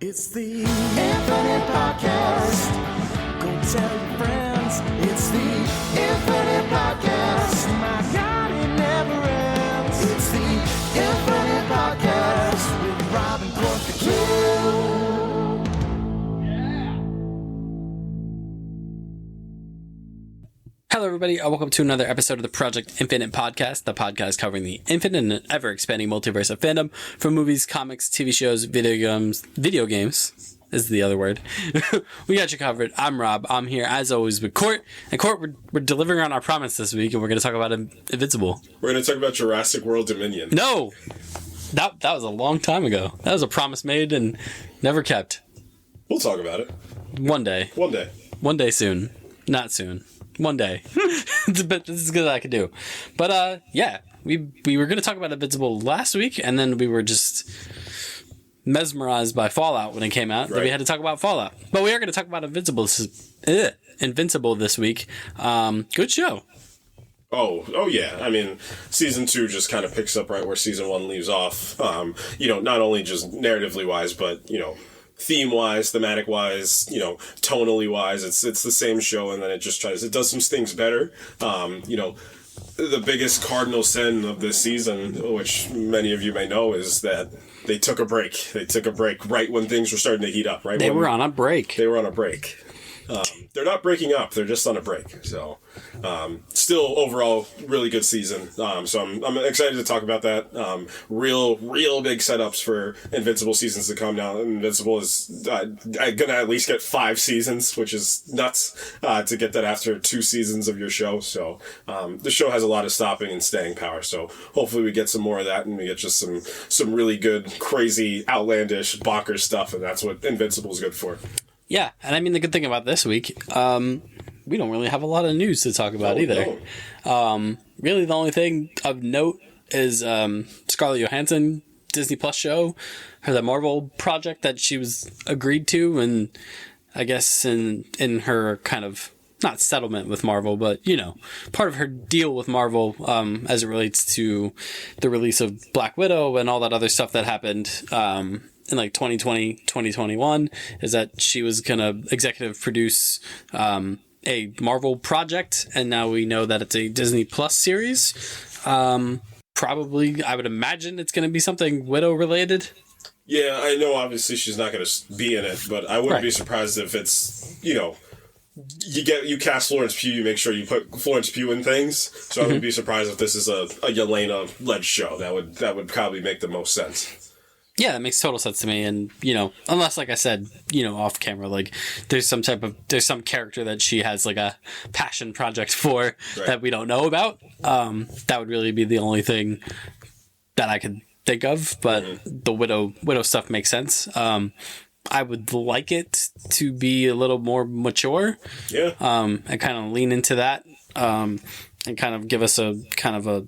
It's the Infinite Podcast. Go tell your friends. It's the Infinite Podcast. My God, it never ends. It's the Infinite Podcast with Rob and Clark the Kid. Hello, everybody, and welcome to another episode of the Project Infinite Podcast, the podcast covering the infinite and ever-expanding multiverse of fandom, from movies, comics, TV shows, video games is the other word. We got you covered. I'm Rob. I'm here, as always, with Court. And Court, we're delivering on our promise this week, and we're going to talk about Invincible. We're going to talk about Jurassic World Dominion. No! That was a long time ago. That was a promise made and never kept. We'll talk about it. One day. One day. One day soon. Not soon. One day. It's as good as I could do. But, yeah, we were going to talk about Invincible last week, and then we were just mesmerized by Fallout when it came out. Right. Then we had to talk about Fallout. But we are going to talk about Invincible this week. Good show. Oh yeah. I mean, season 2 just kind of picks up right where season 1 leaves off. Not only just narratively wise, but, theme-wise, thematic-wise, tonally wise, it's the same show, and then it does some things better. The biggest cardinal sin of this season, which many of you may know, is that they took a break. They took a break right when things were starting to heat up, right? They were on a break. They're not breaking up. They're just on a break. So, still overall really good season. So I'm excited to talk about that. Real big setups for Invincible seasons to come now. Invincible is gonna at least get 5 seasons, which is nuts to get that after 2 seasons of your show. So, the show has a lot of stopping and staying power. So hopefully we get some more of that, and we get just some really good, crazy, outlandish, bonkers stuff, and that's what Invincible is good for. Yeah, and I mean, the good thing about this week, we don't really have a lot of news to talk about either. Really, the only thing of note is Scarlett Johansson Disney Plus show, the Marvel project that she was agreed to, and I guess in her kind of, not settlement with Marvel, but, part of her deal with Marvel as it relates to the release of Black Widow and all that other stuff that happened in 2020, 2021, is that she was going to executive produce a Marvel project, and now we know that it's a Disney Plus series. Probably, I would imagine it's going to be something Widow related. Yeah, I know obviously she's not going to be in it, but I wouldn't be surprised if it's, you cast Florence Pugh, you make sure you put Florence Pugh in things. So I wouldn't be surprised if this is a Yelena-led show. That would probably make the most sense. Yeah, that makes total sense to me. And, unless, like I said, off camera, there's some character that she has a passion project for that we don't know about. That would really be the only thing that I could think of. But the Widow stuff makes sense. I would like it to be a little more mature. Yeah. And kind of lean into that. And kind of give us a kind of a,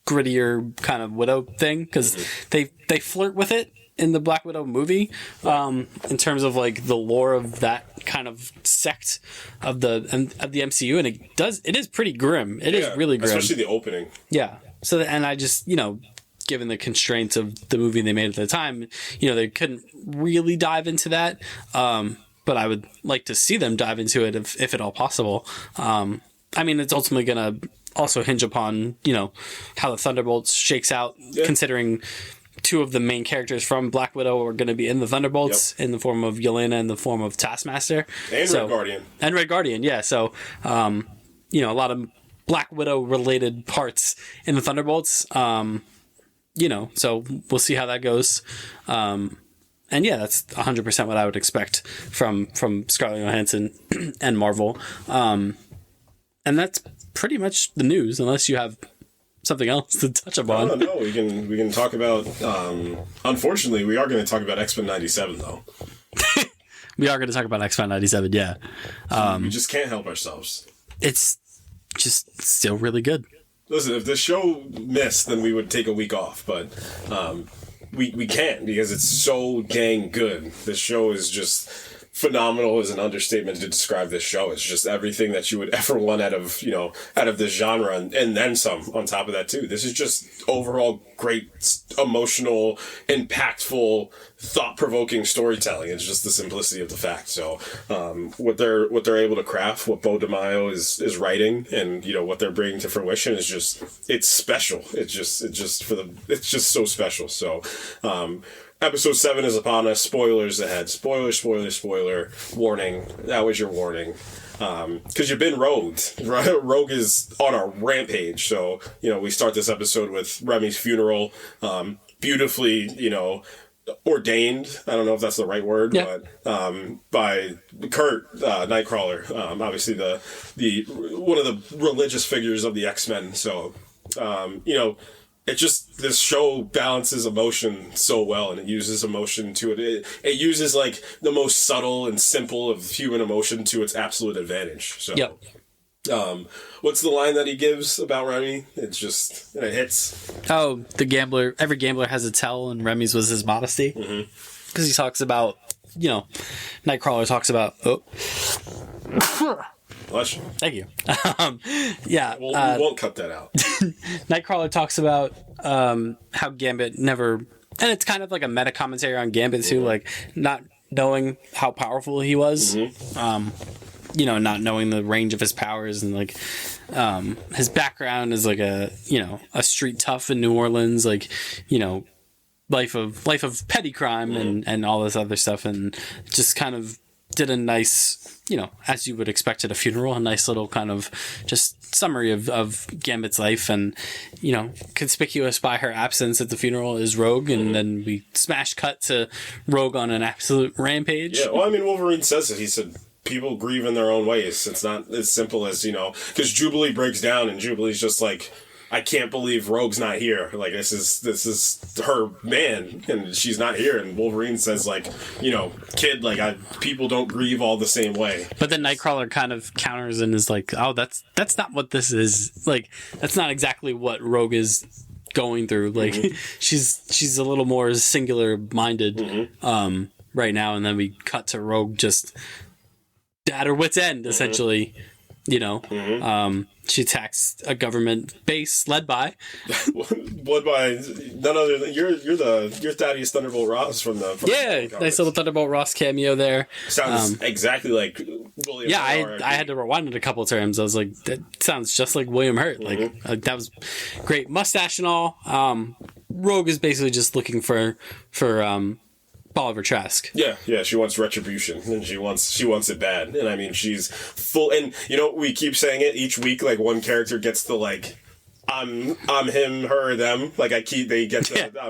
grittier kind of Widow thing, because they flirt with it in the Black Widow movie, in terms of the lore of that kind of sect of the MCU, and it is pretty grim. It is really grim, especially the opening. Yeah. So and I just given the constraints of the movie they made at the time, they couldn't really dive into that. But I would like to see them dive into it if at all possible. I mean, it's ultimately gonna also hinge upon, how the Thunderbolts shakes out, considering 2 of the main characters from Black Widow are going to be in the Thunderbolts in the form of Yelena and the form of Taskmaster. And Red Guardian. And Red Guardian, yeah. So, a lot of Black Widow-related parts in the Thunderbolts. So we'll see how that goes. And yeah, that's 100% what I would expect from Scarlett Johansson and Marvel. And that's pretty much the news, unless you have something else to touch upon. No, we can talk about. Unfortunately, we are going to talk about X-Men '97, though. We are going to talk about X-Men '97, yeah. We just can't help ourselves. It's just still really good. Listen, if the show missed, then we would take a week off, but we can't, because it's so dang good. The show is just phenomenal is an understatement to describe this show. It's just everything that you would ever want out of this genre, and then some on top of that too. This is just overall great, emotional, impactful, thought-provoking storytelling. It's just the simplicity of the fact. So what they're able to craft, what Bo DeMaio is writing, and what they're bringing to fruition is it's special. It's just so special. So episode 7 is upon us. Spoilers ahead. Spoiler. Warning. That was your warning. Because you've been rogued. Right? Rogue is on a rampage. So, we start this episode with Remy's funeral. Beautifully, ordained. I don't know if that's the right word, but by Kurt, Nightcrawler. Obviously the one of the religious figures of the X-Men. So, it just, this show balances emotion so well, and it uses emotion to it. It uses like the most subtle and simple of human emotion to its absolute advantage. So, what's the line that he gives about Remy? It hits. Oh, the gambler. Every gambler has a tell, and Remy's was his modesty. Because he talks about, Nightcrawler talks about. Oh. Bless you. Thank you. Yeah. We won't cut that out. Nightcrawler talks about how Gambit never, and it's kind of like a meta commentary on Gambit too, like not knowing how powerful he was, not knowing the range of his powers, and like his background is like a street tough in New Orleans, like life of petty crime and all this other stuff, and just kind of did a nice, as you would expect at a funeral, a nice little kind of just summary of Gambit's life. And, conspicuous by her absence at the funeral is Rogue. And then we smash cut to Rogue on an absolute rampage. Yeah, well, I mean, Wolverine says it. He said, people grieve in their own ways. It's not as simple as, because Jubilee breaks down and Jubilee's just like, I can't believe Rogue's not here. Like, this is her man, and she's not here. And Wolverine says, like, kid, like, people don't grieve all the same way. But then Nightcrawler kind of counters and is like, oh, that's not what this is. Like, that's not exactly what Rogue is going through. Like, she's a little more singular-minded right now. And then we cut to Rogue just at her wit's end, essentially. She attacks a government base led by none other than your Thaddeus Thunderbolt Ross from the nice little Thunderbolt Ross cameo there. Sounds exactly like William. Yeah, I had to rewind it a couple of times. I was like, that sounds just like William Hurt. Like that was great, mustache and all. Rogue is basically just looking for Bolivar Trask. Yeah, she wants retribution, and she wants it bad. And I mean, she's full. And we keep saying it each week. Like, one character gets the like, I'm him, her, them. Like, they get the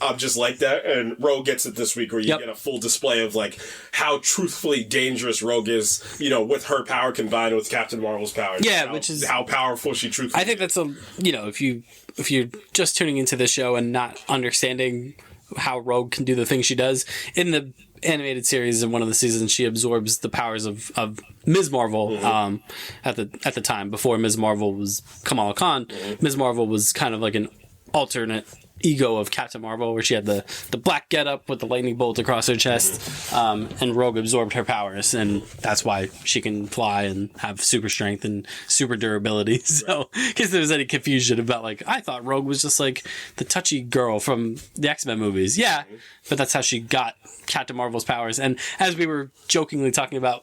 I'm just like that. And Rogue gets it this week, where you get a full display of like how truthfully dangerous Rogue is. With her power combined with Captain Marvel's power. Yeah, which is how powerful she truthfully. I think that's if you're just tuning into the show and not understanding how Rogue can do the things she does in the animated series, in one of the seasons she absorbs the powers of Ms. Marvel. At the time, before Ms. Marvel was Kamala Khan, Ms. Marvel was kind of like an alternate ego of Captain Marvel, where she had the black getup with the lightning bolt across her chest, and Rogue absorbed her powers, and that's why she can fly and have super strength and super durability. So, in case there was any confusion about, like, I thought Rogue was just like the touchy girl from the X-Men movies. Yeah, but that's how she got Captain Marvel's powers. And as we were jokingly talking about,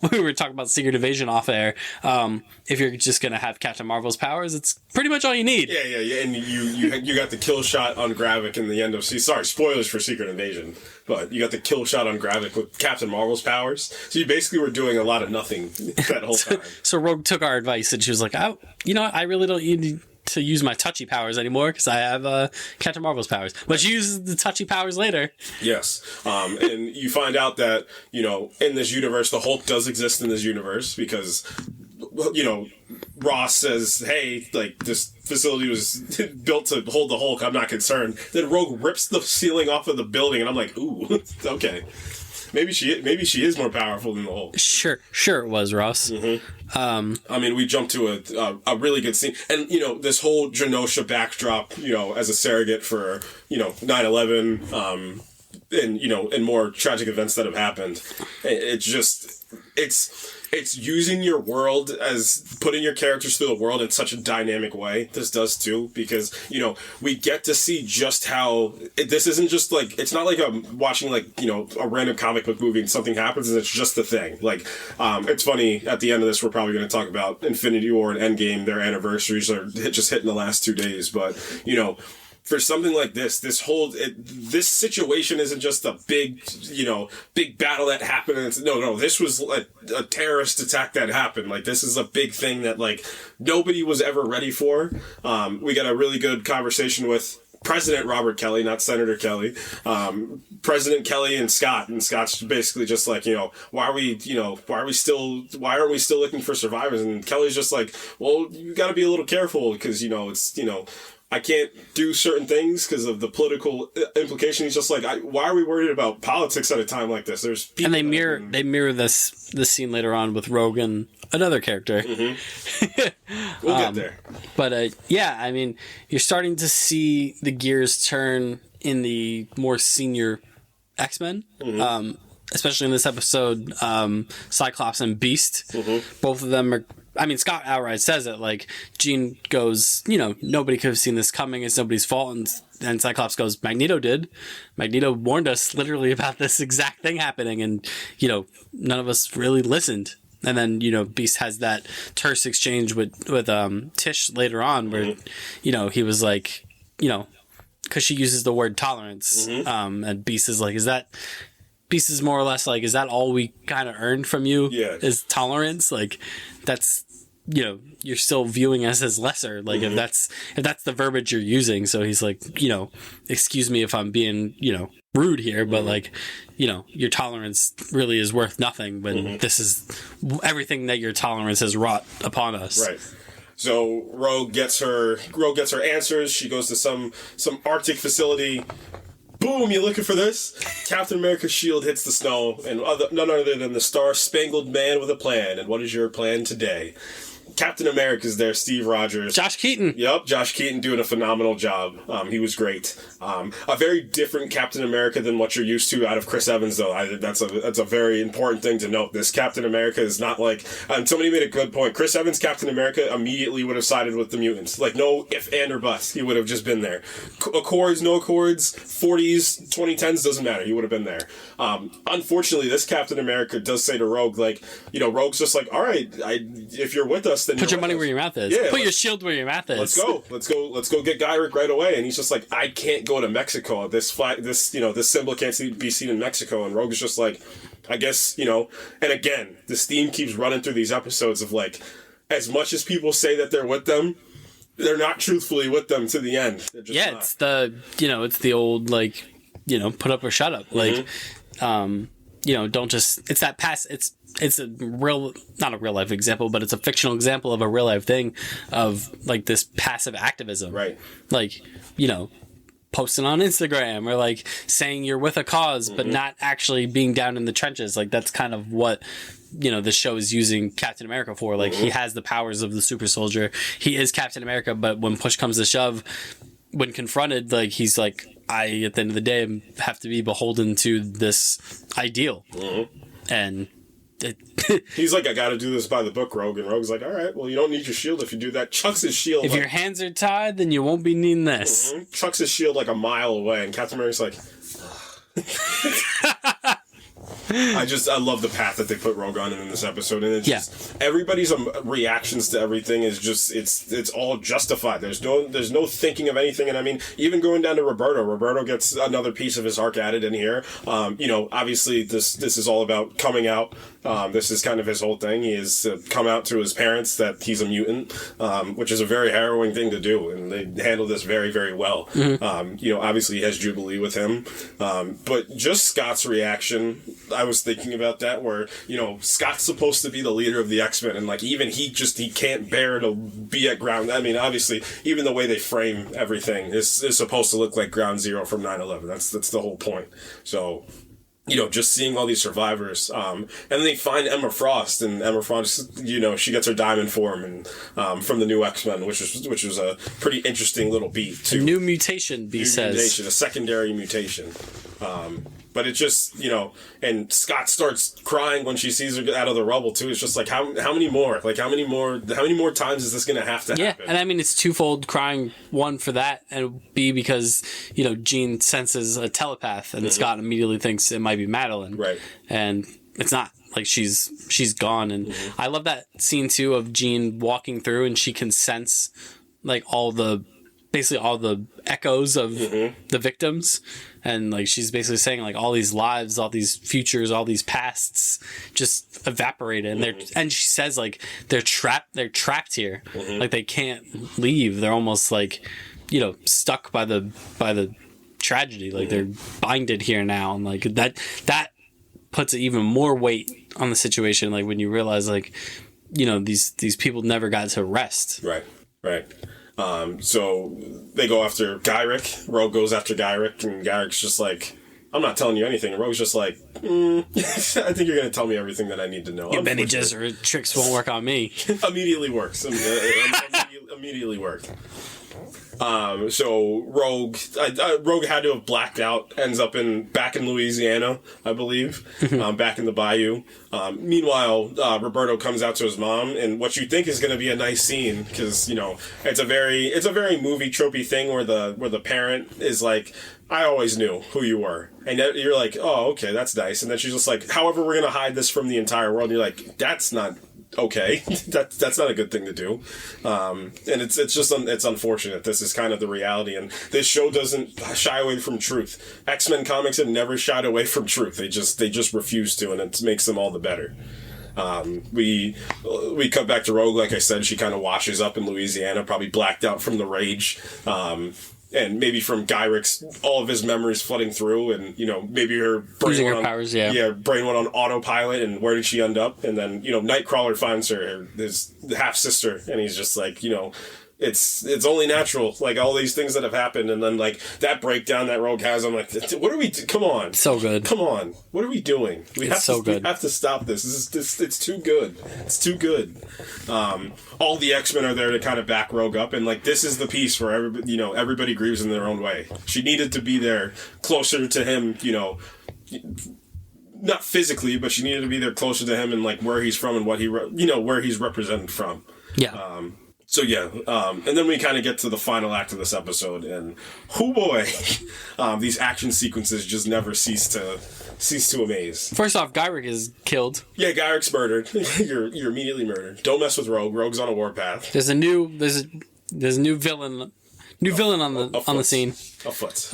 Secret Invasion off air, if you're just gonna have Captain Marvel's powers, it's pretty much all you need. Yeah, and you got the kill shot on Gravik in the end of sorry, spoilers for Secret Invasion, but you got the kill shot on Gravik with Captain Marvel's powers. So you basically were doing a lot of nothing that whole time. So Rogue took our advice, and she was like, I really don't need to use my touchy powers anymore, because I have Captain Marvel's powers. But she uses the touchy powers later. Yes. And you find out that, in this universe, the Hulk does exist in this universe, because, Ross says, hey, like, this facility was built to hold the Hulk, I'm not concerned. Then Rogue rips the ceiling off of the building, and I'm like, ooh, okay. Maybe she is more powerful than the Hulk. Sure it was, Ross. I mean, we jumped to a really good scene. And, this whole Genosha backdrop, as a surrogate for, 9/11, and more tragic events that have happened. It's just, it's using your world as putting your characters through the world in such a dynamic way. This does too, because, we get to see just how this isn't just like, it's not like I'm watching like, a random comic book movie and something happens and it's just the thing. Like, it's funny, at the end of this, we're probably going to talk about Infinity War and Endgame. Their anniversaries are just hitting the last 2 days. But, for something like this situation isn't just a big battle that happened. And no, this was a terrorist attack that happened. Like, this is a big thing that, like, nobody was ever ready for. We got a really good conversation with President Robert Kelly, not Senator Kelly, President Kelly and Scott. And Scott's basically just like, why aren't we still looking for survivors? And Kelly's just like, well, you got to be a little careful because, I can't do certain things because of the political implication. He's just like, why are we worried about politics at a time like this? There's people and they mirror this scene later on with Rogue and another character. Mm-hmm. We'll get there. But I mean, you're starting to see the gears turn in the more senior X-Men. Mm-hmm. Especially in this episode, Cyclops and Beast. Mm-hmm. Both of them are. I mean, Scott outright says it. Like, Jean goes, nobody could have seen this coming. It's nobody's fault. And Cyclops goes, Magneto did. Magneto warned us literally about this exact thing happening. And, none of us really listened. And then, Beast has that terse exchange with Tish later on where, he was like, because she uses the word tolerance. Mm-hmm. And Beast is like, Beast is more or less like, is that all we kind of earned from you? Yeah. Is tolerance? Like, that's, you're still viewing us as lesser. Like, mm-hmm. if that's the verbiage you're using. So he's like, excuse me if I'm being, rude here, but like, your tolerance really is worth nothing when mm-hmm. this is everything that your tolerance has wrought upon us. Right. So Rogue gets her answers. She goes to some Arctic facility. Boom, you looking for this? Captain America's shield hits the snow, and none other than the Star-Spangled Man with a plan. And what is your plan today? Captain America's there, Steve Rogers. Josh Keaton. Yep, Josh Keaton doing a phenomenal job. He was great. A very different Captain America than what you're used to out of Chris Evans, though. That's a very important thing to note. This Captain America is not like... somebody made a good point. Chris Evans' Captain America immediately would have sided with the mutants. Like, no if, and, or buts. He would have just been there. Accords, no accords, 40s, 2010s, doesn't matter. He would have been there. Unfortunately, this Captain America does say to Rogue, like, Rogue's just like, all right, if you're with us, then put your money where your mouth is. Yeah, put your shield where your mouth is. Let's go get Gyrick right away. And he's just like, I can't go to Mexico. This symbol can't be seen in Mexico. And Rogue is just like, I guess, and again, this theme keeps running through these episodes of like, as much as people say that they're with them, they're not truthfully with them to the end. Yeah, not. It's the old, like, put up or shut up. Like, don't just, it's that it's a real, not a real life example, but it's a fictional example of a real life thing of like this passive activism. Right. Like, posting on Instagram or like saying you're with a cause, but mm-hmm. not actually being down in the trenches. Like, that's kind of what, the show is using Captain America for. Like, mm-hmm. he has the powers of the super soldier. He is Captain America, but when push comes to shove, when confronted, like, he's like, I, at the end of the day, have to be beholden to this ideal. Mm-hmm. And he's like, I gotta do this by the book, Rogue. And Rogue's like, all right, well, you don't need your shield if you do that. Chucks his shield. If your hands are tied, then you won't be needing this. Mm-hmm. Chucks his shield like a mile away, and Captain America's like, I love the path that they put Rogue on in this episode, and it's just everybody's reactions to everything is just it's all justified. There's no thinking of anything, and I mean, even going down to Roberto gets another piece of his arc added in here. Obviously this is all about coming out. This is kind of his whole thing. He has come out to his parents that he's a mutant, which is a very harrowing thing to do, and they handle this very, very well. Mm-hmm. Obviously he has Jubilee with him, but just Scott's reaction, I was thinking about that, where, Scott's supposed to be the leader of the X-Men, and like, even he can't bear to be at ground. I mean, obviously, even the way they frame everything is supposed to look like Ground Zero from 9/11. That's the whole point. So, just seeing all these survivors, and then they find Emma Frost, and Emma Frost, she gets her diamond form, and from the new X-Men, which was a pretty interesting little beat too. A new mutation, B says. Mutation, a secondary mutation. But it just, and Scott starts crying when she sees her out of the rubble too. It's just like, how many more? Like, how many more times is this going to have to happen? And I mean, it's twofold crying. One, for that, and B, because, Jean senses a telepath, and Scott immediately thinks it might be Madeline. Right. And it's not. Like, she's gone. And I love that scene, too, of Jean walking through, and she can sense, like, basically all the echoes of the victims. And, like, she's basically saying, like, all these lives, all these futures, all these pasts just evaporated. And and she says, like, they're trapped here. Like, they can't leave. They're almost, like, stuck by the tragedy. Like, they're binded here now. And, like, that puts even more weight on the situation. Like, when you realize, like, these people never got to rest. Right. So they go after Gyrick. Rogue goes after Gyrick, and Gyrick's just like, I'm not telling you anything. And Rogue's just like, I think you're going to tell me everything that I need to know. Your Benny Gesserit tricks won't work on me. Immediately works. Immediately worked. So Rogue had to have blacked out, ends up back in Louisiana, I believe, back in the bayou. Meanwhile, Roberto comes out to his mom, and what you think is going to be a nice scene, because, it's a very movie tropey thing where the parent is like, I always knew who you were. And you're like, oh, okay, that's nice. And then she's just like, however, we're going to hide this from the entire world. And you're like, that's not okay. That's not a good thing to do. And it's unfortunate. This is kind of the reality. And this show doesn't shy away from truth. X-Men comics have never shied away from truth. They just refuse to, and it makes them all the better. We cut back to Rogue. Like I said, she kind of washes up in Louisiana, probably blacked out from the rage. And maybe from Gyrick's, all of his memories flooding through, and, maybe her brain losing went her on, powers, yeah. Brain went on autopilot, and where did she end up? And then, Nightcrawler finds her, his half-sister, and he's just like, it's only natural, like, all these things that have happened, and then, like, that breakdown that Rogue has, I'm like, what are we come on. So good. Come on. What are we doing? We have to stop this. It's too good. It's too good. All the X-Men are there to kind of back Rogue up, and, like, this is the piece where everybody grieves in their own way. She needed to be there closer to him, not physically, but she needed to be there closer to him and, like, where he's from and what where he's represented from. Yeah. So yeah, and then we kind of get to the final act of this episode, and oh boy, these action sequences just never cease to amaze. First off, Gyrick is killed. Yeah, Gyrick's murdered. You're immediately murdered. Don't mess with Rogue. Rogue's on a warpath. There's a new villain on the scene. Afoot.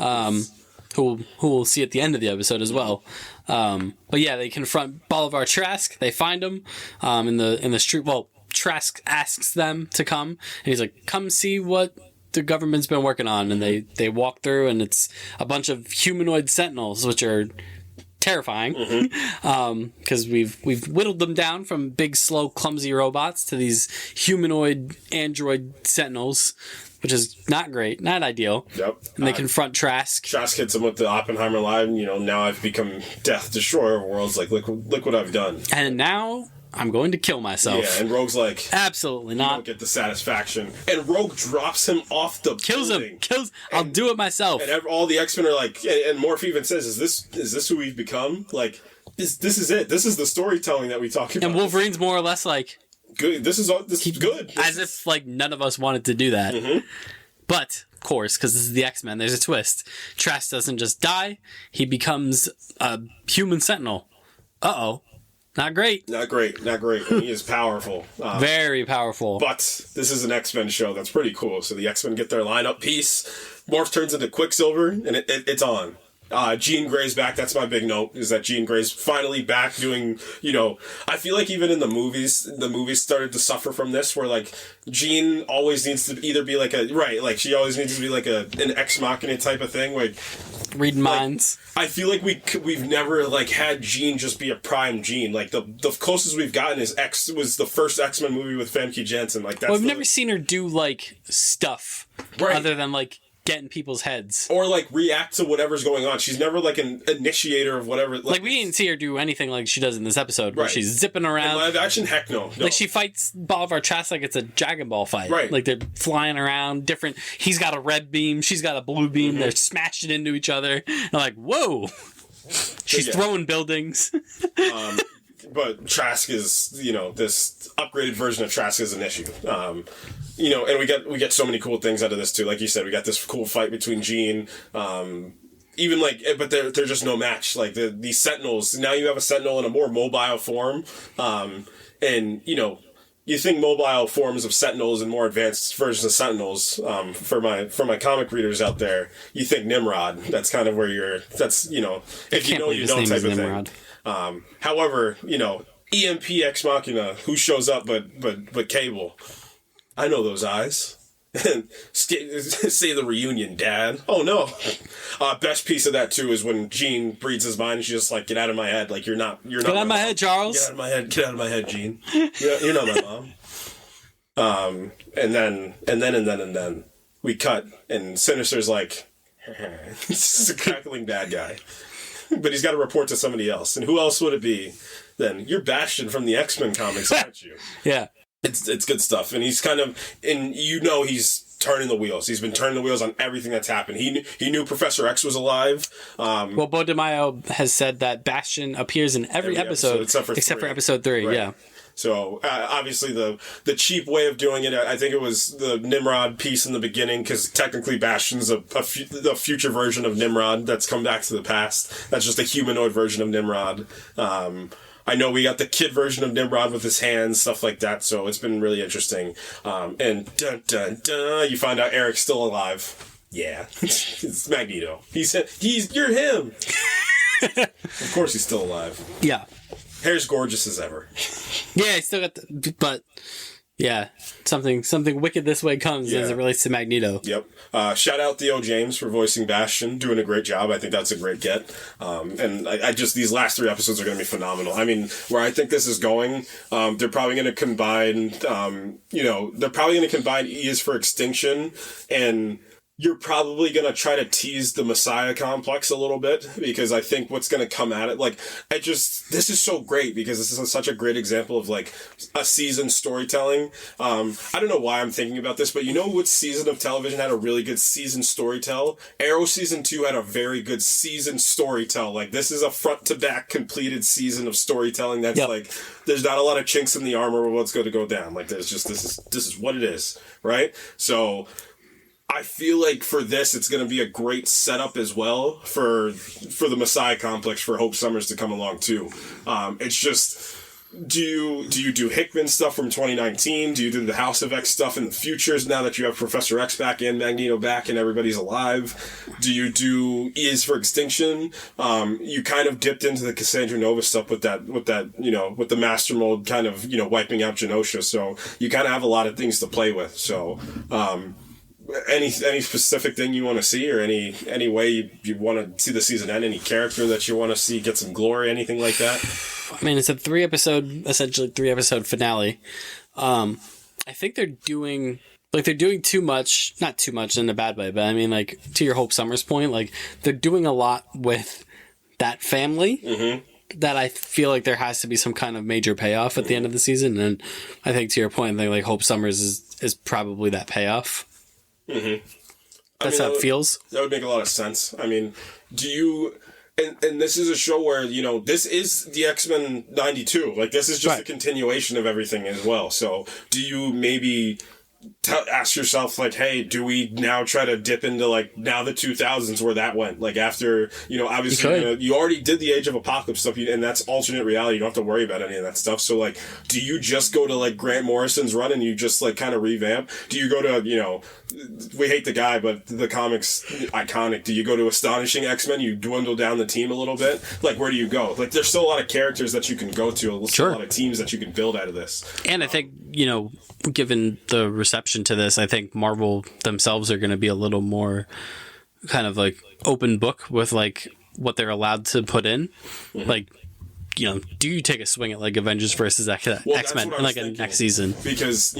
Who we'll see at the end of the episode as well. But yeah, they confront Bolivar Trask. They find him in the street. Well, Trask asks them to come, and he's like, come see what the government's been working on. And they walk through, and it's a bunch of humanoid sentinels, which are terrifying, because we've whittled them down from big, slow, clumsy robots to these humanoid android sentinels, which is not great, not ideal. Yep. And they confront Trask. Trask hits him with the Oppenheimer line, now I've become Death, Destroyer of Worlds, like, look what I've done. And now I'm going to kill myself. Yeah, and Rogue's like, absolutely not. You don't get the satisfaction. And Rogue drops him off the building. I'll do it myself. And all the X-Men are like, and Morph even says, is this who we've become? Like, this is it. This is the storytelling that we talk about. And Wolverine's more or less like, good. This is good. If like none of us wanted to do that. Mm-hmm. But of course, because this is the X-Men, there's a twist. Trask doesn't just die; he becomes a human sentinel. Uh-oh. Not great. Not great. He is powerful. Very powerful. But this is an X-Men show. That's pretty cool. So the X-Men get their lineup piece. Morph turns into Quicksilver, and it's on. Jean Grey's back. That's my big note, is that Jean Grey's finally back doing, I feel like even in the movies started to suffer from this, where, like, Jean always needs to either be like she always needs to be like an ex machina type of thing, like reading minds. I feel like we've never, like, had Jean just be a prime Jean. Like, the closest we've gotten was the first X-Men movie with Famke Janssen. Like, that's we've never seen her do, like, stuff other than, like, get in people's heads. Or, like, react to whatever's going on. She's never, like, an initiator of whatever. Like we didn't see her do anything like she does in this episode, where she's zipping around. In live action, heck no. Like, she fights Bolivar Trask like it's a Dragon Ball fight. Right. Like, they're flying around different. He's got a red beam, she's got a blue beam. Mm-hmm. They're smashing into each other. And I'm like, whoa. She's throwing buildings. But Trask is, this upgraded version of Trask is an issue. And we get so many cool things out of this too. Like you said, we got this cool fight between Jean, even but they're just no match. Like these Sentinels, now you have a Sentinel in a more mobile form. And you think mobile forms of Sentinels and more advanced versions of Sentinels, for my comic readers out there, you think Nimrod. That's kind of where if you know type of Nimrod. thing. However, EMP Ex Machina, who shows up but Cable. I know those eyes. Say the reunion, Dad. Oh no. Best piece of that too is when Jean reads his mind and she's just like, get out of my head. Like you're not Get out of my head, Charles. Get out of my head, Jean. You're not my mom. And then we cut and Sinister's like, this is a crackling bad guy. But he's got to report to somebody else. And who else would it be then? You're Bastion from the X-Men comics, aren't you? Yeah. It's good stuff. And he's he's turning the wheels. He's been turning the wheels on everything that's happened. He knew Professor X was alive. Well, Bo DeMaio has said that Bastion appears in every episode except for episode 3. Right. Yeah. So obviously the cheap way of doing it, I think it was the Nimrod piece in the beginning, because technically Bastion's the future version of Nimrod that's come back to the past. That's just a humanoid version of Nimrod. I know we got the kid version of Nimrod with his hands, stuff like that. So it's been really interesting. And dun dun dun, you find out Eric's still alive. Yeah, it's Magneto. You're him. Of course, he's still alive. Yeah. Hair's gorgeous as ever. Yeah, I still got but yeah, something wicked this way comes as it relates to Magneto. Yep. Shout out Theo James for voicing Bastion, doing a great job. I think that's a great get. And I just, these last 3 episodes are going to be phenomenal. I mean, where I think this is going, they're probably going to combine, E is for Extinction, and you're probably going to try to tease the Messiah complex a little bit, because I think what's going to come at it, this is so great, because this is such a great example of a seasoned storytelling. I don't know why I'm thinking about this, but you know what season of television had a really good seasoned storytell? Arrow season 2 had a very good seasoned storytell. This is a front to back completed season of storytelling that's there's not a lot of chinks in the armor of what's going to go down. There's just, this is what it is, right? So I feel like for this, it's going to be a great setup as well for the Messiah complex, for Hope Summers to come along too. It's just, do you do Hickman stuff from 2019? Do you do the House of X stuff in the futures now that you have Professor X back and Magneto back and everybody's alive? Do you do E is for Extinction? You kind of dipped into the Cassandra Nova stuff with that, with the Master Mold kind of, wiping out Genosha. So you kind of have a lot of things to play with. So, any specific thing you want to see, or any way you want to see the season end, any character that you want to see get some glory, anything like that? I mean, it's a 3-episode finale. I think they're doing too much, not too much in a bad way, but I mean, to your Hope Summers point, they're doing a lot with that family. Mm-hmm. That I feel like there has to be some kind of major payoff at the end of the season, and I think to your point, Hope Summers is probably that payoff. Mm-hmm. That's how it feels. That would make a lot of sense. I mean, do you... And this is a show where, this is the X-Men 92. This is just a continuation of everything as well. So do you maybe ask yourself, hey, do we now try to dip into, now the 2000s where that went? After, obviously, you already did the Age of Apocalypse stuff, and that's alternate reality. You don't have to worry about any of that stuff. So, do you just go to, Grant Morrison's run and you just, kind of revamp? Do you go to, we hate the guy, but the comic's iconic. Do you go to Astonishing X-Men? You dwindle down the team a little bit? Where do you go? There's still a lot of characters that you can go to. There's still a lot of teams that you can build out of this. And I think, given the reception to this, I think Marvel themselves are going to be a little more kind of open book with what they're allowed to put in. Mm-hmm. Do you take a swing at Avengers versus X-Men in next season? Because,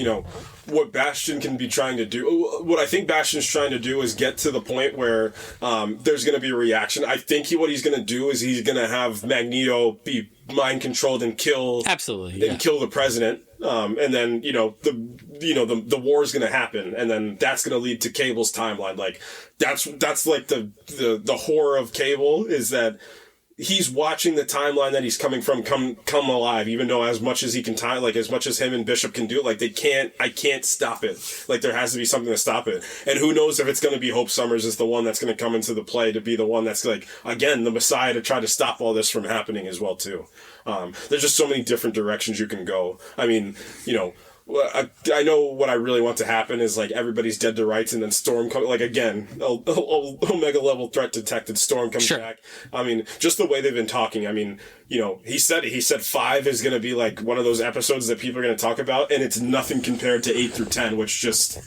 what Bastion can be trying to do, what I think Bastion's trying to do is get to the point where there's going to be a reaction. I think what he's going to do is he's going to have Magneto be mind controlled and kill kill the president. And then, the war is going to happen, and then that's going to lead to Cable's timeline. That's the horror of Cable, is that he's watching the timeline that he's coming from come alive, even though as much as he can time, like as much as him and Bishop can do, like I can't stop it. Like there has to be something to stop it. And who knows if it's going to be Hope Summers is the one that's going to come into the play to be the one that's like, again, the Messiah to try to stop all this from happening as well too. There's just so many different directions you can go. I mean, I know what I really want to happen is like everybody's dead to rights and then Storm comes, like again, Omega level threat detected, Storm comes back. I mean, just the way they've been talking. I mean, he said 5 is going to be like one of those episodes that people are going to talk about, and it's nothing compared to 8 through 10, which just,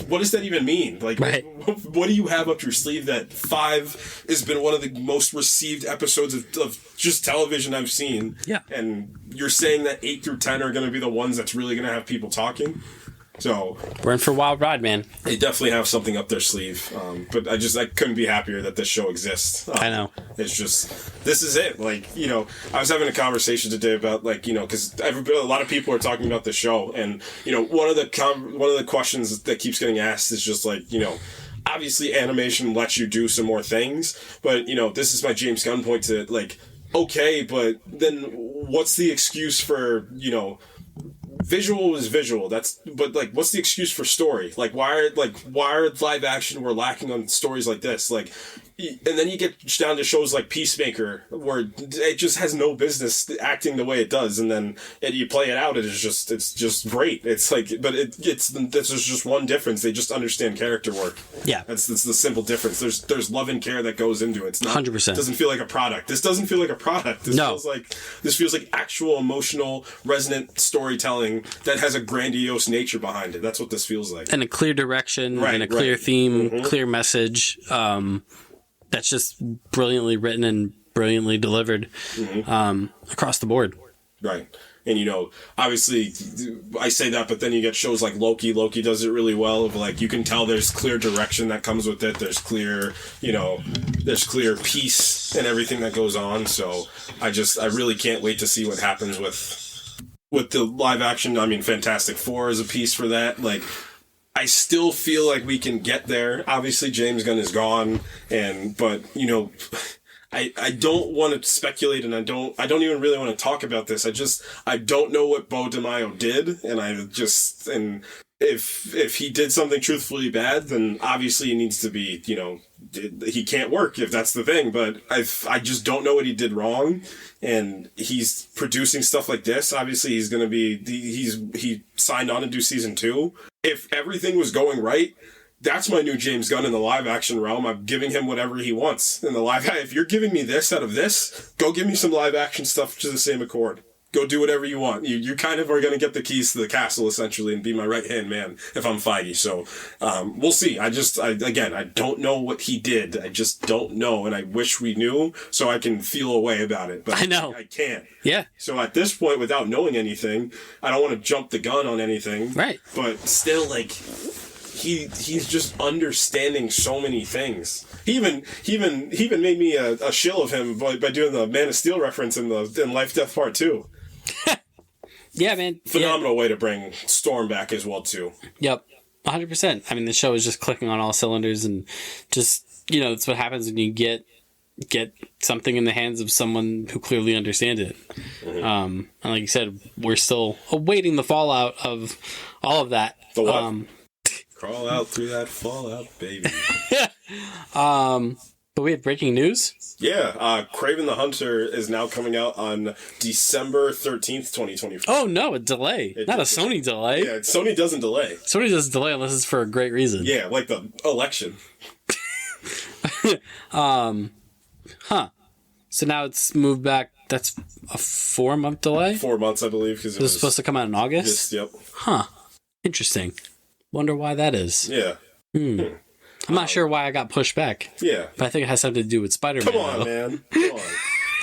what does that even mean? Like, what do you have up your sleeve that 5 has been one of the most received episodes of just television I've seen? Yeah. And you're saying that 8 through 10 are going to be the ones that's really going to have people talking? So we're in for a wild ride, man. They definitely have something up their sleeve. But I couldn't be happier that this show exists. I know. It's just, this is it. Like, I was having a conversation today about because a lot of people are talking about the show, and one of the questions that keeps getting asked is just like, obviously animation lets you do some more things, but this is my James Gunn point to like, okay, but then what's the excuse for visual is visual. But what's the excuse for story? Like, why are live action we're lacking on stories like this? Like, and then you get down to shows like Peacemaker, where it just has no business acting the way it does, and then you play it out, it's just great. It's like, but there's just one difference. They just understand character work. Yeah, that's the simple difference. There's love and care that goes into it. It's not 100%. It doesn't feel like a product. This doesn't feel like a product. This feels like actual emotional, resonant storytelling that has a grandiose nature behind it. That's what this feels like. And a clear direction, and a clear theme, clear message. That's just brilliantly written and brilliantly delivered across the board. Right. And, obviously, I say that, but then you get shows like Loki. Loki does it really well. Of like, you can tell there's clear direction that comes with it. There's clear, there's clear peace and everything that goes on. So I really can't wait to see what happens with the live action. I mean, Fantastic Four is a piece for that. Like, I still feel like we can get there. Obviously, James Gunn is gone, but I don't want to speculate, and I don't even really want to talk about this. I don't know what Bo DeMaio did, and if he did something truthfully bad, then obviously he needs to be, he can't work if that's the thing. But I just don't know what he did wrong, and he's producing stuff like this. Obviously, he's going to be he signed on to do season 2. If everything was going right, that's my new James Gunn in the live action realm. I'm giving him whatever he wants in the live. If you're giving me this out of this, go give me some live action stuff to the same accord. Go do whatever you want. You kind of are going to get the keys to the castle, essentially, and be my right-hand man if I'm Feige. So, we'll see. I don't know what he did. I just don't know, and I wish we knew so I can feel a way about it. But I know. I can't. Yeah. So at this point, without knowing anything, I don't want to jump the gun on anything. Right. But still, like, he's just understanding so many things. He even made me a shill of him by doing the Man of Steel reference in Life Death Part 2. Yeah, man. Phenomenal way to bring Storm back as well, too. Yep. 100%. I mean, the show is just clicking on all cylinders, and just, that's what happens when you get something in the hands of someone who clearly understands it. Mm-hmm. And like you said, we're still awaiting the fallout of all of that. The what? Crawl out through that fallout, baby. But we have breaking news. Yeah, Kraven the Hunter is now coming out on December 13th, 2024. Oh, no, a delay. Not a Sony delay. Yeah, Sony doesn't delay. Sony doesn't delay unless it's for a great reason. Yeah, like the election. So now it's moved back. That's a 4-month delay? 4 months, I believe. Because it was supposed to come out in August? Yep. Huh. Interesting. Wonder why that is. Yeah. I'm not sure why I got pushed back. Yeah. But I think it has something to do with Spider-Man. Come on, man. Come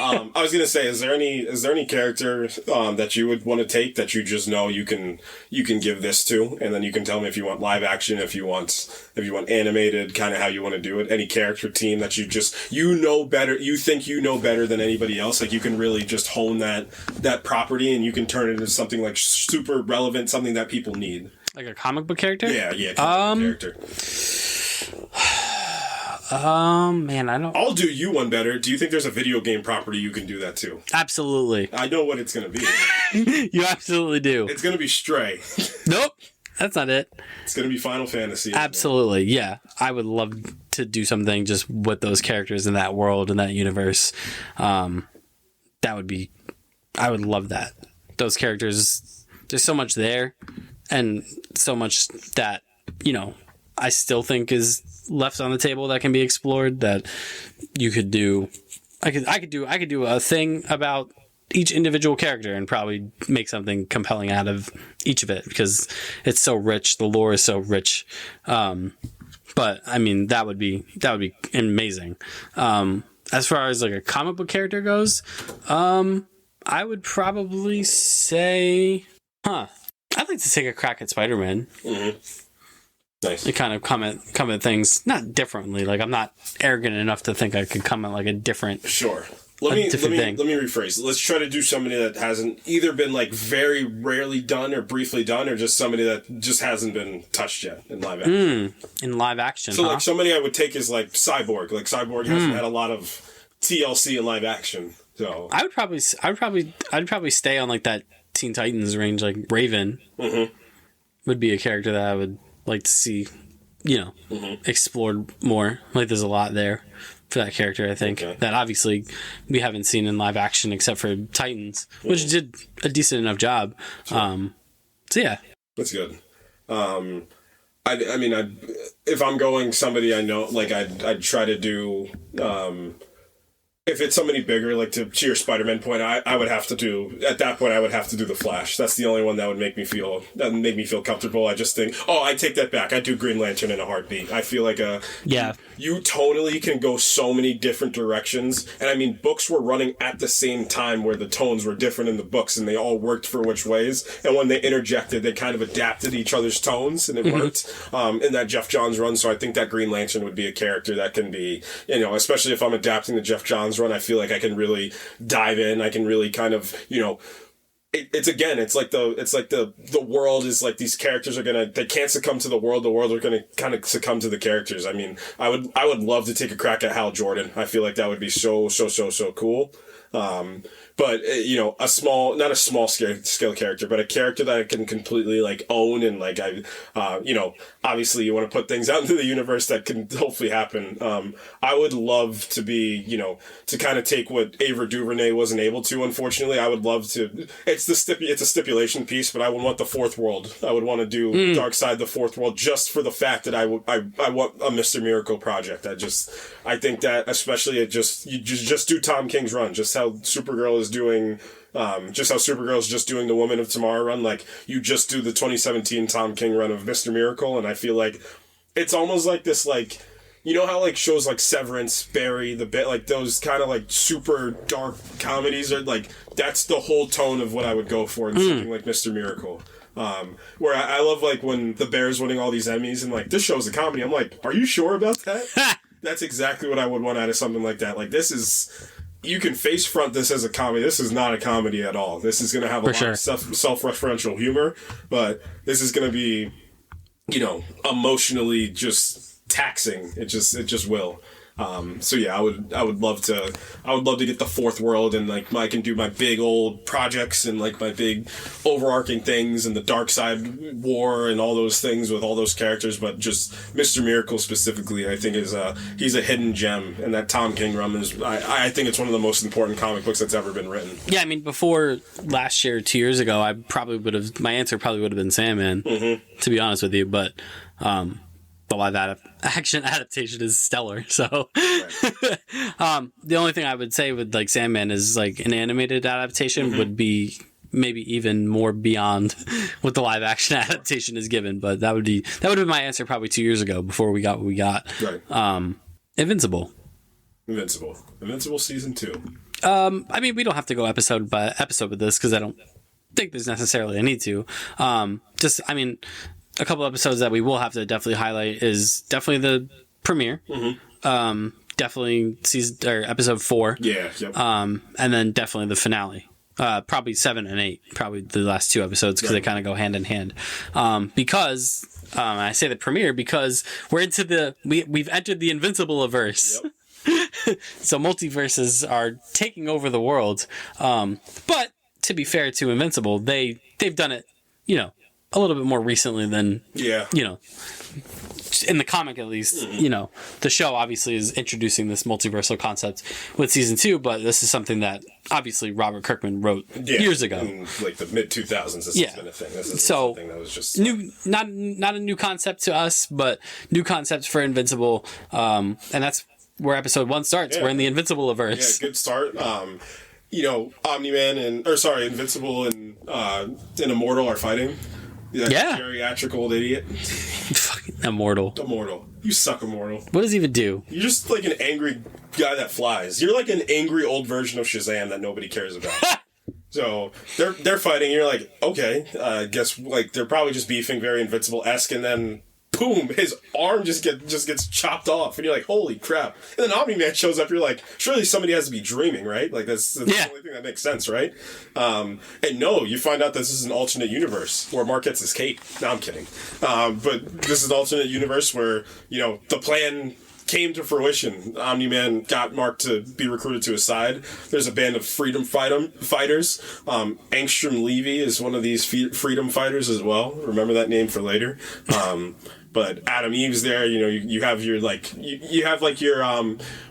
on. I was gonna say, is there any character that you would want to take that you just know you can give this to, and then you can tell me if you want live action, if you want animated, kind of how you want to do it. Any character team that you know better, you think you know better than anybody else. Like, you can really just hone that property, and you can turn it into something like super relevant, something that people need. Like a comic book character? Yeah, comic book character. Man, I don't... I'll do you one better. Do you think there's a video game property you can do that to? Absolutely. I know what it's going to be. You absolutely do. It's going to be Stray. Nope. That's not it. It's going to be Final Fantasy. Absolutely. Yeah. I would love to do something just with those characters in that world, in that universe. That would be... I would love that. Those characters, there's so much there and so much that, you know, I still think is left on the table that can be explored that you could do. I could do a thing about each individual character and probably make something compelling out of each of it because it's so rich. The lore is so rich. But I mean, that would be amazing. As far as like a comic book character goes, I would probably say, I'd like to take a crack at Spider-Man. Mm-hmm. Nice. And kind of comment things not differently. Like I'm not arrogant enough to think I could comment like a different. Sure. Let me rephrase. Let's try to do somebody that hasn't either been like very rarely done or briefly done, or just somebody that just hasn't been touched yet in live action. In live action. So like somebody I would take is like Cyborg. Like Cyborg hasn't had a lot of TLC in live action. So I'd probably stay on like that Teen Titans range. Like Raven would be a character that I would like to see, you know, explored more. Like there's a lot there for that character, I think, that obviously we haven't seen in live action except for Titans, which did a decent enough job. Sure. So yeah. That's good. I mean, if I'm going somebody I know, like I'd try to do, if it's somebody bigger, like to your Spider-Man point, I would have to do, at that point, I would have to do the Flash. That's the only one that would make me feel comfortable. I just think, I take that back. I do Green Lantern in a heartbeat. I feel like you tonally can go so many different directions. And I mean, books were running at the same time where the tones were different in the books and they all worked for which ways. And when they interjected, they kind of adapted each other's tones and it worked in that Jeff Johns run. So I think that Green Lantern would be a character that can be, you know, especially if I'm adapting the Jeff Johns run, I feel like I can really dive in. I can really kind of, you know, it's like the world is like these characters they can't succumb to the world are gonna kind of succumb to the characters. I mean, I would love to take a crack at Hal Jordan. I feel like that would be so cool. But you know, not a small scale character, but a character that I can completely like own and like you know, obviously you want to put things out into the universe that can hopefully happen. I would love to be, you know, to kind of take what Ava DuVernay wasn't able to. Unfortunately, I would love to. It's a stipulation piece, but I would want the Fourth World. I would want to do Darkseid, the Fourth World, just for the fact that I want a Mr. Miracle project. I think that especially you just do Tom King's run, just how Supergirl is doing, just how Supergirl's just doing the Woman of Tomorrow run. Like you just do the 2017 Tom King run of Mr. Miracle, and I feel like it's almost like this, like, you know how like shows like Severance, Barry, The Bit, like those kind of like super dark comedies are like, that's the whole tone of what I would go for in something like Mr. Miracle. Where I love like when the Bears winning all these Emmys and like, this show's a comedy. I'm like, are you sure about that? That's exactly what I would want out of something like that. Like you can face front this as a comedy. This is not a comedy at all. This is going to have a lot of self-referential humor, but this is going to be, you know, emotionally just taxing. It just will. So yeah, I would love to get the Fourth World and like I can do my big old projects and like my big overarching things and the Darkseid War and all those things with all those characters, but just Mr. Miracle specifically, I think he's a hidden gem, and that Tom King run is, I think it's one of the most important comic books that's ever been written. Yeah, I mean, before last year, 2 years ago, my answer probably would have been Sandman, to be honest with you, but the live action adaptation is stellar. So the only thing I would say with like Sandman is like an animated adaptation would be maybe even more beyond what the live action adaptation is given. But that would have been my answer probably 2 years ago before we got what we got. Right. Invincible season 2. I mean, we don't have to go episode by episode with this because I don't think there's necessarily a need to. A couple episodes that we will have to definitely highlight is definitely the premiere. Definitely episode 4. Yeah. Yep. And then definitely the finale. Probably 7 and 8, probably the last 2 episodes, because they kind of go hand in hand. Because I say the premiere because we're into we've entered the Invincible averse. Yep. So multiverses are taking over the world. But to be fair to Invincible, they've done it, a little bit more recently than in the comic, at least. The show obviously is introducing this multiversal concept with season 2, but this is something that obviously Robert Kirkman wrote years ago. In like the mid 2000s, this has been a thing. This is something that was just new, not a new concept to us, but new concepts for Invincible, and that's where episode 1 starts. We're in the Invincible averse. Yeah, good start. Omni-Man Invincible and Immortal are fighting. That geriatric old idiot. Fucking Immortal. You suck, Immortal. What does he even do? You're just like an angry guy that flies. You're like an angry old version of Shazam that nobody cares about. So they're fighting. You're like, okay, I guess like they're probably just beefing, very Invincible-esque, and then boom, his arm just gets chopped off, and you're like, holy crap. And then Omni-Man shows up, you're like, surely somebody has to be dreaming, right? Like, that's the only thing that makes sense, right? And no, you find out this is an alternate universe where Mark gets his cape. No, I'm kidding. But this is an alternate universe where, the plan came to fruition. Omni-Man got Mark to be recruited to his side. There's a band of freedom fighters. Angstrom Levy is one of these freedom fighters as well. Remember that name for later. But Adam Eve's there. You have your you have like your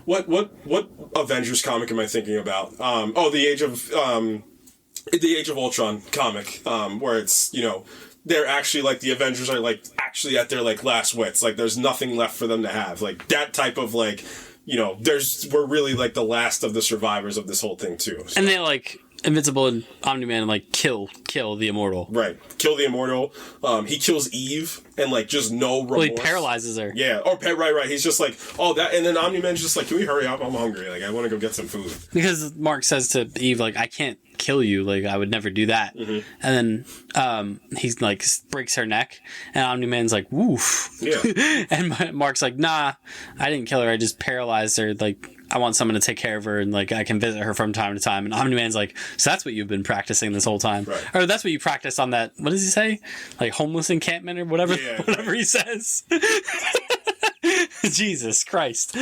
what Avengers comic am I thinking about? The Age of Ultron comic, where it's they're actually like the Avengers are like actually at their like last wits. Like there's nothing left for them to have. Like that type of like we're really like the last of the survivors of this whole thing too. So. And they like Invincible and Omni-Man like kill the Immortal. Right. Kill the Immortal. He kills Eve and like just no remorse. Well, he paralyzes her. Yeah. Right. He's just like, that. And then Omni-Man's just like, can we hurry up? I'm hungry. Like, I want to go get some food. Because Mark says to Eve, like, I can't kill you. Like, I would never do that. Mm-hmm. And then he's like, breaks her neck. And Omni-Man's like, woof. Yeah. And Mark's like, nah, I didn't kill her. I just paralyzed her. Like, I want someone to take care of her, and like I can visit her from time to time. And Omni-Man's like, so that's what you've been practicing this whole time, right. Or that's what you practiced on that. What does he say? Like homeless encampment or whatever. Yeah, whatever he says. Jesus Christ.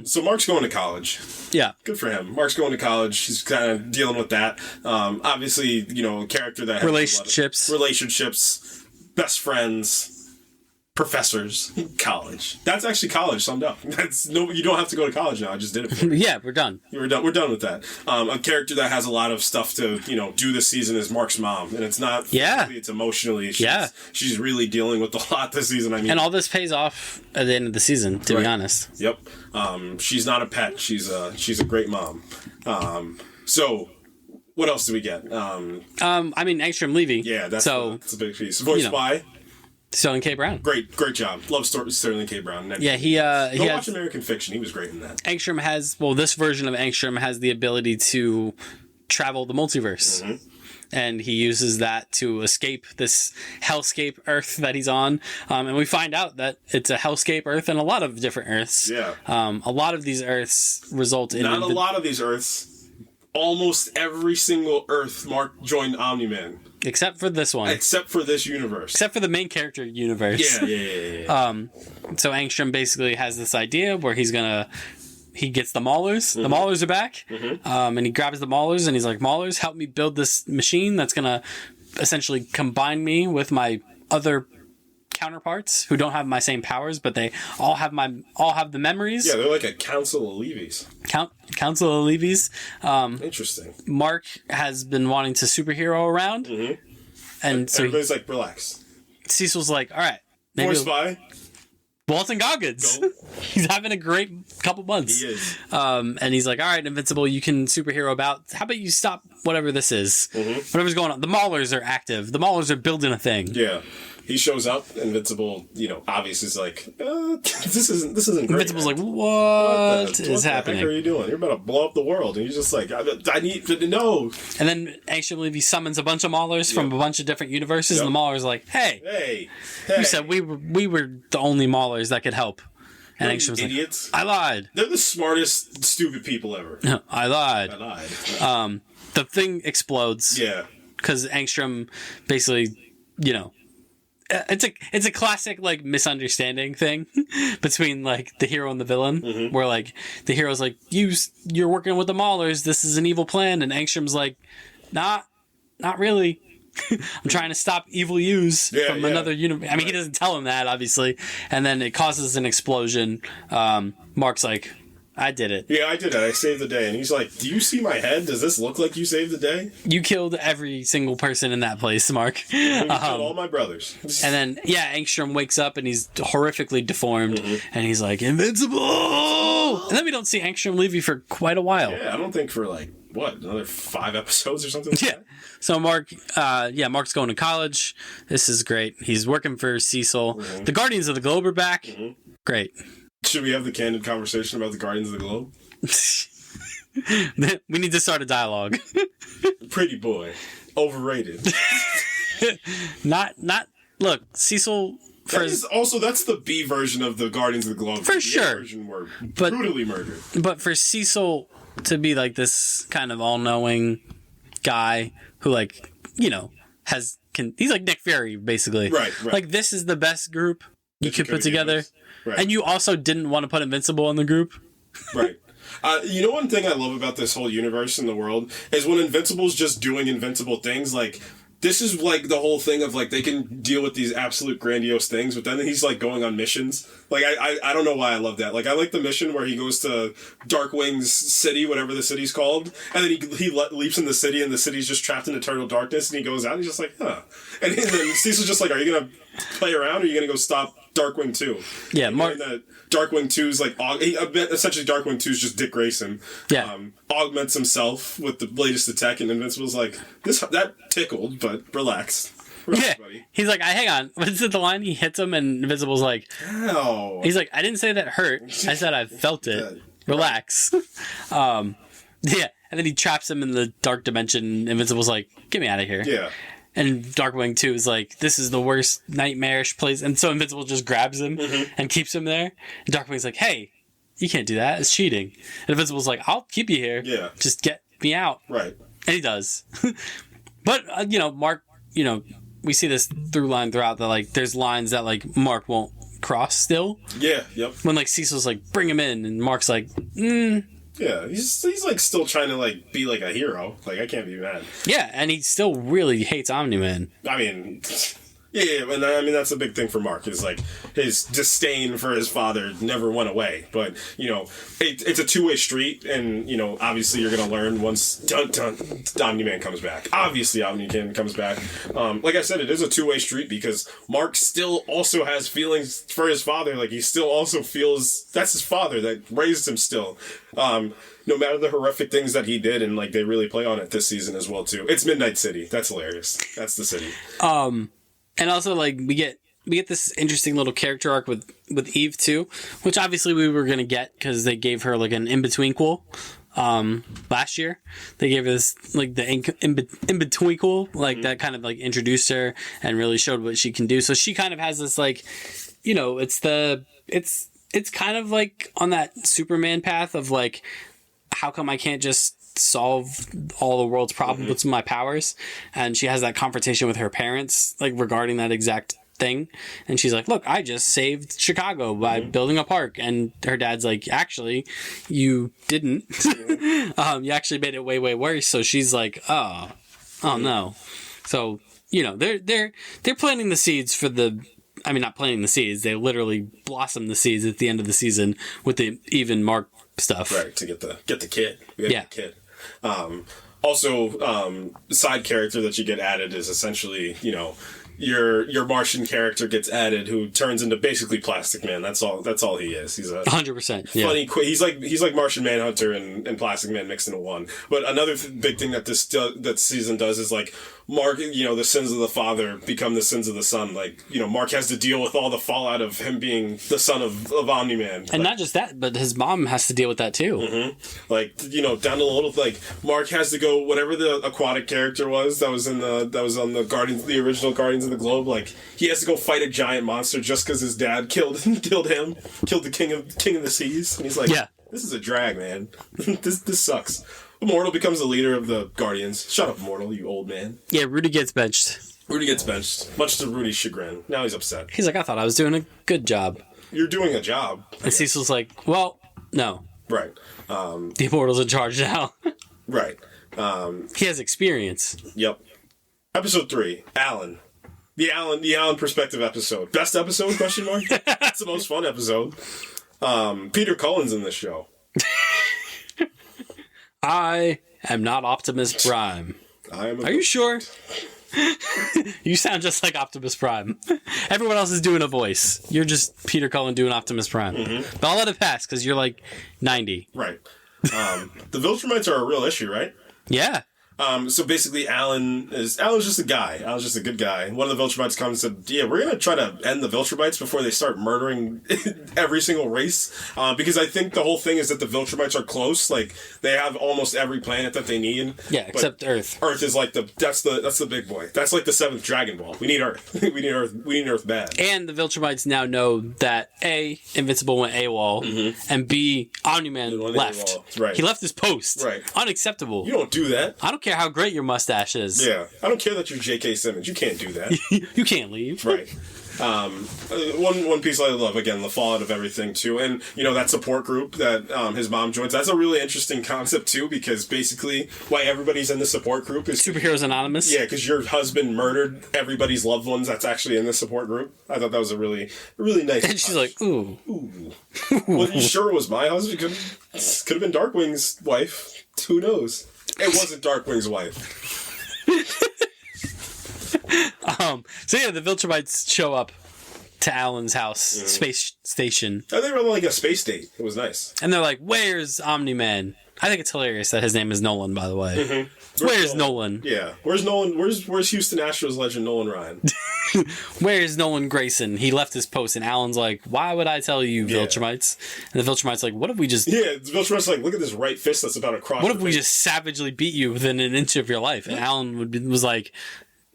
So Mark's going to college. Yeah, good for him. Mark's going to college. He's kind of dealing with that. Obviously, a character that has relationships, best friends. Professors, college. That's actually college summed up. You don't have to go to college now. I just did it for you. Yeah, we're done. We're done with that. A character that has a lot of stuff to, do this season is Mark's mom. And it's not physically, it's emotionally. She's really dealing with a lot this season. I mean, and all this pays off at the end of the season, to be honest. Yep. She's not a pet. She's a great mom. So what else do we get? I mean, Angstrom Levy. Yeah, that's a big piece. Voiced by Sterling K. Brown. Great job. Love Sterling K. Brown. Yeah, he watch American Fiction. He was great in that. Angstrom this version of Angstrom has the ability to travel the multiverse. Mm-hmm. And he uses that to escape this hellscape Earth that he's on. And we find out that it's a hellscape Earth and a lot of different Earths. Yeah. A lot of these Earths result in... Not a lot of these Earths. Almost every single Earth Mark joined Omni-Man. Except for this one. Except for this universe. Except for the main character universe. Yeah. So Angstrom basically has this idea where he gets the Maulers. Mm-hmm. The Maulers are back. Mm-hmm. And he grabs the Maulers and he's like, Maulers, help me build this machine that's going to essentially combine me with my other counterparts who don't have my same powers, but they all have the memories. Yeah, they're like a council of Levies. Council of Levies. Interesting. Mark has been wanting to superhero around. Mm-hmm. And so everybody's like, relax. Cecil's like, all right. Voiced by Walton Goggins. He's having a great couple months. He is. And he's like, all right, Invincible, you can superhero about. How about you stop whatever this is? Mm-hmm. Whatever's going on. The Maulers are active. The Maulers are building a thing. Yeah. He shows up, Invincible, obviously is like, this isn't great. Invincible's like, what is happening? What the heck are you doing? You're about to blow up the world. And he's just like, I need to know. And then Angstrom Levy summons a bunch of Maulers from a bunch of different universes, and the Maulers are like, hey, you said we were the only Maulers that could help. And Angstrom's like, idiots. I lied. They're the smartest, stupid people ever. No, I lied. The thing explodes. Yeah. Because Angstrom basically, it's a classic like misunderstanding thing between like the hero and the villain, where like the hero's like, you're working with the Maulers, this is an evil plan, and Angstrom's like, not really. I'm trying to stop evil use from another universe. I mean, he doesn't tell him that, obviously, and then it causes an explosion. Mark's like, I did it. Yeah, I did it. I saved the day. And he's like, do you see my head? Does this look like you saved the day? You killed every single person in that place, Mark. You killed all my brothers. And then, Angstrom wakes up and he's horrifically deformed. And he's like, Invincible! And then we don't see Angstrom Levy for quite a while. Yeah, I don't think for like, another 5 episodes or something like that? So Mark's going to college. This is great. He's working for Cecil. The Guardians of the Globe are back. Great. Should we have the candid conversation about the Guardians of the Globe? We need to start a dialogue. Pretty boy. Overrated. Look, Cecil... That's the B version of the Guardians of the Globe. For sure. A version were brutally murdered. But for Cecil to be like this kind of all-knowing guy who like, he's like Nick Fury, basically. Right. Like, this is the best group you could put together. Right. And you also didn't want to put Invincible in the group. Right. One thing I love about this whole universe and the world is when Invincible's just doing invincible things, like, this is like the whole thing of like they can deal with these absolute grandiose things, but then he's like going on missions. Like I don't know why I love that. Like I like the mission where he goes to Darkwing's city, whatever the city's called, and then he leaps in the city, and the city's just trapped in eternal darkness, and he goes out and he's just like, huh. And then Cecil's just like, are you gonna play around or are you gonna go stop Darkwing 2? Yeah, Mark. Darkwing 2's like essentially Darkwing 2's just Dick Grayson. Yeah. Augments himself with the latest attack, and Invincible's like, that tickled, but relax. Buddy. He's like, hang on. What's the line? He hits him, and Invincible's like, ow. He's like, I didn't say that hurt. I said I felt it. Relax. And then he traps him in the dark dimension. Invincible's like, get me out of here. Yeah. And Darkwing 2 is like, this is the worst nightmarish place. And so Invincible just grabs him and keeps him there. And Darkwing's like, hey, you can't do that. It's cheating. And Invincible's like, I'll keep you here. Yeah. Just get me out. Right. And he does. But, Mark, we see this through line throughout that, like, there's lines that, like, Mark won't cross still. Yeah, yep. When, like, Cecil's like, bring him in. And Mark's like, Yeah, he's like still trying to like be like a hero. Like I can't be mad. Yeah, and he still really hates Omni-Man. I mean, and I mean that's a big thing for Mark is like his disdain for his father never went away. But it's a two-way street, and obviously you're gonna learn once Omni-Man comes back. Obviously, Omni-Man comes back. Like I said, it is a two-way street because Mark still also has feelings for his father. Like he still also feels that's his father that raised him still. No matter the horrific things that he did, and like they really play on it this season as well too. It's Midnight City. That's hilarious. That's the city. And also, like, we get this interesting little character arc with Eve, too, which obviously we were going to get because they gave her, like, an in-between-quel last year. They gave us, like, the in-between-quel, like, that kind of, like, introduced her and really showed what she can do. So she kind of has this, like, it's kind of, like, on that Superman path of, like, how come I can't just solve all the world's problems with my powers? And she has that confrontation with her parents, like regarding that exact thing. And she's like, look, I just saved Chicago by building a park. And her dad's like, actually, you didn't. You actually made it way, way worse. So she's like, oh no. So, they're planting the seeds for not planting the seeds. They literally blossom the seeds at the end of the season with the even Mark stuff. Right, to get the kid. The kid. Also, side character that you get added is essentially, your Martian character gets added who turns into basically Plastic Man. That's all he is. He's a 100%. Funny, he's like Martian Manhunter and Plastic Man mixed into one. But another big thing that that season does is like Mark, the sins of the father become the sins of the son. Like, Mark has to deal with all the fallout of him being the son of Omni-Man. And not just that, but his mom has to deal with that too. Like, down to the little, like, Mark has to go, whatever the aquatic character was that was on the original Guardians of the globe. Like, he has to go fight a giant monster just because his dad killed him, killed the king of the seas. And he's like, Yeah. this is a drag, man. this sucks. Immortal becomes the leader of the Guardians. Shut up, Immortal, you old man. Yeah, Rudy gets benched. Rudy gets benched, much to Rudy's chagrin. Now he's upset. He's like, I thought I was doing a good job. You're doing a job. And Cecil's like, well, no. Right. The Immortal's in charge now. Right. He has experience. Yep. Episode 3, Alan. The Alan perspective episode. Best episode, question mark? It's the most fun episode. Peter Cullen's in this show. I am not Optimus Prime. Are you sure? You sound just like Optimus Prime. Everyone else is doing a voice. You're just Peter Cullen doing Optimus Prime. Mm-hmm. But I'll let it pass because you're like 90. Right. The Viltrumites are a real issue, right? Yeah. So basically, Alan's just a guy. Alan's just a good guy. One of the Viltrumites comes and said, yeah, we're going to try to end the Viltrumites before they start murdering every single race. Because I think the whole thing is that the Viltrumites are close. Like, they have almost every planet that they need. Yeah, except Earth. Earth is like that's the big boy. That's like the 7th Dragon Ball. We need Earth. we need Earth bad. And the Viltrumites now know that A, Invincible went AWOL, and B, Omni-Man left. Right. He left his post. Right. Unacceptable. You don't do that. I don't care how great your mustache is. Yeah. I don't care that you're J.K. Simmons. You can't do that. You can't leave. Right. One piece I love, again, the fallout of everything, too. And, that support group that his mom joins, that's a really interesting concept, too, because basically why everybody's in the support group is... Superheroes Anonymous? Yeah, because your husband murdered everybody's loved ones that's actually in the support group. I thought that was a really, really nice... And she's like, ooh. Well, you sure it was my husband? Could have been Darkwing's wife. Who knows? It wasn't Darkwing's wife. So yeah, the Viltrumites show up to Alan's house, space station. Oh, they were on like a space date. It was nice. And they're like, where's Omni-Man? I think it's hilarious that his name is Nolan, by the way. Mm-hmm. Where's Nolan? Yeah. Where's Nolan? Where's Houston Astros legend Nolan Ryan? Where's Nolan Grayson? He left his post, and Alan's like, why would I tell you, Viltrumites? And the Viltrumites like, what if we just... Yeah, the Viltrumites like, look at this right fist that's about to cross What if we just savagely beat you within an inch of your life? And Alan was like,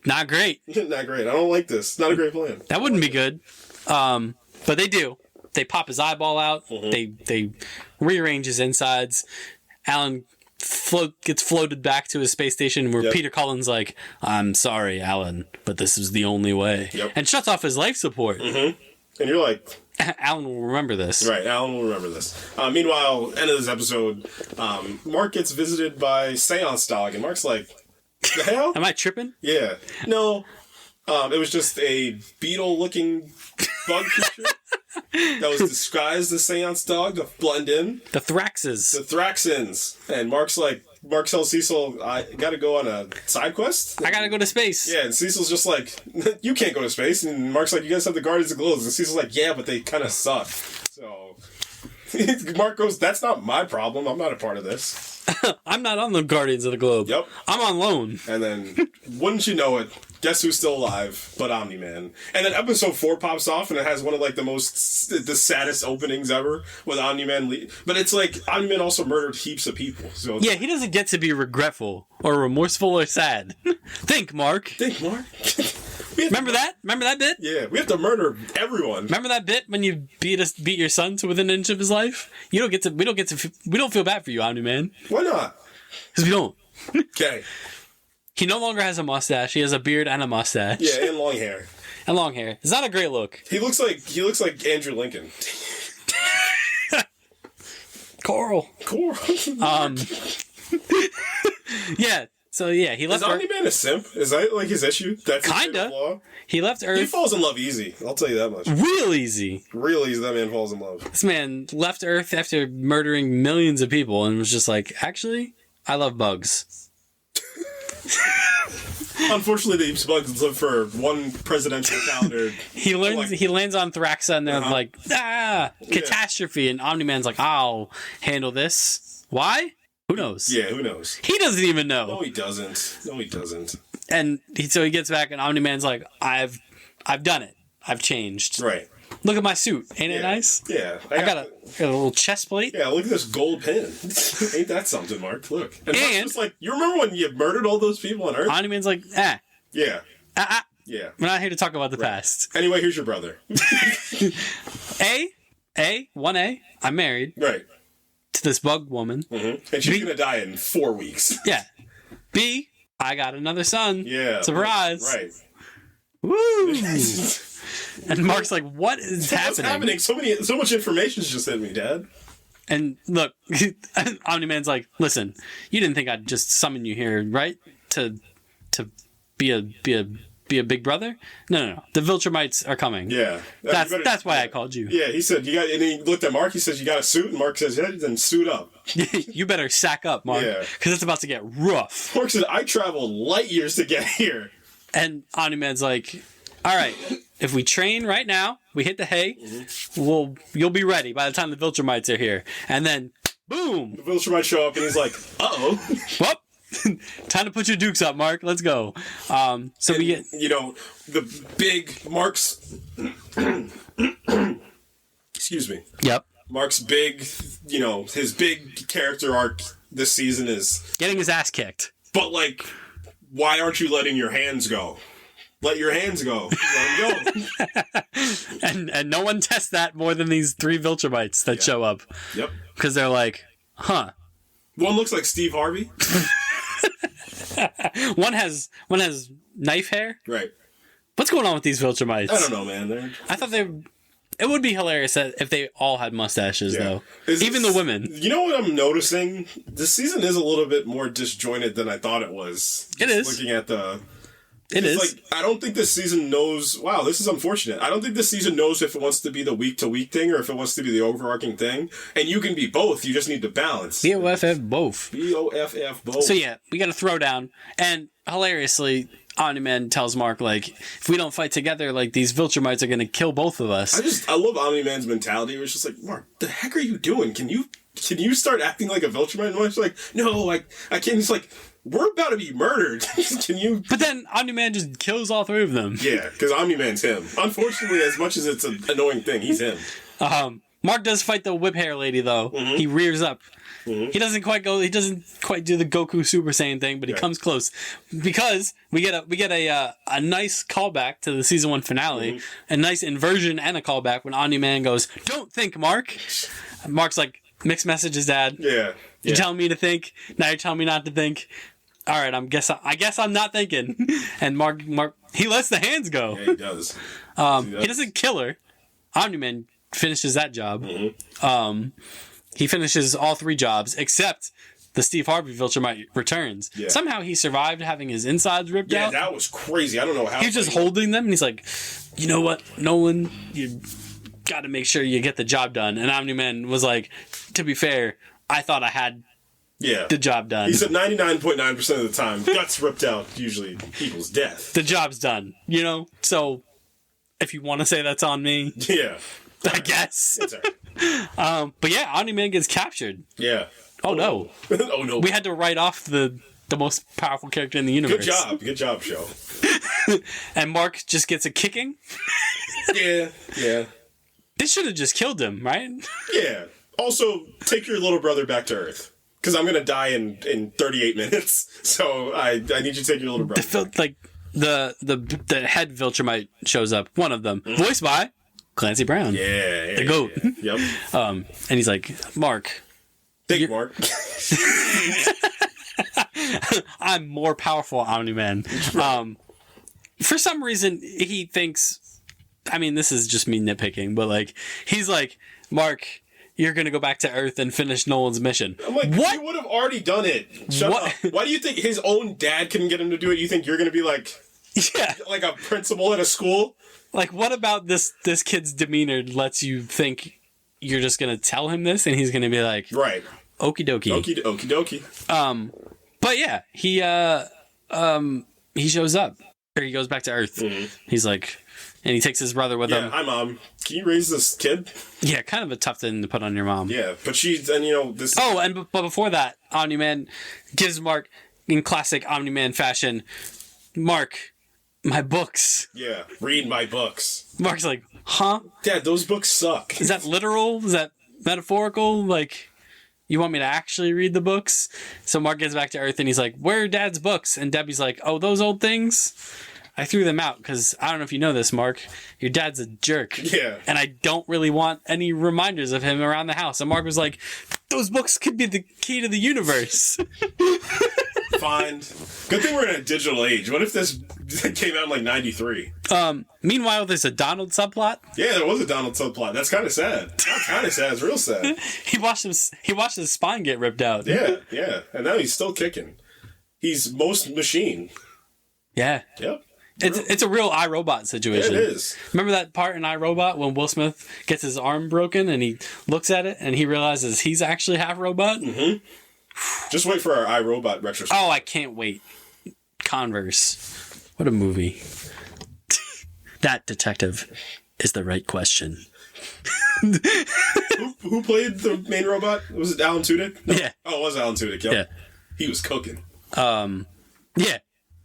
not great. Not great. I don't like this. Not a great plan. That wouldn't be good. But they do. They pop his eyeball out. Mm-hmm. They rearrange his insides. Alan gets floated back to his space station where Peter Cullen's like, I'm sorry, Alan, but this is the only way. Yep. And shuts off his life support. Mm-hmm. And you're like... Alan will remember this. Right, Alan will remember this. Meanwhile, end of this episode, Mark gets visited by Seance Dog, and Mark's like, the hell? Am I tripping? Yeah. No. It was just a beetle-looking bug creature that was disguised as Seance Dog to blend in. The Thraxes. The Thraxins. And Mark tells Cecil, I gotta go on a side quest. I gotta go to space. Yeah, and Cecil's just like, you can't go to space. And Mark's like, you guys have the Guardians of the Globe. And Cecil's like, yeah, but they kind of suck. So Mark goes, that's not my problem. I'm not a part of this. I'm not on the Guardians of the Globe. Yep. I'm on loan. And then, wouldn't you know it, guess who's still alive but Omni-Man? And then episode 4 pops off, and it has one of like the saddest openings ever with Omni-Man. But it's like, Omni-Man also murdered heaps of people. So yeah, he doesn't get to be regretful or remorseful or sad. Think, Mark. Remember that? Remember that bit? Yeah, we have to murder everyone. Remember that bit when you beat your son to within an inch of his life? We don't feel bad for you, Omni-Man. Why not? Because we don't. Okay. He no longer has a mustache. He has a beard and a mustache. Yeah, and long hair. And long hair. It's not a great look. He looks like Andrew Lincoln. Coral. Yeah. So yeah, he left. Is Omni-Man a simp? Is that like his issue? That's kinda. He left Earth. He falls in love easy. I'll tell you that much. Real easy. Real easy. That man falls in love. This man left Earth after murdering millions of people and was just like, actually, I love bugs. Unfortunately, these bugs live for one presidential calendar. He lands on Thraxa and they're like, catastrophe. And Omni-Man's like, I'll handle this. Why? Who knows? Yeah, who knows? He doesn't even know. No, he doesn't. And so he gets back and Omni-Man's like, I've done it. I've changed. Right. Look at my suit. Ain't it nice? Yeah. I got a little chest plate. Yeah, look at this gold pin. Ain't that something, Mark? Look. And Mark's just like, you remember when you murdered all those people on Earth? Omni-Man's like, Yeah. Yeah. We're not here to talk about the past. Anyway, here's your brother. One A, I'm married Right. to this bug woman. Mm-hmm. And she's going to die in 4 weeks. Yeah. B, I got another son. Yeah. Surprise. Right. Woo! And Mark's like, what is happening? So much information's just in me, Dad. And look, Omni-Man's like, listen, you didn't think I'd just summon you here, right? To be a big brother? No. The Viltrumites are coming. Yeah. That's why I called you. Yeah, he said, and he looked at Mark, he says, you got a suit? And Mark says, yeah, then suit up. You better sack up, Mark. Yeah. Because it's about to get rough. Mark said, I traveled light years to get here. And Omni-Man's like, all right, if we train right now, we hit the hay, you'll be ready by the time the Viltrumites are here. And then, boom! The Viltrumites show up, and he's like, uh-oh. Whoop! Time to put your dukes up, Mark. Let's go. We get... the big Mark's... Excuse me. Yep. Mark's big, his big character arc this season is... getting his ass kicked. But, why aren't you letting your hands go? Let your hands go. Let them go. and no one tests that more than these 3 Viltrumites that show up. Yep. Because they're like, huh. One looks like Steve Harvey. One has knife hair. Right. What's going on with these Viltrumites? I don't know, man. I thought it would be hilarious if they all had mustaches, though. Even the women. You know what I'm noticing? This season is a little bit more disjointed than I thought it was. It is. Looking at It is. I don't think this season knows... Wow, this is unfortunate. I don't think this season knows if it wants to be the week-to-week thing or if it wants to be the overarching thing. And you can be both. You just need to balance. BOFF both. BOFF both. So yeah, we got a throwdown. And hilariously, Omni-Man tells Mark, if we don't fight together, these Viltrumites are going to kill both of us. I love Omni-Man's mentality. It was just like, Mark, the heck are you doing? Can you start acting like a Viltrumite? And Mark's like, no, I can't. He's like... We're about to be murdered. Can you... But then Omni-Man just kills all 3 of them. Yeah, because Omni-Man's him. Unfortunately, as much as it's an annoying thing, he's him. Mark does fight the whip hair lady, though. Mm-hmm. He rears up. Mm-hmm. He doesn't quite do the Goku Super Saiyan thing, but he comes close. Because we get a nice callback to the season 1 finale. A nice inversion and a callback when Omni-Man goes, "Don't think, Mark." And Mark's like, mixed messages, Dad. Yeah. You're telling me to think. Now you're telling me not to think. All right, I guess I'm not thinking. And Mark, he lets the hands go. Yeah, he does. He doesn't kill her. Omni-Man finishes that job. Mm-hmm. He finishes all 3 jobs except the Steve Harvey Viltrumite returns. Yeah. Somehow he survived having his insides ripped out. Yeah, that was crazy. I don't know how. He's just holding them, and he's like, you know what, Nolan, you got to make sure you get the job done. And Omni-Man was like, to be fair, I thought I had the job done. He said 99.9% of the time, guts ripped out usually equals death. The job's done, So, if you want to say that's on me, I guess. It's all right. But yeah, Omni-Man gets captured. Yeah. Oh no. Oh no. We had to write off the most powerful character in the universe. Good job, show. And Mark just gets a kicking. Yeah. They should have just killed him, right? Yeah. Also, take your little brother back to Earth. Because I'm going to die in 38 minutes. So I need you to take your little brother back. The head Viltrumite shows up. One of them. Mm-hmm. Voiced by Clancy Brown. Yeah. The GOAT. Yeah. Yep. And he's like, Mark. Thank you, Mark. I'm more powerful, Omni-Man. For some reason, he thinks... I mean, this is just me nitpicking, but he's like, Mark... You're going to go back to Earth and finish Nolan's mission. I'm like, what? You would have already done it. Shut up. Why do you think his own dad couldn't get him to do it? You think you're going to be like a principal at a school? What about this kid's demeanor lets you think you're just going to tell him this and he's going to be like, right. Okie dokie. Okie dokie. But yeah, he shows up. Or he goes back to Earth. Mm-hmm. He's like... And he takes his brother with him. Hi, Mom. Can you raise this kid? Yeah, kind of a tough thing to put on your mom. Yeah, but she's... And, this... Oh, but before that, Omni-Man gives Mark, in classic Omni-Man fashion, Mark, my books. Yeah, read my books. Mark's like, huh? Dad, those books suck. Is that literal? Is that metaphorical? You want me to actually read the books? So Mark gets back to Earth, and he's like, where are Dad's books? And Debbie's like, oh, those old things? I threw them out because I don't know if you know this, Mark. Your dad's a jerk. Yeah. And I don't really want any reminders of him around the house. And Mark was like, those books could be the key to the universe. Fine. Good thing we're in a digital age. What if this came out in like 93? Meanwhile, there's a Donald subplot. Yeah, there was a Donald subplot. That's kind of sad. Not kind of sad. It's real sad. He watched his spine get ripped out. Yeah. And now he's still kicking. He's most machine. Yeah. Yep. It's a real iRobot situation. Yeah, it is. Remember that part in iRobot when Will Smith gets his arm broken and he looks at it and he realizes he's actually half robot? Mm-hmm. Just wait for our iRobot retrospective. Oh, I can't wait. Converse. What a movie. That, detective, is the right question. Who played the main robot? Was it Alan Tudyk? No. Yeah. Oh, it was Alan Tudyk. Yep. Yeah. He was cooking. Yeah.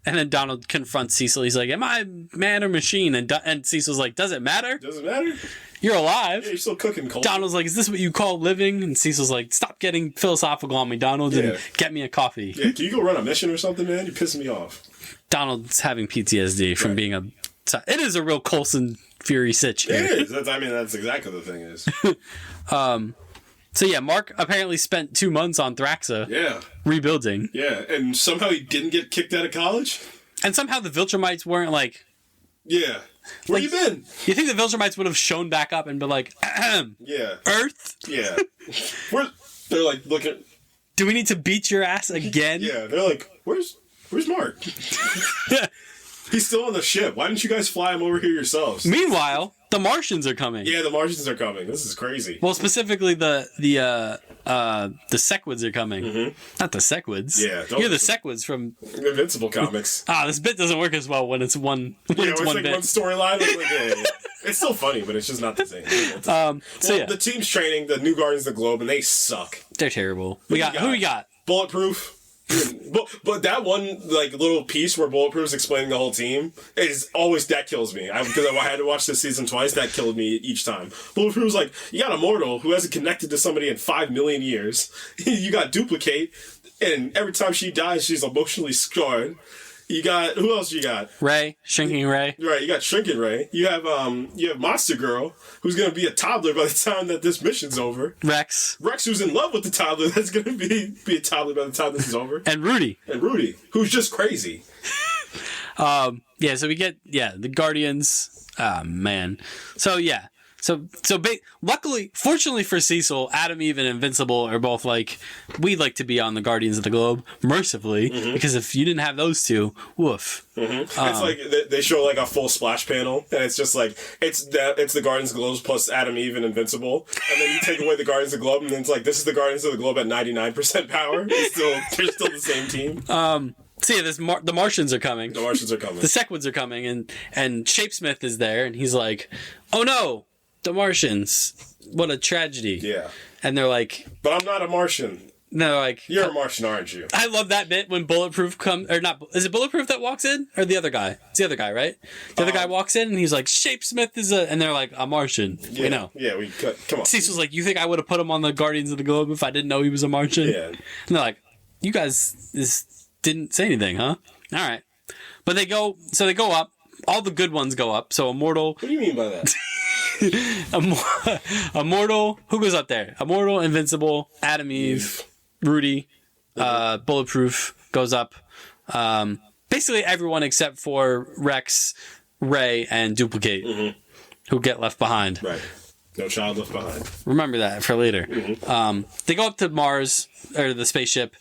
And then Donald confronts Cecil. He's like, am I man or machine? And Cecil's like, does it matter? Does it matter? You're alive. Yeah, you're still cooking, Cole. Donald's like, is this what you call living? And Cecil's like, stop getting philosophical on me, Donald, and get me a coffee. Yeah, can you go run a mission or something, man? You're pissing me off. Donald's having PTSD from being a... It is a real Coulson Fury sitch here. It is. That's exactly the thing is. So yeah, Mark apparently spent 2 months on Thraxa. Yeah. Rebuilding. Yeah, and somehow he didn't get kicked out of college? And somehow the Viltrumites weren't like... Yeah. Where you been? You think the Viltrumites would have shown back up and been like, yeah. Earth? Yeah. They're like, looking... Do we need to beat your ass again? Yeah, they're like, where's Mark? He's still on the ship. Why didn't you guys fly him over here yourselves? Meanwhile, the Martians are coming. Yeah, the Martians are coming. This is crazy. Well, specifically the Sequids are coming. Mm-hmm. Not the Sequids. Yeah, you're the Sequids from Invincible comics. This bit doesn't work as well when it's one. It's like one storyline. It's still funny, but it's just not the same. The team's training the new Guardians of the Globe, and they suck. They're terrible. Who we got? Bulletproof. But that one like little piece where Bulletproof's explaining the whole team is always that kills me. Because I had to watch this season twice. That killed me each time. Bulletproof's like, you got Immortal who hasn't connected to somebody in 5 million years. You got Duplicate, and every time she dies, she's emotionally scarred. You got who else? You got Ray, Shrinking Ray. Right, you got Shrinking Ray. You have Monster Girl, who's gonna be a toddler by the time that this mission's over. Rex, who's in love with the toddler that's gonna be a toddler by the time this is over. And Rudy, who's just crazy. So we get the Guardians. Man. Luckily, fortunately for Cecil, Adam, Eve, and Invincible are both like, we'd like to be on the Guardians of the Globe, mercifully, because if you didn't have those two, woof. It's like they show like a full splash panel, and it's just like it's the Guardians of the Globe plus Adam, Eve, and Invincible, and then you take away the Guardians of the Globe, and then it's like this is the Guardians of the Globe at 99% power. They're still the same team. So yeah, the Martians are coming. The Martians are coming. The Sequids are coming, and Shapesmith is there, and he's like, oh no! The Martians. What a tragedy. Yeah. And they're like... But I'm not a Martian. No, like... You're a Martian, aren't you? I love that bit when Bulletproof comes... Or not... Is it Bulletproof that walks in? Or the other guy? It's the other guy, right? The other guy walks in and he's like, Shapesmith is a... And they're like, a Martian. Yeah, we know. Yeah, come on. Cecil's like, you think I would have put him on the Guardians of the Globe if I didn't know he was a Martian? Yeah. And they're like, you guys didn't say anything, huh? All right. But they go up. All the good ones go up. So Immortal... What do you mean by that? Immortal, who goes up there? Immortal, Invincible, Adam, Eve, Rudy, Bulletproof goes up. Basically everyone except for Rex, Ray, and Duplicate, who get left behind. Right. No child left behind. Remember that for later. They go up to Mars, or the spaceship,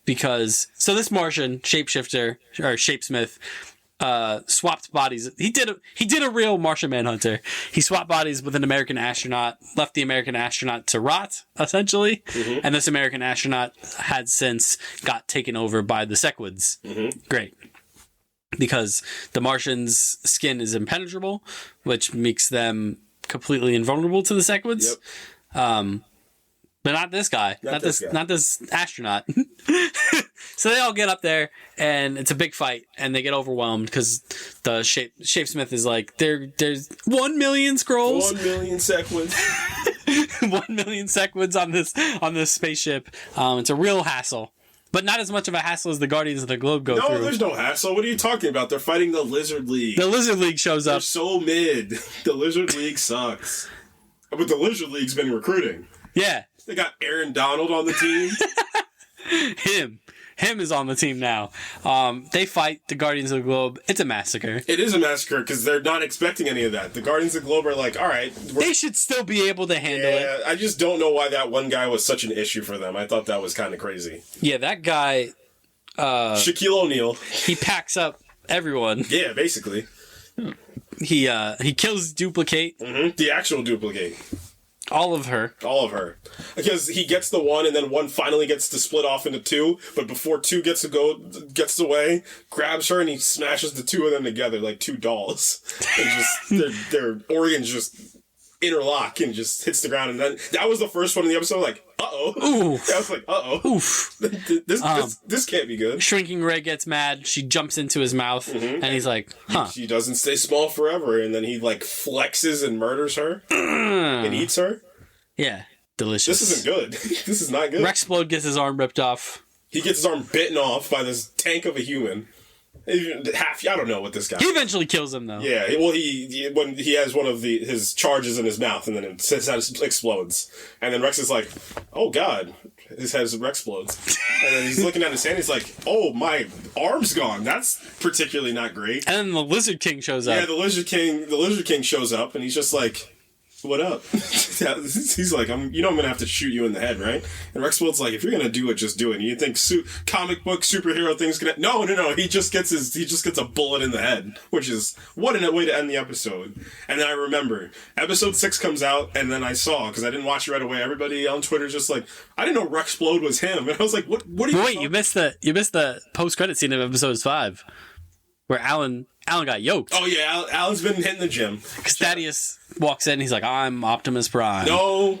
because... So this Martian, shapeshifter, or Shapesmith... swapped bodies. He did a real Martian Manhunter. He swapped bodies with an American astronaut, left the American astronaut to rot, essentially, and this American astronaut had since got taken over by the Sequids. Great. Because the Martians' skin is impenetrable, which makes them completely invulnerable to the Sequids. Yep. But not this guy. Not this astronaut. So they all get up there, and it's a big fight, and they get overwhelmed because the Shapesmith is like, there's 1 million scrolls. 1 million Sequids. 1 million Sequids on this spaceship. It's a real hassle. But not as much of a hassle as the Guardians of the Globe go through. No, there's no hassle. What are you talking about? They're fighting the Lizard League. The Lizard League shows They're up. so mid. The Lizard League sucks. But the Lizard League's been recruiting. Yeah. They got Aaron Donald on the team. Him is on the team now. They fight the Guardians of the Globe. It's a massacre. It is a massacre because they're not expecting any of that. The Guardians of the Globe are like, all right. They should still be able to handle it. I just don't know why that one guy was such an issue for them. I thought that was kind of crazy. Yeah, that guy... Shaquille O'Neal. He packs up everyone. Yeah, basically. He kills Duplicate. Mm-hmm. The actual Duplicate. All of her. Because he gets the one, and then one finally gets to split off into two, but before two gets away, grabs her, and he smashes the two of them together like two dolls. And just, their organs just interlock and just hits the ground, and then that was the first one in the episode, like, uh-oh. Ooh. I was like, uh-oh. Oof. This can't be good. Shrinking Ray gets mad. She jumps into his mouth, and he's like, huh. She doesn't stay small forever, and then he, like, flexes and murders her and eats her. Yeah. Delicious. This isn't good. This is not good. Rexplode gets his arm ripped off. He gets his arm bitten off by this tank of a human. I don't know what this guy... He eventually kills him, though. Yeah, well, when he has one of his charges in his mouth, and then his head explodes. And then Rex is like, oh, God. His head explodes. And then he's looking at his hand, he's like, oh, my arm's gone. That's particularly not great. And then the Lizard King shows up. Yeah, the Lizard King shows up, and he's just like... What up? He's like, I'm going to have to shoot you in the head, right? And Rexplode's like, if you're going to do it, just do it. And you think comic book superhero things gonna... No. He just gets a bullet in the head, which is, what a way to end the episode. And then I remember, episode 6 comes out, and then I saw, because I didn't watch it right away, everybody on Twitter's just like, I didn't know Rexplode was him. And I was like, what are you... Wait, you missed the post-credit scene of episode 5, where Alan got yoked. Oh, yeah, Alan's been hitting the gym. Because Thaddeus walks in, he's like, I'm Optimus Prime. No.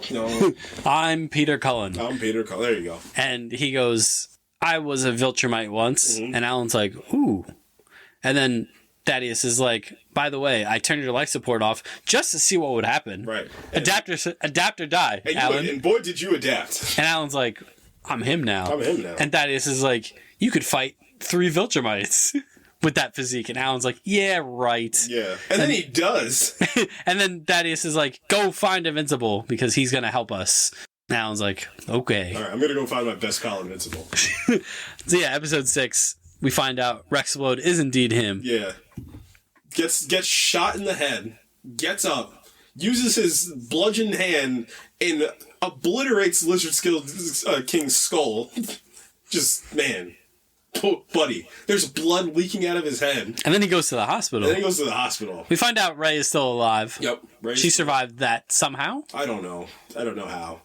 I'm Peter Cullen. There you go. And he goes, I was a Viltrumite once. Mm-hmm. And Alan's like, ooh. And then Thaddeus is like, by the way, I turned your life support off just to see what would happen. Right. Adapter die, and Alan. And boy, did you adapt. And Alan's like, I'm him now. And Thaddeus is like, you could fight 3 Viltrumites. With that physique, and Alan's like, yeah, right. Yeah. And then he does. And then Thaddeus is like, go find Invincible, because he's gonna help us. And Alan's like, okay. Alright, I'm gonna go find my best pal, Invincible. So yeah, episode 6, we find out Rexplode is indeed him. Yeah. Gets shot in the head, gets up, uses his bludgeoned hand, and obliterates Lizard King's skull. Just, man... Oh, buddy, there's blood leaking out of his head. And then he goes to the hospital. We find out Ray is still alive. Yep. She survived that somehow? I don't know how.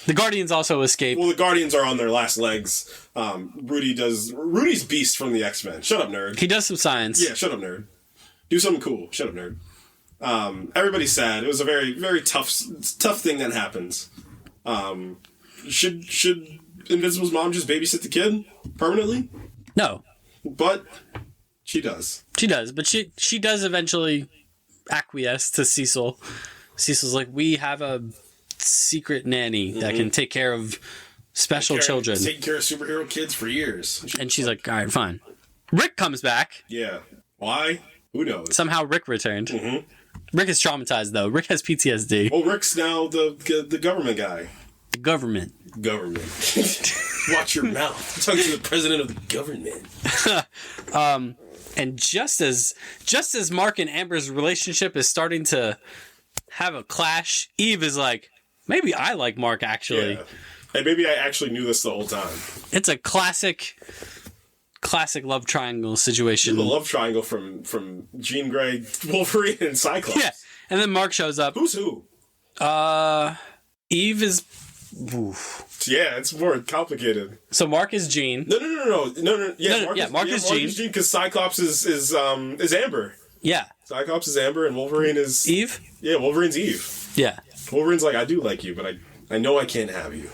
The Guardians also escape. Well, the Guardians are on their last legs. Rudy's Beast from the X-Men. Shut up, nerd. He does some science. Yeah, shut up, nerd. Do something cool. Shut up, nerd. Everybody's sad. It was a very, very tough thing that happens. Should Invincible's mom just babysit the kid permanently? No. But she does. But she does eventually acquiesce to Cecil. Cecil's like, we have a secret nanny that can take care of special children. Taking care of superhero kids for years. And she's like, all right, fine. Rick comes back. Yeah. Why? Who knows? Somehow Rick returned. Mm-hmm. Rick is traumatized, though. Rick has PTSD. Well, Rick's now the government guy. The government. Watch your mouth. I'm talking to the president of the government. And just as Mark and Amber's relationship is starting to have a clash, Eve is like, maybe I like Mark, actually. Yeah. And maybe I actually knew this the whole time. It's a classic love triangle situation. The love triangle from Jean Grey, Wolverine, and Cyclops. Yeah. And then Mark shows up. Who's who? Eve is... Oof. Yeah, it's more complicated. So Mark is Jean. No. Yeah, Mark is Jean because Cyclops is Amber. Yeah. Cyclops is Amber and Wolverine is Eve. Yeah, Wolverine's Eve. Yeah. Wolverine's like, I do like you, but I know I can't have you.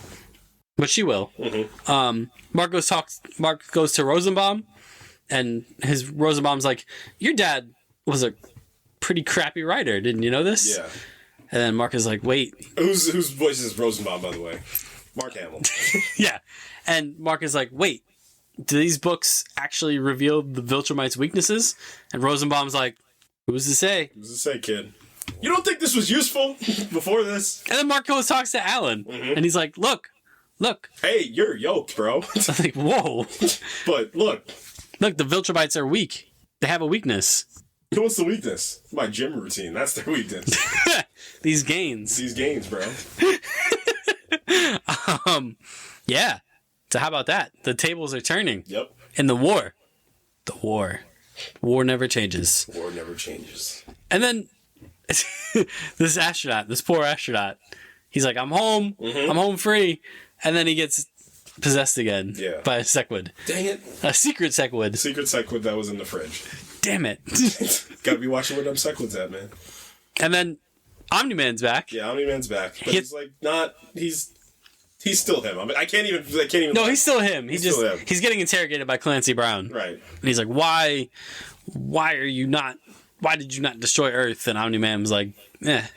But she will. Mm-hmm. Mark goes to Rosenbaum, and his Rosenbaum's like, your dad was a pretty crappy writer. Didn't you know this? Yeah. And then Mark is like, wait. Whose voice is Rosenbaum, by the way? Mark Hamill. Yeah. And Mark is like, wait, do these books actually reveal the Viltrumites' weaknesses? And Rosenbaum's like, who's to say? Who's to say, kid? You don't think this was useful before this? And then Mark goes talks to Alan, and he's like, look. Hey, you're yoked, bro. I'm like, whoa. But look, the Viltrumites are weak. They have a weakness. what's the weakness? My gym routine. That's their weakness. These gains. These gains, bro. Yeah. So how about that? The tables are turning. Yep. In the war. War never changes. War never changes. And then this poor astronaut, he's like, I'm home. I'm home free. And then he gets possessed again by a Sequid. Dang it. A secret Sequid. Secret Sequid that was in the fridge. Damn it. Gotta be watching where them Sequids at, man. And then Omni-Man's back. Yeah, Omni-Man's back. But he's like not... He's still him. I mean, I can't even... No, he's still him. He's getting interrogated by Clancy Brown. Right. And he's like, why did you not destroy Earth? And Omni-Man was like, Yeah.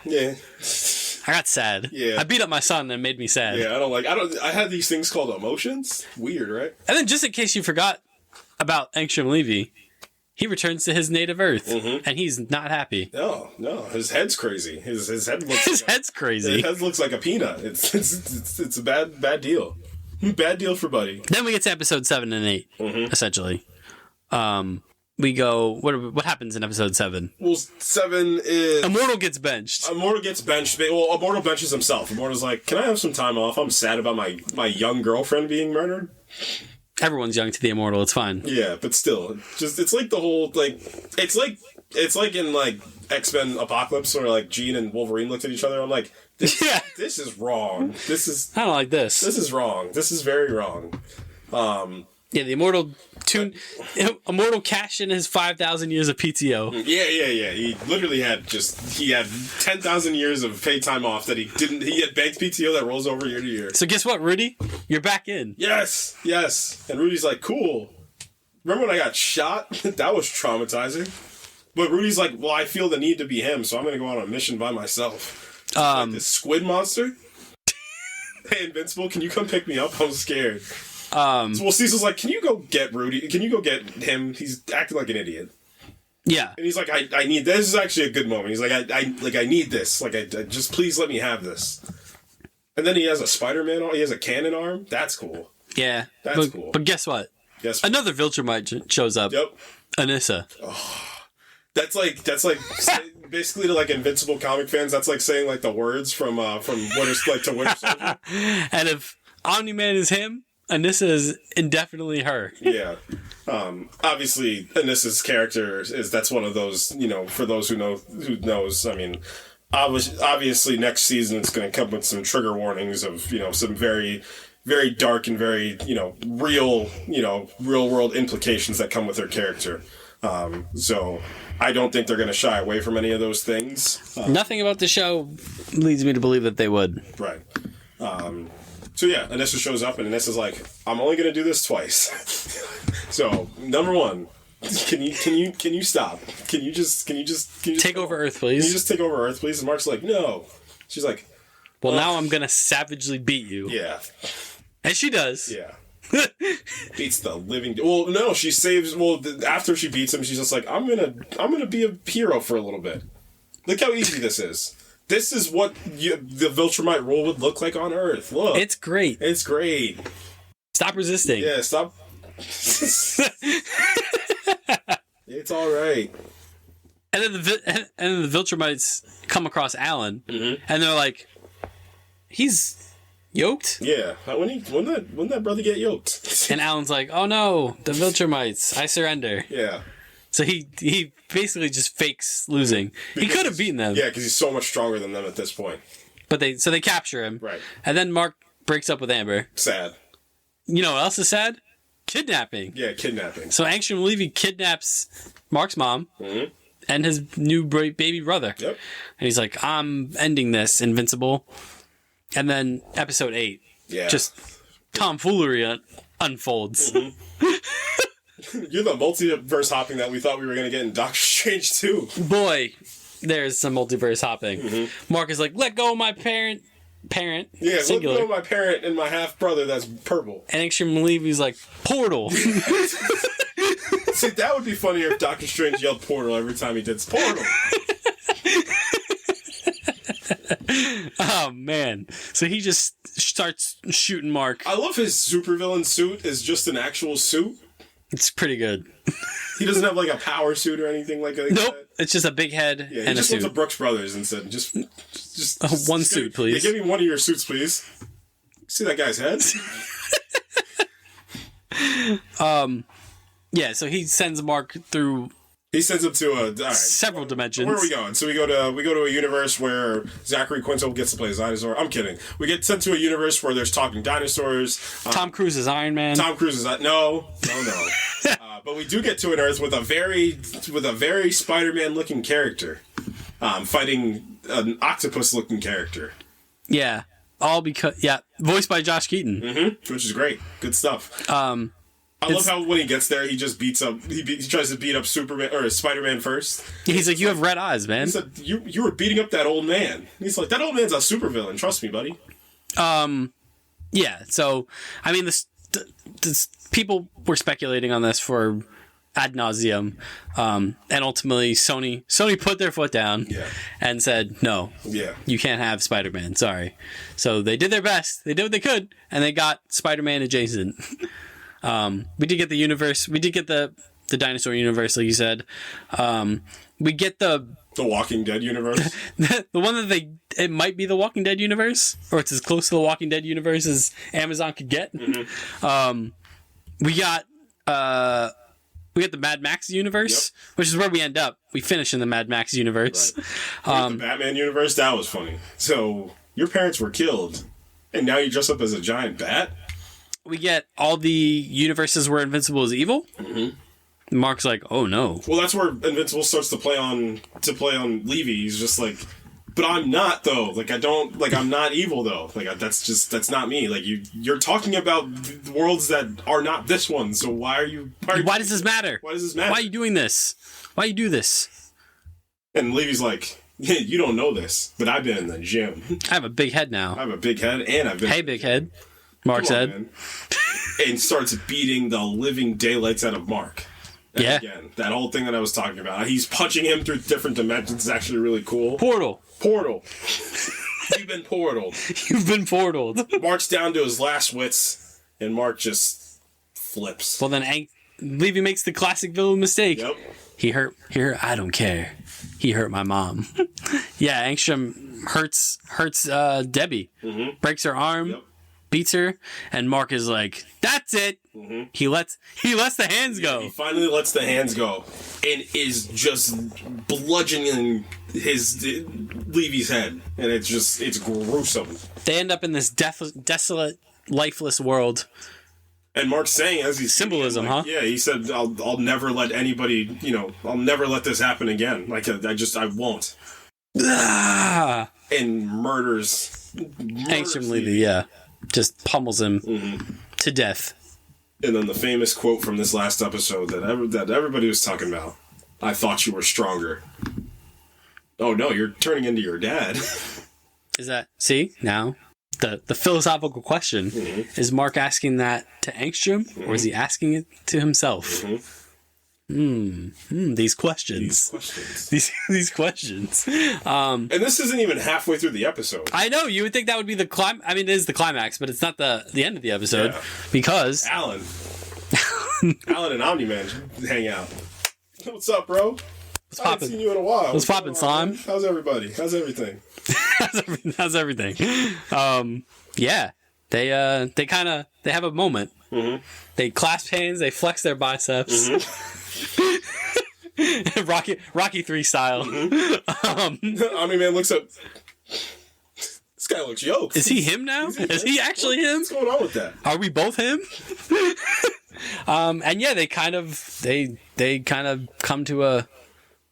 I got sad. Yeah. I beat up my son and it made me sad. Yeah, I had these things called emotions. Weird, right? And then just in case you forgot about Angstrom Levy, he returns to his native Earth and he's not happy. No, his head's crazy. His head looks His head's crazy. His head looks like a peanut. It's a bad deal. Bad deal for Buddy. Then we get to episode 7 and 8, essentially. We go, what happens in episode 7? Well, 7 is... Immortal gets benched. Immortal gets benched. Well, Immortal benches himself. Immortal's like, can I have some time off? I'm sad about my young girlfriend being murdered. Everyone's young to the Immortal, it's fine. Yeah, but still, it's like the whole, like, it's like in, like, X-Men Apocalypse, where, like, Jean and Wolverine looked at each other. I'm like, this is wrong. I don't like this. This is wrong. This is very wrong. Yeah, the Immortal cashed in his 5,000 years of PTO. Yeah. He literally had 10,000 years of paid time off that he had banked PTO that rolls over year to year. So guess what, Rudy? You're back in. Yes. And Rudy's like, cool. Remember when I got shot? That was traumatizing. But Rudy's like, well, I feel the need to be him, so I'm going to go on a mission by myself. Like this squid monster? Hey, Invincible, can you come pick me up? I'm scared. Cecil's like, can you go get Rudy? Can you go get him? He's acting like an idiot. Yeah. And he's like, I need this. This is actually a good moment. He's like, I need this. Like, I just please let me have this. And then he has a Spider-Man arm. He has a cannon arm. That's cool. Yeah. That's cool. But guess what? Another Viltrumite shows up. Yep. Anissa. Oh, that's like basically to like Invincible comic fans. That's like saying like the words from Winter Soldier. And if Omni-Man is him, Anissa is indefinitely her. Yeah. Obviously, Anissa's character that's one of those, for those who knows, I mean, obviously next season it's going to come with some trigger warnings of, some very, very dark and very, real world implications that come with her character. So I don't think they're going to shy away from any of those things. Nothing about the show leads me to believe that they would. Right. So yeah, Anissa shows up, and Anissa's like, "I'm only gonna do this twice." So number one, can you stop? Can you just take over Earth, please? Can you just take over Earth, please? And Mark's like, "No." She's like, "Well, now I'm gonna savagely beat you." Yeah, and she does. Yeah, beats the living. Well, no, she saves. Well, after she beats him, she's just like, "I'm gonna be a hero for a little bit." Look how easy this is. This is what the Viltrumite role would look like on Earth. Look. It's great. It's great. Stop resisting. Yeah, stop. It's all right. And then the Viltrumites come across Alan, and they're like, he's yoked? Yeah. When that brother get yoked? And Alan's like, oh no, the Viltrumites, I surrender. Yeah. So he basically just fakes losing. He could have beaten them. Yeah, because he's so much stronger than them at this point. But they capture him. Right. And then Mark breaks up with Amber. Sad. You know what else is sad? Kidnapping. Yeah, kidnapping. So Angstrom Levy kidnaps Mark's mom and his new baby brother. Yep. And he's like, I'm ending this, Invincible. And then episode 8. Yeah. Just tomfoolery unfolds. You're the multiverse hopping that we thought we were going to get in Doctor Strange too. Boy, there's some multiverse hopping. Mark is like, let go of my parent. parent. Yeah, singular. look at my parent and my half brother that's purple. And Angstrom Levy's like, portal. See, that would be funnier if Doctor Strange yelled portal every time he did portal. Oh, man. So he just starts shooting Mark. I love his supervillain suit is just an actual suit. It's pretty good. He doesn't have like a power suit or anything like that. Nope. It's just a big head Yeah, he and a just went suit. to Brooks Brothers and said, just One suit, please. Yeah, give me one of your suits, please. See that guy's head? Yeah, so he sends Mark through He sends him to several dimensions. Where are we going? So we go to a universe where Zachary Quinto gets to play as dinosaur. I'm kidding. We get sent to a universe where there's talking dinosaurs. Tom Cruise is Iron Man. Tom Cruise is no. But we do get to an Earth with a very Spider-Man looking character, fighting an octopus looking character. Yeah, all because voiced by Josh Keaton, Which is great. Good stuff. I love how when he gets there, he just beats up. He tries to beat up Superman or Spider-Man first. He's like, "You have red eyes, man." He said, "You were beating up that old man." He's like, "That old man's a supervillain. Trust me, buddy." Yeah. So, I mean, this people were speculating on this for ad nauseum, and ultimately Sony put their foot down and said, "No, you can't have Spider-Man. Sorry." So they did their best. They did what they could, and they got Spider-Man adjacent. We did get the universe. We did get the dinosaur universe, like you said. We get the Walking Dead universe. the one that it might be the Walking Dead universe, or it's as close to the Walking Dead universe as Amazon could get. We got the Mad Max universe, which is where we end up. We finish in the Mad Max universe. Right. The Batman universe, that was funny. So your parents were killed, and now you dress up as a giant bat. We get all the universes where Invincible is evil. Mark's like, "Oh no!" Well, that's where Invincible starts to play on Levy. He's just like, "But I'm not though. Like I'm not evil though. Like that's not me. Like you're talking about worlds that are not this one. So why does this matter? Why does this matter? Why are you doing this? Why you do this?" And Levy's like, "Yeah, you don't know this, but I've been in the gym. I have a big head now. I have a big head, and I've been." Hey, big head. Mark said. Man. And starts beating the living daylights out of Mark. And again, that whole thing that I was talking about. He's punching him through different dimensions. It's actually really cool. Portal. You've been portaled. You've been portaled. Mark's down to his last wits, and Mark just flips. Well, then Levy makes the classic villain mistake. Yep. He hurt. I don't care. He hurt my mom. Yeah, Angstrom hurts Debbie. Breaks her arm. Yep. Beats her, and Mark is like, "That's it." He lets the hands go. He finally lets the hands go, and is just bludgeoning Levy's head, and it's gruesome. They end up in this desolate, lifeless world. And Mark's saying, as he's symbolism, like, huh? Yeah, he said, "I'll never let anybody, I'll never let this happen again. Like I won't." And murders Angstrom Levy, yeah. Just pummels him to death. And then the famous quote from this last episode that everybody was talking about. "I thought you were stronger." Oh no, you're turning into your dad. Is that now the philosophical question is Mark asking that to Angstrom or is he asking it to himself? These questions. These questions. And this isn't even halfway through the episode. I know, you would think that would be the I mean, it is the climax, but it's not the end of the episode because Alan and Omni-Man hang out. What's up, bro? What's I poppin'? haven't seen you in a while. What's poppin', Slime? How's everybody? How's everything? How's everything? Yeah. They have a moment. They clasp hands, they flex their biceps. Rocky 3 style. Omni-Man looks up. This guy looks yoked. Is he him now? Is he actually him? What's going on with that? Are we both him? And yeah, they kind of come to a.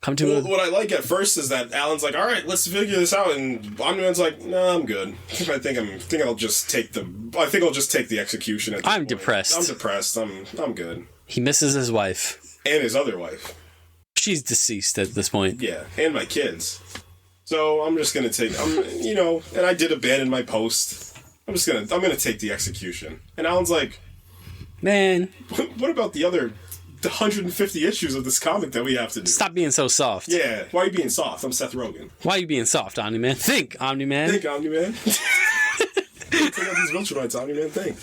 What I like at first is that Alan's like, "All right, let's figure this out," and Omni-Man's like, "No, I'm good. I think I'll just take the execution." At this point. depressed. I'm depressed. I'm good. He misses his wife And his other wife. she's deceased at this point. Yeah, and my kids. So I'm just gonna take, and I did abandon my post. I'm gonna take the execution. And Alan's like, man, what about the 150 issues of this comic that we have to do? Stop being so soft. Yeah, why are you being soft? I'm Seth Rogen. Why are you being soft, Omni-Man? Think, Omni-Man. Think, Omni-Man. Take out these Viltrumites, Omni-Man, think.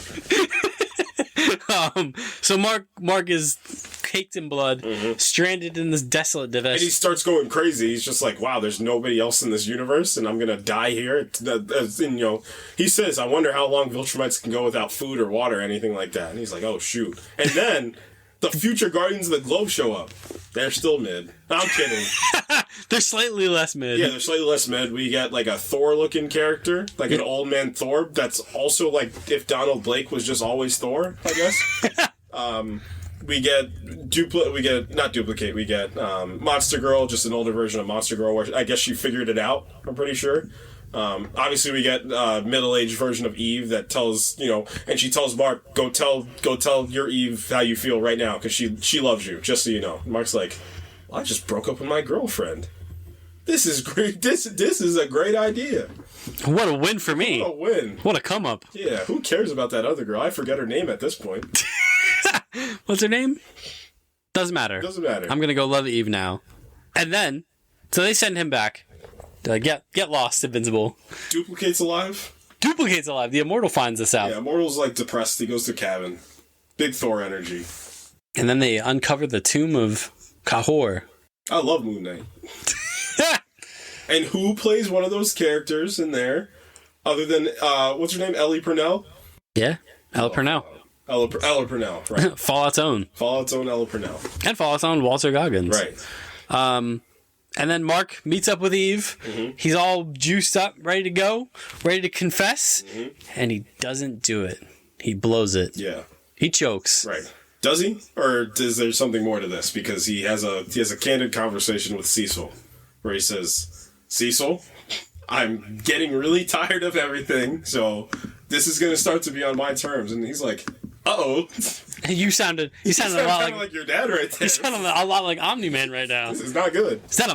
So Mark is caked in blood, stranded in this desolate dimension. And he starts going crazy. He's just like, wow, there's nobody else in this universe, and I'm gonna die here. He says, I wonder how long Viltrumites can go without food or water or anything like that. And he's like, oh, shoot. And then the future Guardians of the Globe show up. They're still mid. I'm kidding. They're slightly less mid. Yeah, they're slightly less mid. We get like a Thor-looking character, like an old man Thor. That's also like if Donald Blake was just always Thor, I guess. We get Monster Girl, just an older version of Monster Girl. Where I guess she figured it out. I'm pretty sure. Obviously, we get middle-aged version of Eve that tells and she tells Mark, go tell your Eve how you feel right now because she loves you. Just so you know. Mark's like, well, I just broke up with my girlfriend. This is great. This is a great idea. What a win for me. What a win. What a come up. Yeah, who cares about that other girl? I forget her name at this point. What's her name? Doesn't matter. Doesn't matter. I'm gonna go love Eve now. And then, so they send him back. They're like, get lost, Invincible. Duplicate's alive. The Immortal finds this out. Yeah, Immortal's like depressed. He goes to cabin. Big Thor energy. And then they uncover the tomb of Kahor. I love Moon Knight. And who plays one of those characters in there, other than what's her name, Ellie Purnell? Yeah, Ella Purnell. Ella Purnell, right? Fallout's own Ella Purnell, and Fallout's own Walter Goggins, right? And then Mark meets up with Eve. He's all juiced up, ready to go, ready to confess, and he doesn't do it. He blows it. Yeah, he chokes. Right? Does he, or is there something more to this? Because he has a candid conversation with Cecil, where he says, "Cecil, I'm getting really tired of everything, so this is going to start to be on my terms." And he's like, "Uh-oh." You sounded a lot like your dad right there. You sounded a lot like Omni-Man right now. This is not good. Is that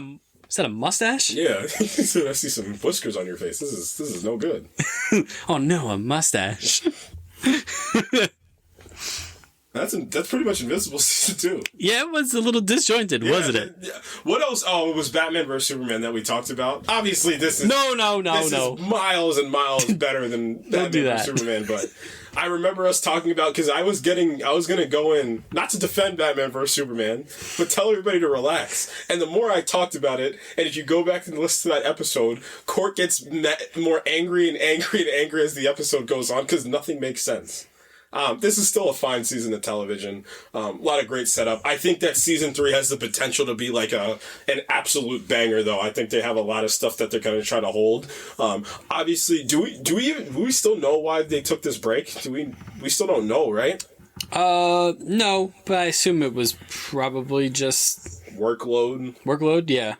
a mustache? Yeah. I see some whiskers on your face. This is no good. Oh no, a mustache. That's pretty much Invincible season 2. Yeah, it was a little disjointed, wasn't it? Yeah. What else? Oh, it was Batman vs Superman that we talked about. Obviously, this is no. is miles and miles better than Batman vs Superman. But I remember us talking about, because I was going to go in not to defend Batman vs Superman, but tell everybody to relax. And the more I talked about it, and if you go back and listen to that episode, Court gets more angry and angry and angry as the episode goes on because nothing makes sense. This is still a fine season of television. A lot of great setup. I think that season 3 has the potential to be like an absolute banger, though. I think they have a lot of stuff that they're going to try to hold. Obviously, do we still know why they took this break? We still don't know, right? No, but I assume it was probably just workload. Yeah.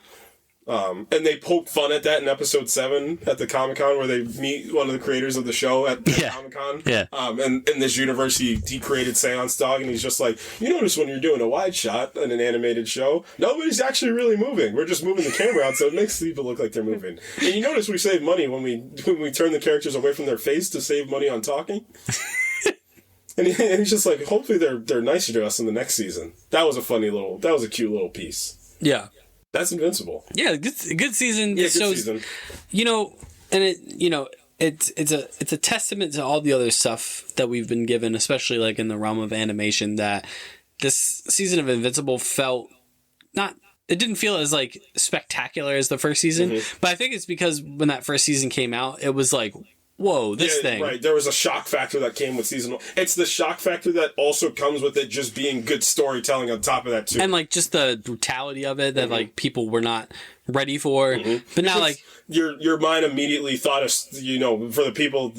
And they poke fun at that in episode 7 at the Comic-Con, where they meet one of the creators of the show at Comic-Con. Yeah. And in this universe, he created Seance Dog, and he's just like, you notice when you're doing a wide shot in an animated show, nobody's actually really moving. We're just moving the camera out, so it makes people look like they're moving. And you notice we save money when we turn the characters away from their face to save money on talking. And he's just like, hopefully they're nicer to us in the next season. That was a cute little piece. Yeah. That's Invincible. Yeah, good season. Yeah, it shows, season. And it's a testament to all the other stuff that we've been given, especially like in the realm of animation, that this season of Invincible it didn't feel as like spectacular as the first season, but I think it's because when that first season came out, it was like, whoa, this thing. Right, there was a shock factor that came with season 1. It's the shock factor that also comes with it just being good storytelling on top of that, too. And, like, just the brutality of it that, like, people were not ready for. But now, like... Your mind immediately thought of, for most of the people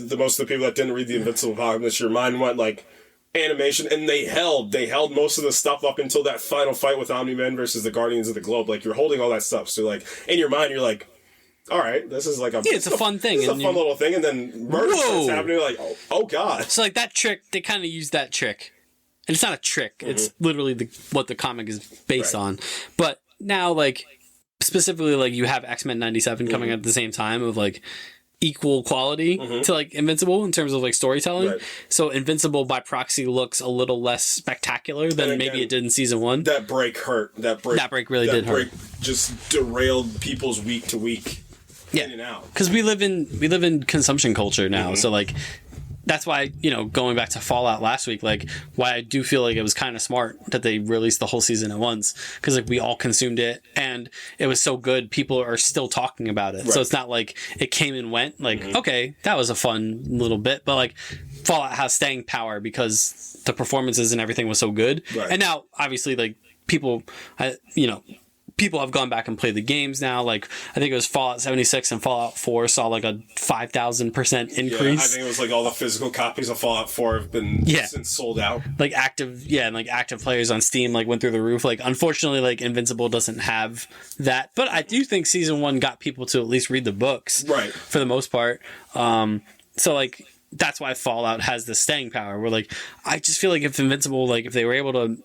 that didn't read the Invincible comics, your mind went, like, animation, and they held most of the stuff up until that final fight with Omni-Man versus the Guardians of the Globe. Like, you're holding all that stuff. So, like, in your mind, you're like... All right, this is like it's a fun thing. It's a fun little thing, and then murder starts happening. You're like, oh god! So like that trick, they kind of use that trick, and it's not a trick. It's literally what the comic is based on. But now, like specifically, like, you have X-Men 97 coming out at the same time of, like, equal quality to, like, Invincible in terms of, like, storytelling. Right. So Invincible by proxy looks a little less spectacular than maybe it did in season 1. That break hurt. That break really did hurt. Just derailed people's week to week in and out. Because we live in consumption culture now, so, like, that's why, you know, going back to Fallout last week, like, why I do feel like it was kind of smart that they released the whole season at once, because, like, we all consumed it and it was so good, people are still talking about it. Right. So it's not like it came and went, like, okay, that was a fun little bit, but, like, Fallout has staying power because the performances and everything was so good. Right. And now, obviously, like, people have gone back and played the games now. Like, I think it was Fallout 76 and Fallout 4 saw like a 5,000% increase. Yeah, I think it was like all the physical copies of Fallout 4 have been since sold out. Like active players on Steam like went through the roof. Like, unfortunately, like, Invincible doesn't have that, but I do think season 1 got people to at least read the books, right? For the most part. So, like, that's why Fallout has the staying power. Where, like, I just feel like if Invincible, like, if they were able to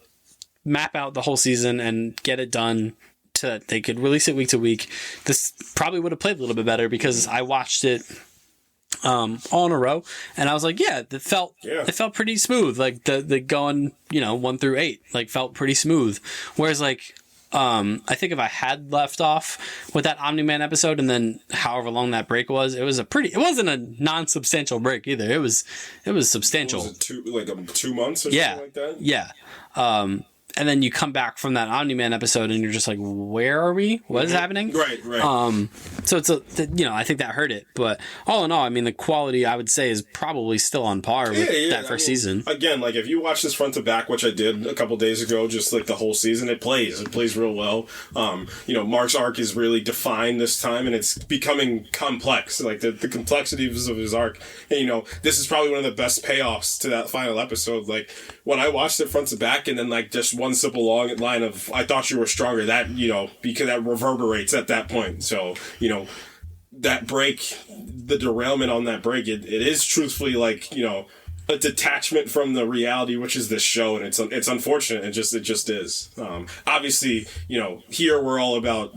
map out the whole season and get it done, they could release it week to week, this probably would have played a little bit better, because I watched it all in a row and I was like, it felt pretty smooth. Like, the going, 1 through 8 like felt pretty smooth, whereas, like, I think if I had left off with that Omni-Man episode and then however long that break was, it wasn't a non-substantial break either. It was substantial. Was it 2 months or something like that? Yeah. And then you come back from that Omni-Man episode and you're just like, where are we? What is happening? Right. So it's I think that hurt it. But all in all, I mean, the quality, I would say, is probably still on par with that first season. Again, like, if you watch this front to back, which I did a couple days ago, just like the whole season, it plays real well. Mark's arc is really defined this time, and it's becoming complex. Like, the complexities of his arc. And, this is probably one of the best payoffs to that final episode. Like, when I watched it front to back, and then, like, just one simple long line of "I thought you were stronger," that because that reverberates at that point. So that break, the derailment on that break, it is truthfully like a detachment from the reality, which is this show, and it's unfortunate. It just is. Obviously, here we're all about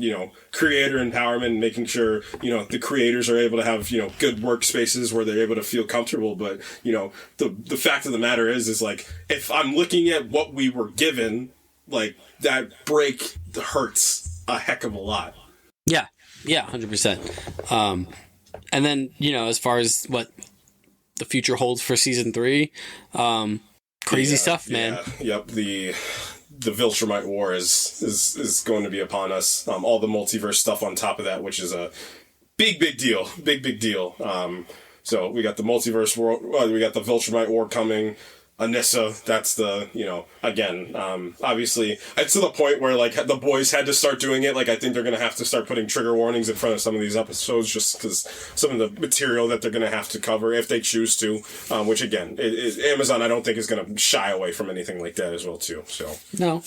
creator empowerment, making sure the creators are able to have good workspaces where they're able to feel comfortable. But the fact of the matter is like, if I'm looking at what we were given, like, that break hurts a heck of a lot. Yeah, 100%. And then as far as what the future holds for season 3, crazy stuff, man. Yep. The Viltrumite War is going to be upon us. All the multiverse stuff on top of that, which is a big deal. Big deal. So we got the multiverse war. We got the Viltrumite War coming. Anissa, that's the, again, obviously, it's to the point where, like, the boys had to start doing it. Like, I think they're going to have to start putting trigger warnings in front of some of these episodes, just because some of the material that they're going to have to cover, if they choose to, which, again, Amazon, I don't think, is going to shy away from anything like that as well, too, so. No.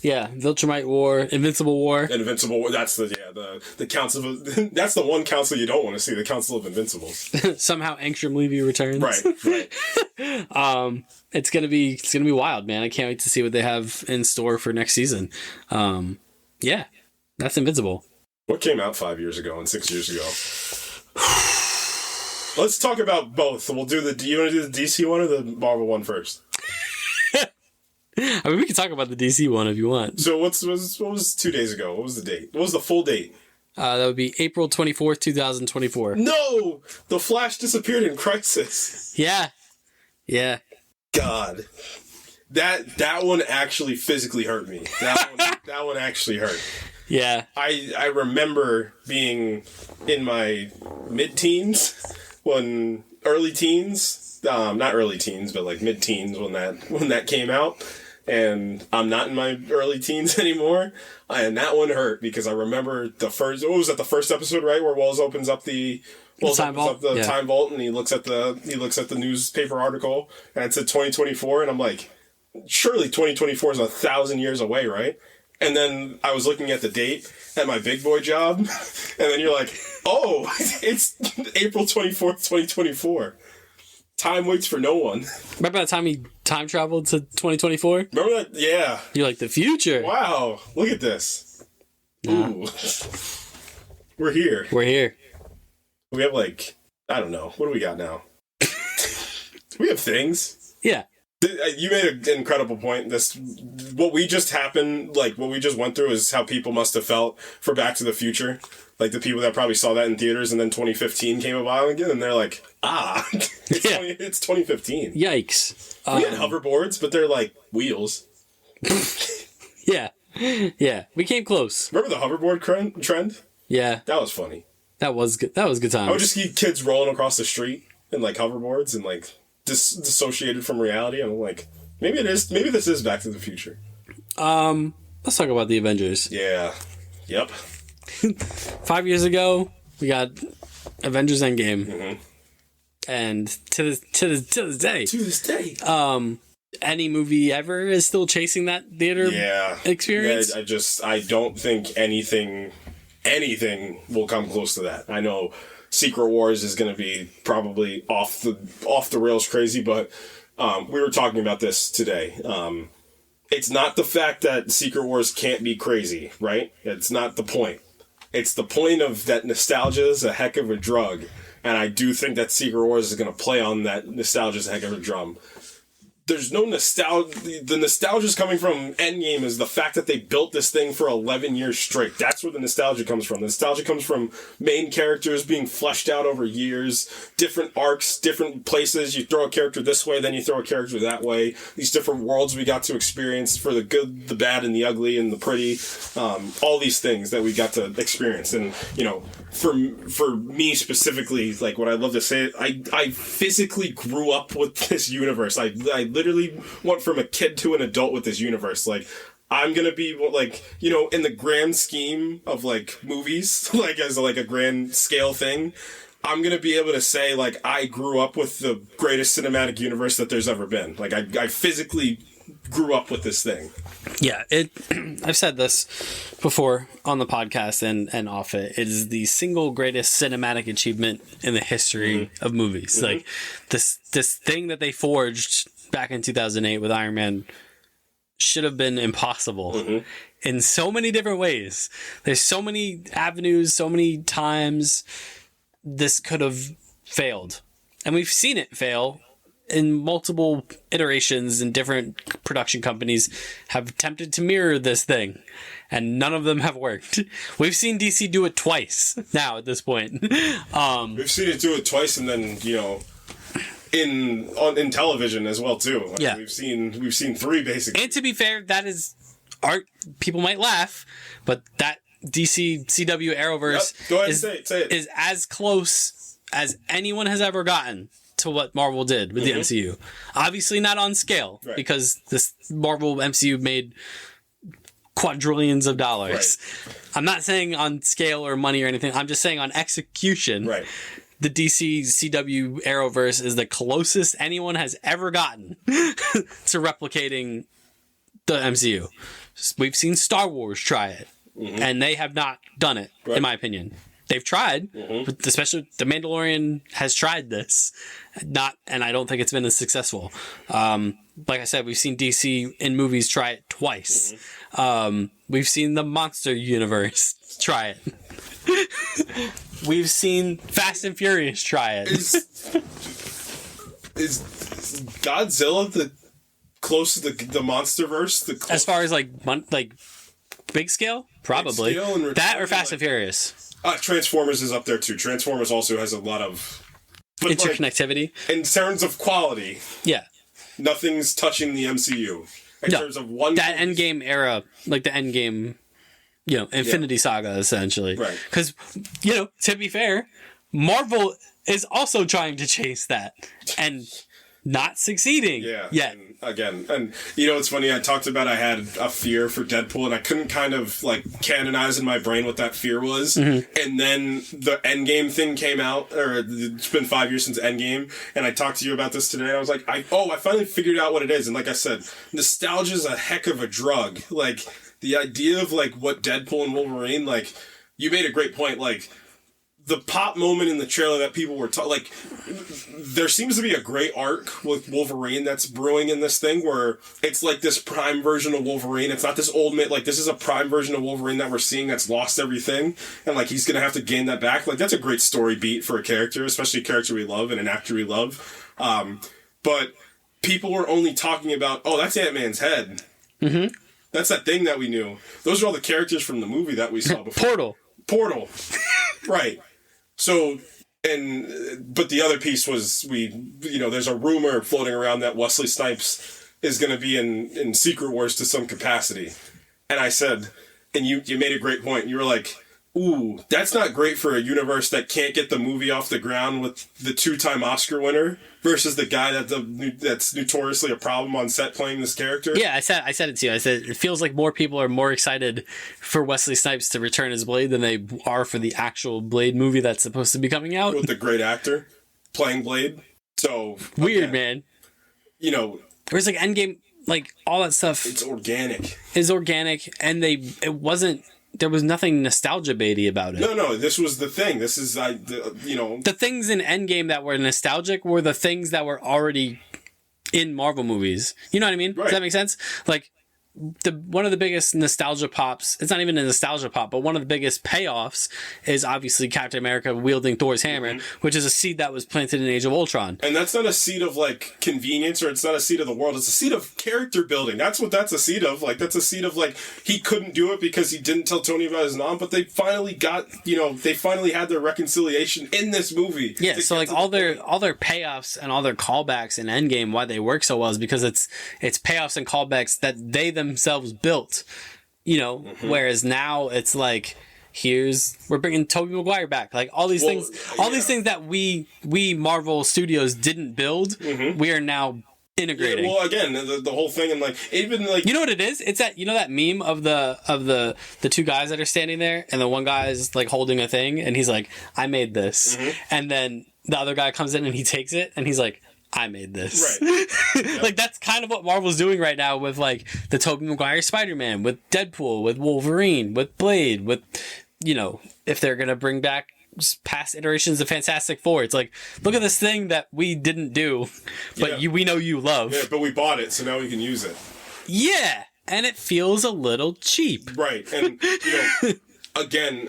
Yeah, Viltrumite War, Invincible War, that's the council of, that's the one council you don't want to see, the Council of Invincibles. Somehow Angstrom Levy returns. Right. It's gonna be wild, man. I can't wait to see what they have in store for next season. Yeah, that's Invincible. What came out 5 years ago and 6 years ago? Let's talk about both. Do you want to do the DC one or the Marvel one first? I mean, we can talk about the DC one if you want. So what was 2 days ago? What was the date? What was the full date? That would be April 24th, 2024. No! The Flash disappeared in Crisis. Yeah. God. That one actually physically hurt me. That one actually hurt. Yeah. I remember being in my mid-teens early teens, not early teens, but like mid-teens when that came out. And I'm not in my early teens anymore. And that one hurt because I remember the first episode, right? Where Wells opens up the time vault and he looks at the newspaper article and it said 2024 and I'm like, surely 2024 is 1,000 years away, right? And then I was looking at the date at my big boy job and then you're like, oh, it's April 24th, 2024. Time waits for no one. Remember that time he time traveled to 2024? Remember that? Yeah. You're like, the future. Wow. Look at this. Ooh. We're here. We're here. We have like, I don't know. What do we got now? We have things. Yeah. You made an incredible point. What we just went through is how people must have felt for Back to the Future. Like the people that probably saw that in theaters and then 2015 came about again and they're like, it's 2015. Yikes. We had hoverboards, but they're like wheels. Yeah. Yeah. We came close. Remember the hoverboard trend? Yeah. That was funny. That was good. That was good times. I would just see kids rolling across the street in like hoverboards and like dissociated from reality. And I'm like, maybe this is Back to the Future. Let's talk about the Avengers. Yeah. Yep. 5 years ago, we got Avengers Endgame. Mm-hmm. And to this day. Any movie ever is still chasing that theater experience. Yeah, I don't think anything will come close to that. I know Secret Wars is going to be probably off the rails crazy, but we were talking about this today. It's not the fact that Secret Wars can't be crazy, right? It's not the point. It's the point of that nostalgia is a heck of a drug, and I do think that Secret Wars is going to play on that nostalgia is a heck of a drum. There's no nostalgia. The nostalgia is coming from Endgame is the fact that they built this thing for 11 years straight. That's where the nostalgia comes from. The nostalgia comes from main characters being fleshed out over years, different arcs, different places. You throw a character this way, then you throw a character that way. These different worlds we got to experience for the good, the bad, and the ugly, and the pretty. All these things that we got to experience. And, you know, for me specifically, like what I love to say, I physically grew up with this universe. I literally went from a kid to an adult with this universe. Like, I'm gonna be like, you know, in the grand scheme of like movies, like as like a grand scale thing, I'm gonna be able to say like I grew up with the greatest cinematic universe that there's ever been. Like I physically grew up with this thing. Yeah, I've said this before on the podcast and off it. It is the single greatest cinematic achievement in the history of movies. Mm-hmm. Like this thing that they forged back in 2008 with Iron Man should have been impossible in so many different ways. There's so many avenues, so many times this could have failed. And we've seen it fail in multiple iterations, and different production companies have attempted to mirror this thing, and none of them have worked. We've seen DC do it twice now at this point. We've seen it do it twice, and then, you know, in television as well too. Like, yeah, we've seen 3 basically. And to be fair, that is art. People might laugh, but that DC CW Arrowverse Go ahead and say it. Is as close as anyone has ever gotten to what Marvel did with the MCU. Obviously not on scale, because this Marvel MCU made quadrillions of dollars. Right. I'm not saying on scale or money or anything. I'm just saying on execution. Right. The DC CW Arrowverse is the closest anyone has ever gotten to replicating the MCU. We've seen Star Wars try it, and they have not done it, in my opinion. They've tried, but especially The Mandalorian has tried this, and I don't think it's been as successful. Like I said, we've seen DC in movies try it twice. We've seen the Monster Universe try it. We've seen Fast and Furious try it. Is Godzilla the closest the MonsterVerse? As far as like big scale, probably big scale that or Fast and Furious. Transformers is up there too. Transformers also has a lot of interconnectivity. Like, in terms of quality, yeah, nothing's touching the MCU. In terms of Endgame era, like the Endgame, you know, Infinity Saga, essentially. Right. Because, you know, to be fair, Marvel is also trying to chase that and not succeeding yet. And you know, it's funny, I talked about I had a fear for Deadpool, and I couldn't kind of like canonize in my brain what that fear was. And then the Endgame thing came out, or it's been 5 years since Endgame, and I talked to you about this today, and I was like, I finally figured out what it is. And like I said, nostalgia is a heck of a drug. Like, the idea of like what Deadpool and Wolverine, like, you made a great point, like, the pop moment in the trailer that people were like, there seems to be a great arc with Wolverine that's brewing in this thing where it's like this prime version of Wolverine. It's not this old man, like this is a prime version of Wolverine that we're seeing that's lost everything, and like he's gonna have to gain that back. Like that's a great story beat for a character, especially a character we love and an actor we love. But people were only talking about, oh, that's Ant-Man's head. Mm-hmm. That's that thing that we knew. Those are all the characters from the movie that we saw before. Portal. Right. So, but the other piece was there's a rumor floating around that Wesley Snipes is going to be in Secret Wars to some capacity. And I said, and you made a great point. You were like, ooh, that's not great for a universe that can't get the movie off the ground with the 2-time Oscar winner versus the guy that's notoriously a problem on set playing this character. Yeah, I said it to you. I said it feels like more people are more excited for Wesley Snipes to return as Blade than they are for the actual Blade movie that's supposed to be coming out. With the great actor playing Blade. So weird, man. Whereas like Endgame, like all that stuff. It's organic. Is organic, and it wasn't. There was nothing nostalgia baity about it. No, this was the thing. This is, the things in Endgame that were nostalgic were the things that were already in Marvel movies. You know what I mean? Right. Does that make sense? Like, one of the biggest nostalgia pops, it's not even a nostalgia pop, but one of the biggest payoffs is obviously Captain America wielding Thor's hammer, which is a seed that was planted in Age of Ultron. And that's not a seed of like convenience, or it's not a seed of the world. It's a seed of character building. That's what that's a seed of. Like, that's a seed of like, he couldn't do it because he didn't tell Tony about his mom, but they finally got, they finally had their reconciliation in this movie. Yeah, so like all their payoffs and all their callbacks in Endgame, why they work so well is because it's payoffs and callbacks that they themselves built, whereas now it's like, we're bringing Tobey Maguire back, like all these things that we Marvel Studios didn't build, we are now integrating. Yeah, well, again, the whole thing, and like even like, you know what it is? It's that meme of the two guys that are standing there, and the one guy is like holding a thing, and he's like, I made this, and then the other guy comes in and he takes it, and he's like, I made this. Right. Yep. Like, that's kind of what Marvel's doing right now with, like, the Tobey Maguire Spider-Man, with Deadpool, with Wolverine, with Blade, with, if they're going to bring back past iterations of Fantastic Four. It's like, look at this thing that we didn't do, but we know you love. Yeah, but we bought it, so now we can use it. Yeah, and it feels a little cheap. Right, and, again,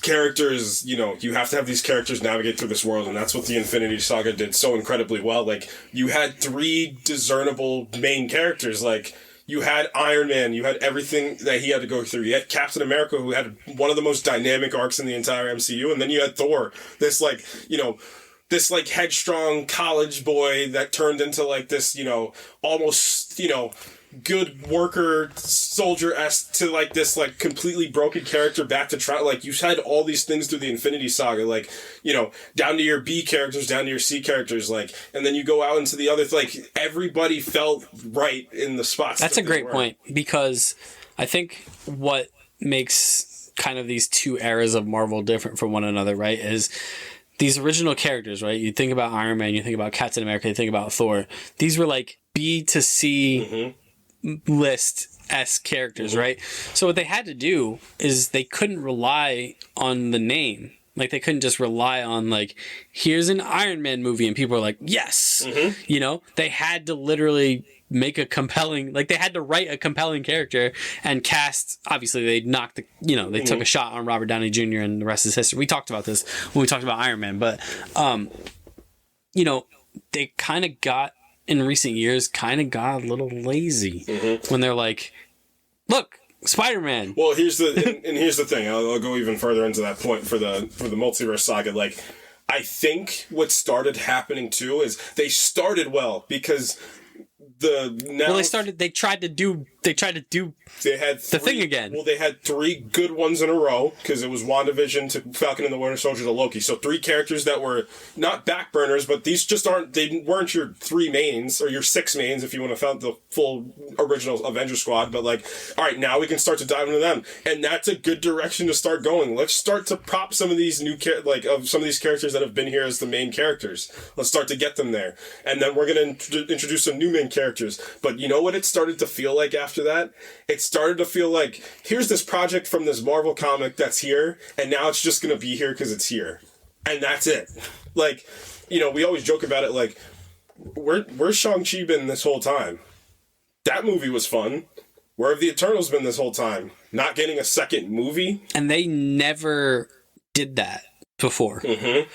characters, you have to have these characters navigate through this world, and that's what the Infinity Saga did so incredibly well. Like, you had 3 discernible main characters. Like, you had Iron Man, you had everything that he had to go through. You had Captain America, who had one of the most dynamic arcs in the entire MCU, and then you had Thor, this, like, this, like, headstrong college boy that turned into, like, this, almost, good worker, soldier-esque, to like this like completely broken character back to try. Like, you had all these things through the Infinity Saga, like, down to your B characters, down to your C characters, like, and then you go out into the other, like, everybody felt right in the spots. That's a great point, because I think what makes kind of these two eras of Marvel different from one another, right, is these original characters, right? You think about Iron Man, you think about Captain America, you think about Thor. These were like B to C list S characters, right? So what they had to do is they couldn't rely on the name. Like, they couldn't just rely on, like, here's an Iron Man movie and people are like, yes. They had to literally make a compelling, like, they had to write a compelling character and cast. Obviously they knocked the, they took a shot on Robert Downey Jr. and the rest is history. We talked about this when we talked about Iron Man, but they kind of got, in recent years, kind of got a little lazy when they're like, look, Spider-Man. Well, here's the thing. I'll go even further into that point for the multiverse saga. Like, I think what started happening too is they started well because they tried to do they had the thing again. Well, they had 3 good ones in a row because it was WandaVision to Falcon and the Winter Soldier to Loki. So 3 characters that were not backburners, but these just weren't your 3 mains or your 6 mains if you want to count the full original Avengers squad. But like, all right, now we can start to dive into them, and that's a good direction to start going. Let's start to prop some of these new some of these characters that have been here as the main characters. Let's start to get them there, and then we're gonna introduce some new main characters. But you know what it started to feel like after after that, it started to feel like, here's this project from this Marvel comic that's here, and now it's just going to be here because it's here. And that's it. Like, you know, we always joke about it, like, where's Shang-Chi been this whole time? That movie was fun. Where have the Eternals been this whole time? Not getting a second movie? And they never did that before. Mm-hmm.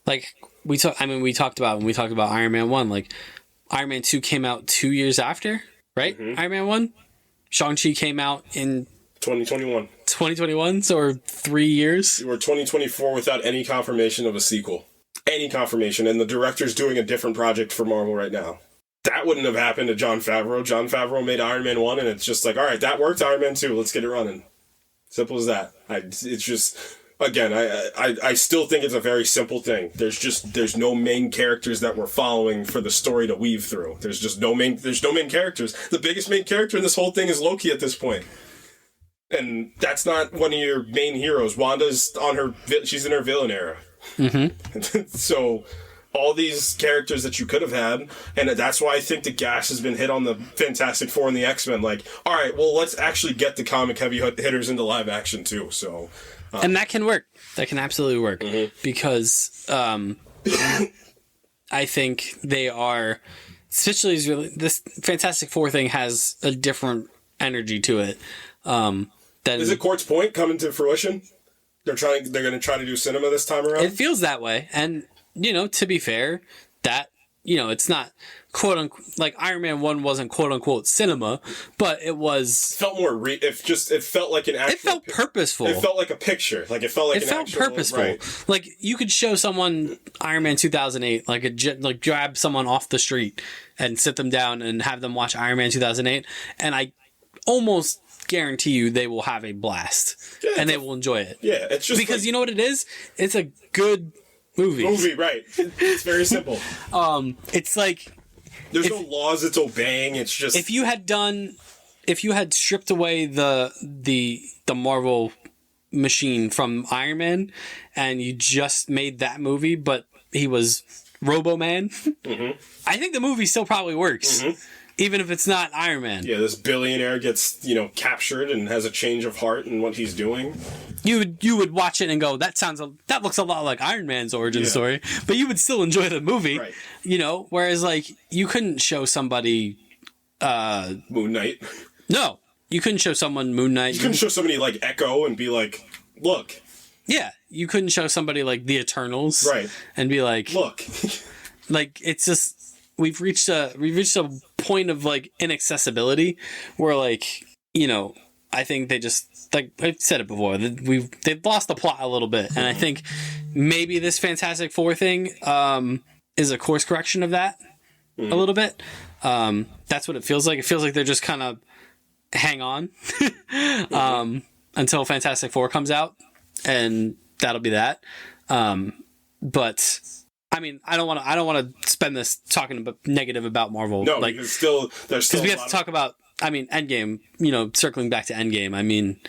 Like, we talked about when we talked about Iron Man 1, like, Iron Man 2 came out 2 years after, right? Mm-hmm. Iron Man 1? Shang-Chi came out in 2021. 2021, so 3 years. We're 2024 without any confirmation of a sequel. Any confirmation. And the director's doing a different project for Marvel right now. That wouldn't have happened to Jon Favreau. Jon Favreau made Iron Man 1, and it's just like, all right, that worked. Iron Man 2, let's get it running. Simple as that. It's just, again, I still think it's a very simple thing. There's no main characters that we're following for the story to weave through. There's no main characters. The biggest main character in this whole thing is Loki at this point. And that's not one of your main heroes. Wanda's she's in her villain era. Mm-hmm. So all these characters that you could have had, and that's why I think the gas has been hit on the Fantastic Four and the X-Men. Like, all right, well, let's actually get the comic heavy hitters into live action too. So, and that can work. That can absolutely work because I think they are, especially this Fantastic Four thing has a different energy to it. Is it Quartz Point coming to fruition? They're going to try to do cinema this time around. It feels that way, and you know, to be fair, that, you know, it's not quote unquote, like Iron Man 1 wasn't quote unquote cinema, but it was. It felt more it felt like an actual. It felt purposeful. It felt like a picture. Like it felt like purposeful. Right. Like you could show someone Iron Man 2008, like grab someone off the street and sit them down and have them watch Iron Man 2008, and I almost guarantee you they will have a blast and they will enjoy it. Yeah, it's just because you know what it is? It's a good movie, right? It's very simple. It's like there's no laws it's obeying. It's just if you had stripped away the Marvel machine from Iron Man and you just made that movie, but he was Robo-Man, I think the movie still probably works. Even if it's not Iron Man. Yeah, this billionaire gets, captured and has a change of heart in what he's doing. You would watch it and go, that looks a lot like Iron Man's origin story, but you would still enjoy the movie. Right. Whereas like you couldn't show somebody Moon Knight. No. You couldn't show someone Moon Knight. You couldn't show somebody like Echo and be like, look. Yeah. You couldn't show somebody like the Eternals. Right. And be like, look. Like it's just we've reached a point of like inaccessibility where like, I think they just, like I've said it before, they've lost the plot a little bit, and I think maybe this Fantastic Four thing is a course correction of that a little bit. That's what it feels like. It feels like they're just kind of hang on until Fantastic Four comes out, and that'll be that. But I mean, I don't want to spend this talking about negative about Marvel. No, like there's still we have to talk about. I mean, Endgame. Circling back to Endgame. I mean,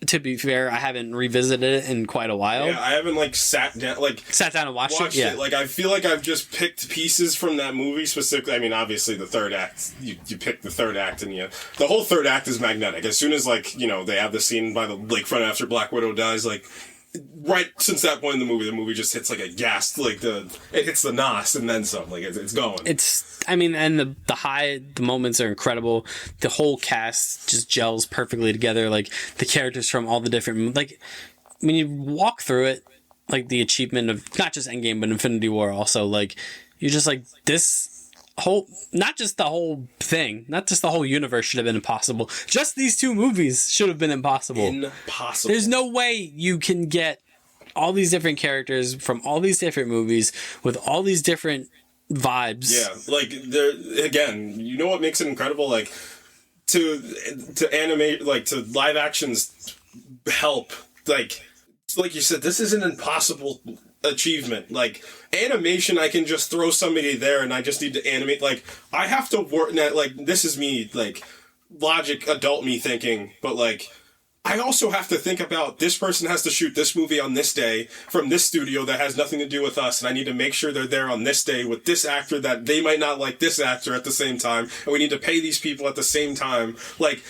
to be fair, I haven't revisited it in quite a while. Yeah, I haven't sat down and watched it. Yeah. Like I feel like I've just picked pieces from that movie specifically. I mean, obviously the third act, you pick the third act, and the whole third act is magnetic. As soon as they have the scene by the lakefront after Black Widow dies, right since that point in the movie just hits like a gas, it hits the nos and then some. It's going. And the moments are incredible. The whole cast just gels perfectly together. Like the characters from all the different, when you walk through it, the achievement of not just Endgame but Infinity War also, you're just this whole, not just the whole thing, not just the whole universe should have been impossible. Just these two movies should have been impossible. Impossible. There's no way you can get all these different characters from all these different movies with all these different vibes. Yeah, again, you know what makes it incredible? To animate, to live actions help. Like you said, this is an impossible achievement. Animation, I can just throw somebody there and I just need to animate. I have to work. This is me, logic, adult me thinking, but I also have to think about this person has to shoot this movie on this day from this studio that has nothing to do with us, and I need to make sure they're there on this day with this actor that they might not like this actor at the same time, and we need to pay these people at the same time. Like,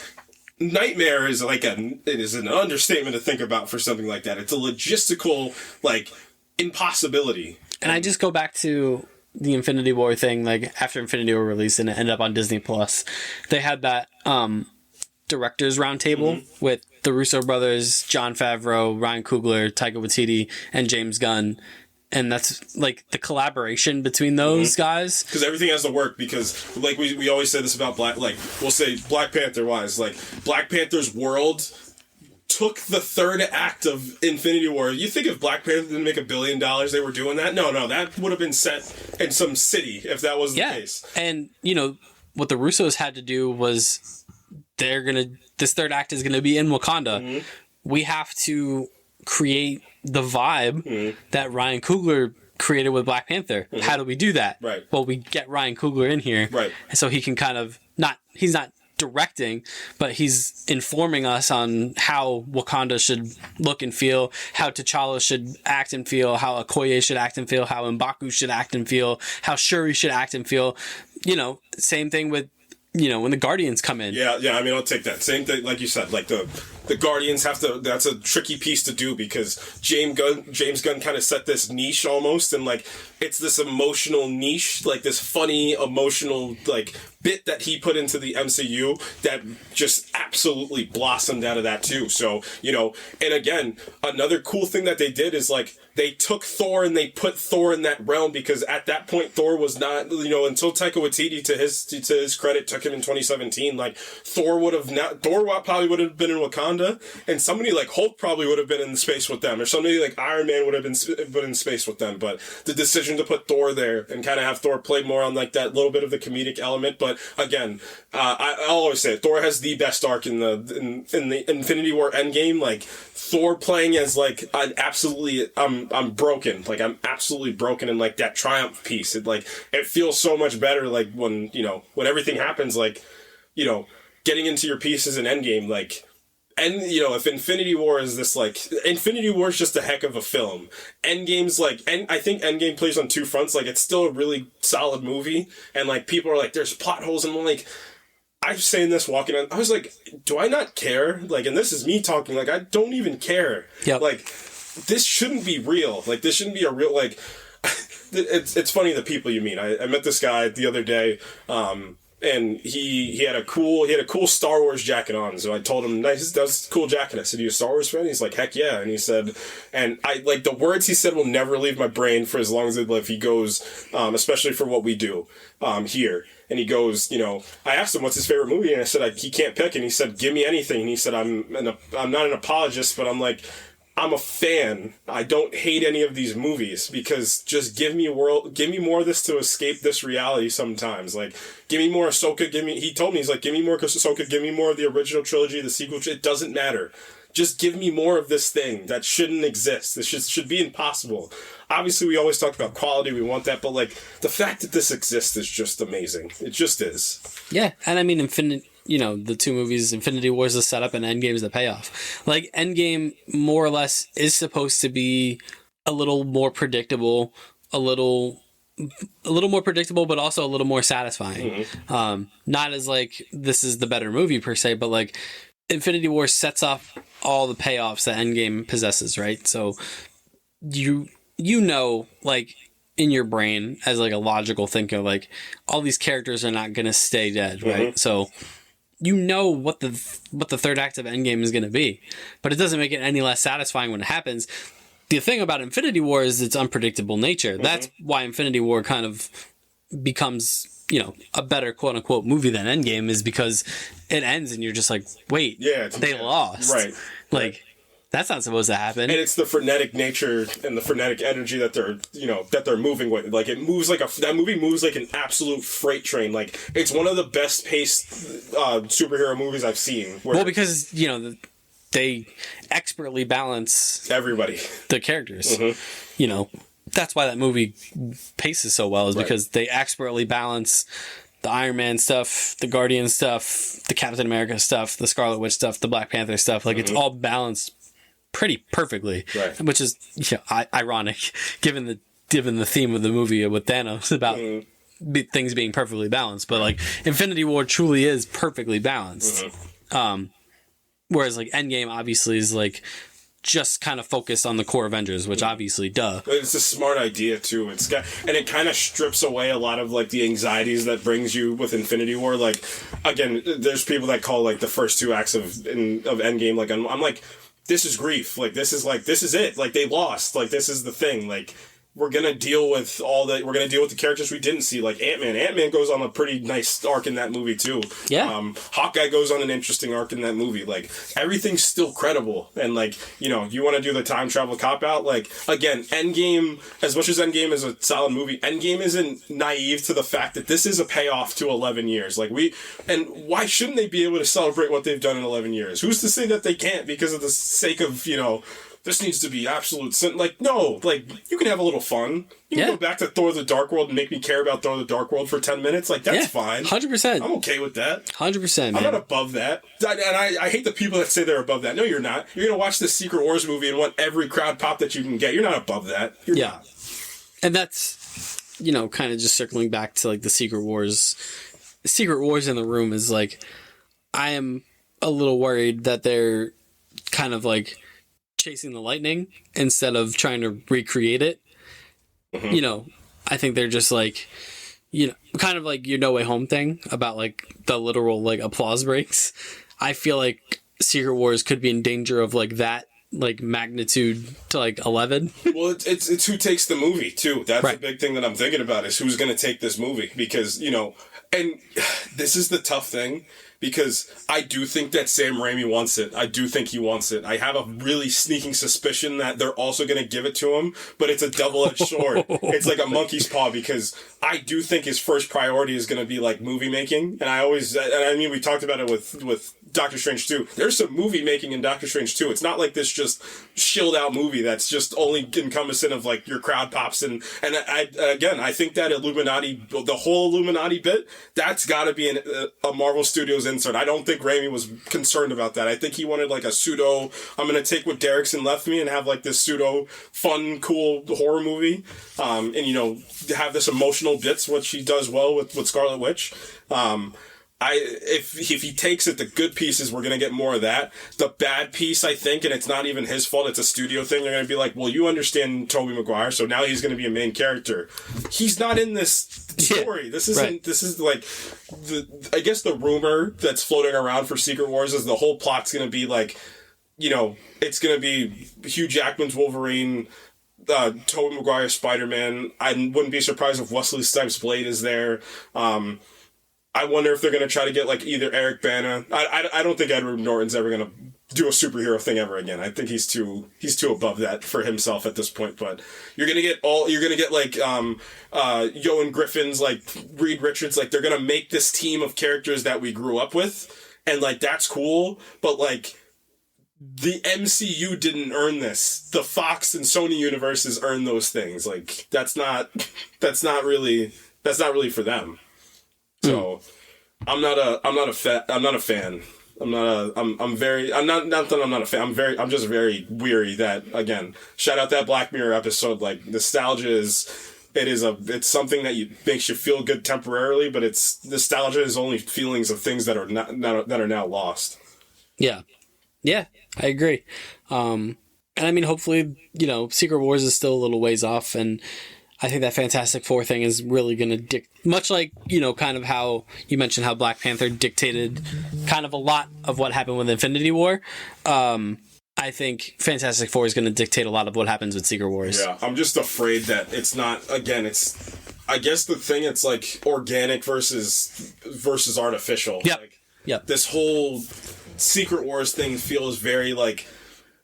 nightmare is it is an understatement to think about for something like that. It's a logistical, like, impossibility. And I just go back to the Infinity War thing, like, after Infinity War released and it ended up on Disney Plus, they had that, directors roundtable with the Russo brothers, Jon Favreau, Ryan Coogler, Taika Waititi, and James Gunn. And that's like the collaboration between those guys. Because everything has to work, because like we always say this about we'll say Black Panther wise, like Black Panther's world took the third act of Infinity War. You think if Black Panther didn't make $1 billion, they were doing that? No, that would have been set in some city if that was the case. And, what the Russos had to do was this third act is gonna be in Wakanda. We have to create the vibe that Ryan Coogler created with Black Panther. How do we do that? Right. Well, we get Ryan Coogler in here, right, so he can kind of he's not directing, but he's informing us on how Wakanda should look and feel, how T'Challa should act and feel, how Okoye should act and feel, how M'Baku should act and feel, how Shuri should act and feel. Same thing with when the Guardians come in. Yeah, I mean, I'll take that. Same thing, like you said, like the Guardians have to, that's a tricky piece to do, because James Gunn kind of set this niche almost, and like, it's this emotional niche, like this funny, emotional, like, bit that he put into the MCU that just absolutely blossomed out of that too. So, and again, another cool thing that they did is like, they took Thor and they put Thor in that realm, because at that point Thor was not, until Taika Waititi, to his credit, took him in 2017, like Thor probably would have been in Wakanda, and somebody like Hulk probably would have been in space with them, or somebody like Iron Man would have been in space with them. But the decision to put Thor there and kind of have Thor play more on like that little bit of the comedic element. But again, I'll always say it, Thor has the best arc in the Infinity War Endgame. Like Thor playing as like an absolutely I'm broken, like I'm absolutely broken, and like that triumph piece, it feels so much better, like when everything happens, like getting into your pieces in Endgame, like. And, if Infinity War is this, like, Infinity War is just a heck of a film. Endgame's, like, I think Endgame plays on two fronts. Like, it's still a really solid movie. And, like, people are like, there's plot holes. And I'm like, I was saying this walking on, I was like, do I not care? Like, and this is me talking, like, I don't even care. Yep. Like, this shouldn't be real. Like, this shouldn't be a real, like, it's funny the people you meet. I met this guy the other day, and he had a cool Star Wars jacket on. So I told him, nice, that's a cool jacket. I said, you a Star Wars fan? He's like, heck yeah. And he said, and I, like, the words he said will never leave my brain for as long as I live. He goes, especially for what we do, here. And he goes, I asked him what's his favorite movie, and I said, he can't pick. And he said, give me anything. And he said, I'm not an apologist, but I'm like, I'm a fan. I don't hate any of these movies, because just give me more of this to escape this reality sometimes. Like, give me more Ahsoka, he told me, he's like, give me more Ahsoka, give me more of the original trilogy, the sequel, it doesn't matter. Just give me more of this thing that shouldn't exist. This should be impossible. Obviously, we always talk about quality, we want that, but like, the fact that this exists is just amazing. It just is. Yeah, and I mean, the two movies, Infinity War is the setup and Endgame is the payoff. Like, Endgame, more or less, is supposed to be a little more predictable, a little more predictable, but also a little more satisfying. Not as, like, this is the better movie, per se, but, like, Infinity War sets up all the payoffs that Endgame possesses, right? So, like, in your brain, as, like, a logical thinker, like, all these characters are not going to stay dead, right? So, what the third act of Endgame is going to be, but it doesn't make it any less satisfying when it happens. The thing about Infinity War is its unpredictable nature. That's why Infinity War kind of becomes, a better quote unquote movie than Endgame, is because it ends and you're just like, wait, they lost. Right. Like, that's not supposed to happen. And it's the frenetic nature and the frenetic energy that they're moving with. Like, that movie moves like an absolute freight train. Like, it's one of the best paced superhero movies I've seen. Well, because, they expertly balance everybody, the characters. That's why that movie paces so well, is because they expertly balance the Iron Man stuff, the Guardian stuff, the Captain America stuff, the Scarlet Witch stuff, the Black Panther stuff. Like, it's all balanced pretty perfectly, right? Which is ironic, given the theme of the movie with Thanos about things being perfectly balanced. But like, Infinity War truly is perfectly balanced. Whereas like Endgame obviously is like just kind of focused on the core Avengers, which obviously, duh. It's a smart idea too. And it kind of strips away a lot of like the anxieties that brings you with Infinity War. Like, again, there's people that call like the first 2 acts of Endgame, like, I'm like, this is grief. Like, this is it. Like, they lost. Like, this is the thing. Like, we're gonna deal with the characters we didn't see, like Ant-Man. Ant-Man goes on a pretty nice arc in that movie too. Yeah. Hawkeye goes on an interesting arc in that movie. Like, everything's still credible. And like, you want to do the time travel cop-out, like, again, Endgame, as much as Endgame is a solid movie, Endgame isn't naive to the fact that this is a payoff to 11 years. Like, and why shouldn't they be able to celebrate what they've done in 11 years? Who's to say that they can't because of the sake of, this needs to be absolute sin. Like, no, like, you can have a little fun. You can go back to Thor the Dark World and make me care about Thor the Dark World for 10 minutes. Like, that's fine. 100%. I'm okay with that. 100%, man. I'm not above that. And I hate the people that say they're above that. No, you're not. You're going to watch the Secret Wars movie and want every crowd pop that you can get. You're not above that. You're not. And that's, kind of just circling back to, like, the Secret Wars. Secret Wars in the room is, like, I am a little worried that they're kind of, like, chasing the lightning instead of trying to recreate it. I think they're just like, kind of like your No Way Home thing about like the literal like applause breaks. I feel like Secret Wars could be in danger of like that like magnitude to like 11. Well, it's who takes the movie too. That's the big thing that I'm thinking about is who's going to take this movie, because and this is the tough thing. Because I do think that Sam Raimi wants it. I do think he wants it. I have a really sneaking suspicion that they're also going to give it to him, but it's a double-edged sword. It's like a monkey's paw, because I do think his first priority is going to be like movie making. And we talked about it with Doctor Strange 2. There's some movie making in Doctor Strange 2. It's not like this just shilled out movie that's just only encompassing of like your crowd pops. And I think that Illuminati, the whole Illuminati bit, that's got to be a Marvel Studios insert. I don't think Raimi was concerned about that. I think he wanted like a pseudo, I'm going to take what Derrickson left me and have like this pseudo fun, cool horror movie. And have this emotional bits, which he does well with Scarlet Witch. If he takes it, the good pieces, we're going to get more of that. The bad piece, I think, and it's not even his fault, it's a studio thing, they're going to be like, well, you understand Tobey Maguire, so now he's going to be a main character. He's not in this story. This is like, I guess the rumor that's floating around for Secret Wars is the whole plot's going to be like, it's going to be Hugh Jackman's Wolverine, Tobey Maguire Spider-Man. I wouldn't be surprised if Wesley Snipes' Blade is there. I wonder if they're going to try to get like either Eric Bana. I don't think Edward Norton's ever going to do a superhero thing ever again. I think he's too above that for himself at this point. But you're going to get like Eoin Griffin's, like Reed Richards. Like, they're going to make this team of characters that we grew up with, and like that's cool. But like, the MCU didn't earn this. The Fox and Sony universes earned those things. Like, that's not really for them. So I'm not a fan. I'm just very weary that, again, shout out that Black Mirror episode. Like, nostalgia it's something that makes you feel good temporarily, but nostalgia is only feelings of things that are now lost. Yeah, I agree. And I mean, hopefully, Secret Wars is still a little ways off, and I think that Fantastic Four thing is really going to much like, kind of how you mentioned how Black Panther dictated kind of a lot of what happened with Infinity War. I think Fantastic Four is going to dictate a lot of what happens with Secret Wars. Yeah, I'm just afraid that it's not, again, I guess the thing, it's like organic versus artificial. Yep. This whole Secret Wars thing feels very like,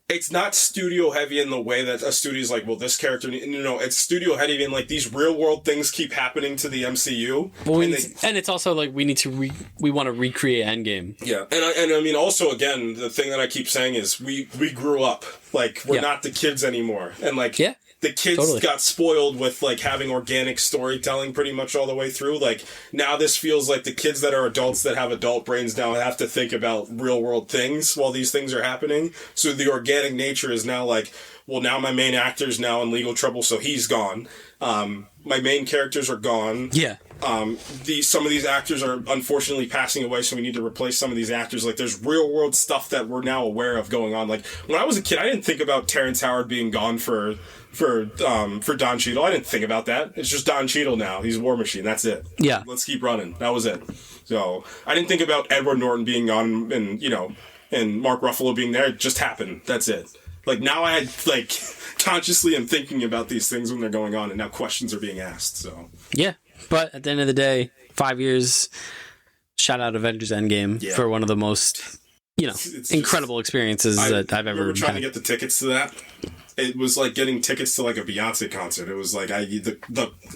it's not studio heavy in the way that a studio's like, well, this character, it's studio heavy in like these real world things keep happening to the MCU. Well, and it's also like we want to recreate Endgame. Yeah. And I mean, also, again, the thing that I keep saying is we grew up. Like, we're not the kids anymore. And like, the kids got spoiled with like having organic storytelling pretty much all the way through. Like now this feels like the kids that are adults that have adult brains now have to think about real world things while these things are happening. So the organic nature is now like, well, now my main actor's now in legal trouble, so he's gone. My main characters are gone. Yeah. Some of these actors are unfortunately passing away, so we need to replace some of these actors. Like, there's real world stuff that we're now aware of going on. Like, when I was a kid, I didn't think about Terrence Howard being gone for Don Cheadle. I didn't think about that. It's just Don Cheadle now. He's War Machine. That's it. Yeah. Let's keep running. That was it. So I didn't think about Edward Norton being gone and Mark Ruffalo being there. It just happened. That's it. Like, now I consciously am thinking about these things when they're going on, and now questions are being asked. So yeah. But at the end of the day, 5 years, shout out Avengers Endgame for one of the most, incredible experiences that I've ever trying had. to get the tickets to that. It was like getting tickets to like a Beyonce concert. It was like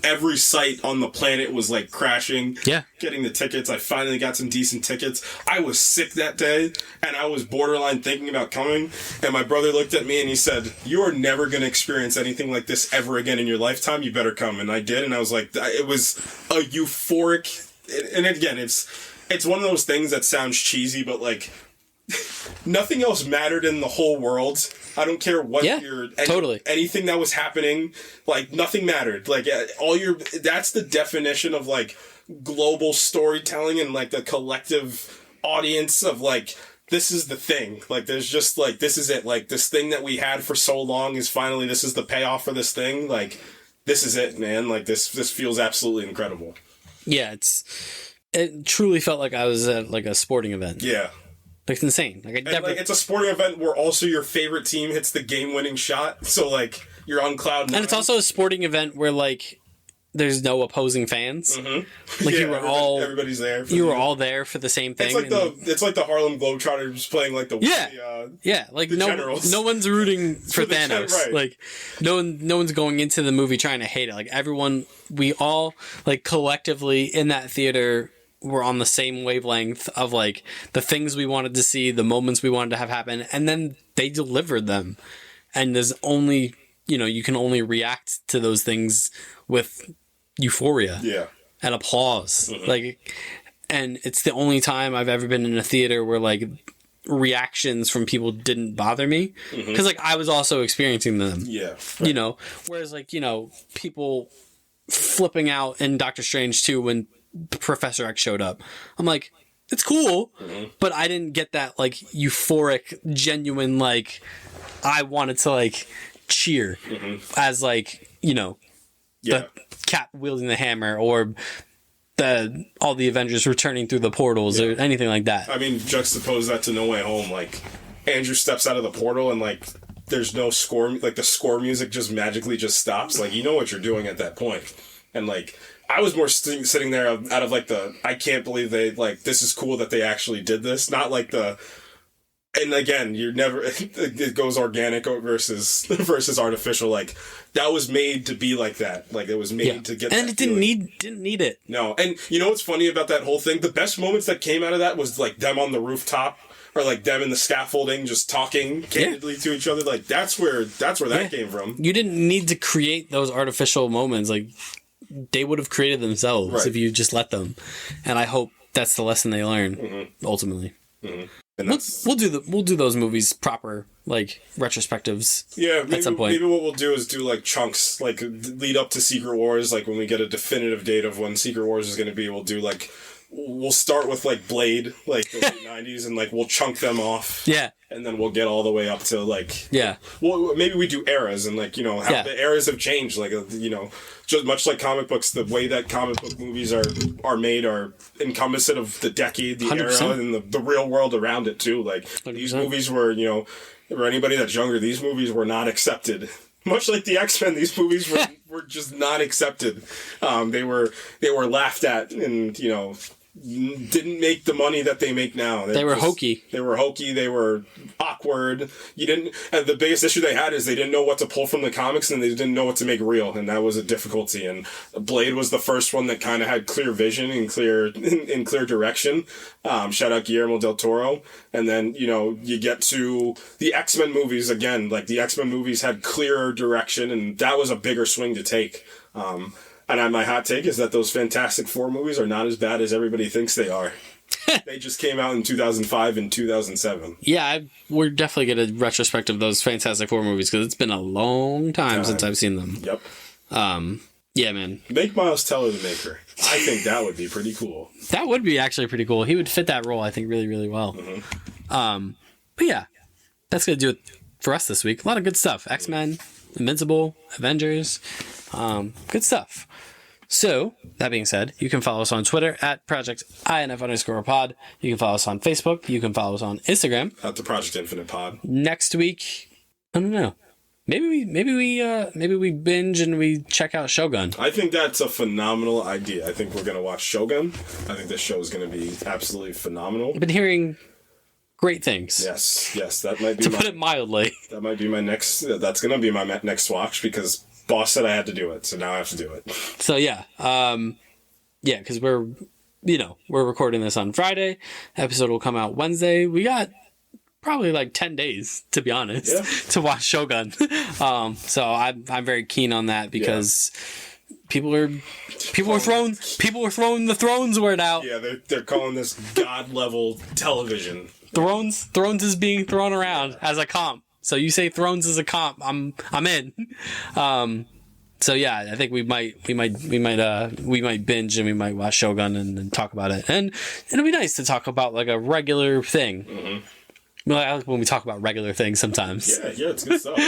every site on the planet was like crashing. Yeah. Getting the tickets. I finally got some decent tickets. I was sick that day and I was borderline thinking about coming. And my brother looked at me and he said, "You are never going to experience anything like this ever again in your lifetime. You better come." And I did. And I was like, it was a euphoric. And again, it's one of those things that sounds cheesy, but like nothing else mattered in the whole world. I don't care what anything that was happening, like nothing mattered. Like that's the definition of like global storytelling and like the collective audience of like, this is the thing. Like there's just like, this is it. Like this thing that we had for so long is finally, this is the payoff for this thing. Like this is it, man. Like this feels absolutely incredible. Yeah. It truly felt like I was at like a sporting event. Yeah. Like, it's insane. It's a sporting event where also your favorite team hits the game-winning shot, so, like, you're on cloud 9. And it's also a sporting event where, like, there's no opposing fans. Mm-hmm. Like, everybody's there. You were all there for the same thing. It's like the Harlem Globetrotters playing, like, the like, the no generals. No one's rooting for Thanos. Right. Like, no one's going into the movie trying to hate it. Like, we all, like, collectively in that theater were on the same wavelength of like the things we wanted to see, the moments we wanted to have happen, and then they delivered them. And there's only, you can only react to those things with euphoria and applause. Mm-hmm. Like, and it's the only time I've ever been in a theater where like reactions from people didn't bother me, because like I was also experiencing them. Right. Whereas like people flipping out in Doctor Strange 2 when Professor X showed up. I'm like, it's cool, but I didn't get that like euphoric, genuine like I wanted to like cheer as like the Cap wielding the hammer or all the Avengers returning through the portals or anything like that. I mean, juxtapose that to No Way Home. Like Andrew steps out of the portal and like there's no score, like the score music just magically just stops. Like you know what you're doing at that point, and like. I was more sitting there out of like I can't believe they like this is cool that they actually did this, not like and again you're never it goes organic versus artificial. Like that was made to be like that, like it was made to get and that it didn't need it. No. And you know what's funny about that whole thing, the best moments that came out of that was like them on the rooftop or like them in the scaffolding just talking candidly to each other. Like that's where that came from. You didn't need to create those artificial moments. Like they would have created themselves if you just let them. And I hope that's the lesson they learn ultimately. And we'll do those movies proper, like retrospectives. Yeah, maybe, at some point. Maybe what we'll do is do like chunks, like lead up to Secret Wars. Like when we get a definitive date of when Secret Wars is going to be, we'll start with like Blade, like the late 90s, and like we'll chunk them off. Yeah. And then we'll get all the way up to like well, maybe we do eras and like how the eras have changed. Like just much like comic books, the way that comic book movies are made are encompassant of the decade, the 100%. Era, and the real world around it too. Like 100%. These movies were, for anybody that's younger, these movies were not accepted. Much like the X-Men, these movies were just not accepted. They were laughed at, and didn't make the money that they make now. They were hokey. They were hokey. They were awkward. And the biggest issue they had is they didn't know what to pull from the comics, and they didn't know what to make real, and that was a difficulty. And Blade was the first one that kind of had clear vision and clear direction. Shout out Guillermo del Toro. And then, you get to the X-Men movies again. Like, the X-Men movies had clearer direction, and that was a bigger swing to take. And my hot take is that those Fantastic Four movies are not as bad as everybody thinks they are. They just came out in 2005 and 2007. Yeah, we're definitely going to retrospect of those Fantastic Four movies because it's been a long time since I've seen them. Yep. Yeah, man. Make Miles Teller the Maker. I think that would be pretty cool. That would be actually pretty cool. He would fit that role, I think, really, really well. Mm-hmm. But yeah, that's going to do it for us this week. A lot of good stuff. X-Men, Invincible, Avengers. Good stuff. So, that being said, you can follow us on Twitter at ProjectINF_pod. You can follow us on Facebook. You can follow us on Instagram. At the Project Infinite Pod. Next week, I don't know. Maybe we binge and we check out Shogun. I think that's a phenomenal idea. I think we're going to watch Shogun. I think this show is going to be absolutely phenomenal. I've been hearing great things. Yes, that might be to put it mildly. That might be my next. That's going to be my next watch because boss said I had to do it, so now I have to do it. So yeah, because we're recording this on Friday. Episode will come out Wednesday. We got probably like 10 days, to be honest, to watch Shogun. So I'm very keen on that because people are throwing the Thrones word out. Yeah, they're calling this god level television. Thrones is being thrown around as a comp. So you say Thrones is a comp, I'm in. So yeah, I think we might binge and we might watch Shogun and talk about it. And it'll be nice to talk about like a regular thing. Mm-hmm. I like when we talk about regular things sometimes. Yeah, it's good stuff.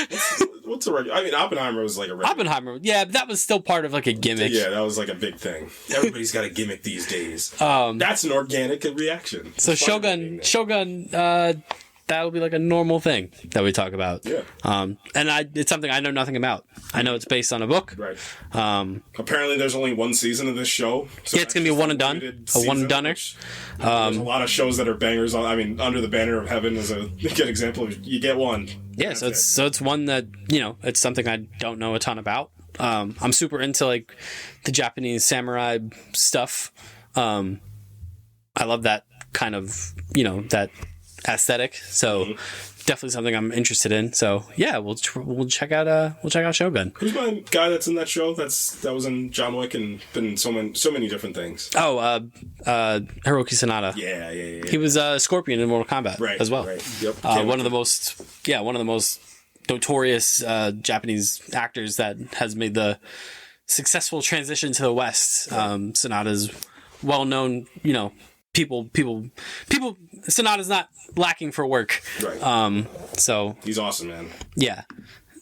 What's a regular? I mean, Oppenheimer was like a regular. Oppenheimer, yeah, but that was still part of like a gimmick. Yeah, that was like a big thing. Everybody's got a gimmick these days. That's an organic reaction. So Shogun, that would be like a normal thing that we talk about. Yeah. And it's something I know nothing about. I know it's based on a book. Right. Apparently there's only one season of this show. So it's going to be a one and done. A one and doner. There's a lot of shows that are bangers on. I mean, Under the Banner of Heaven is a good example of you get one. Yeah, so it's one that, it's something I don't know a ton about. I'm super into like the Japanese samurai stuff. I love that kind of, that aesthetic, so definitely something I'm interested in. So yeah, we'll check out Shogun. Who's my guy that's in that show? That was in John Wick and been in so many different things. Hiroki Sanada. Yeah. He was Scorpion in Mortal Kombat as well. Right. Yep. One of the most notorious Japanese actors that has made the successful transition to the West. Sanada's well known. People. Sonata's not lacking for work. Right. So he's awesome, man. Yeah.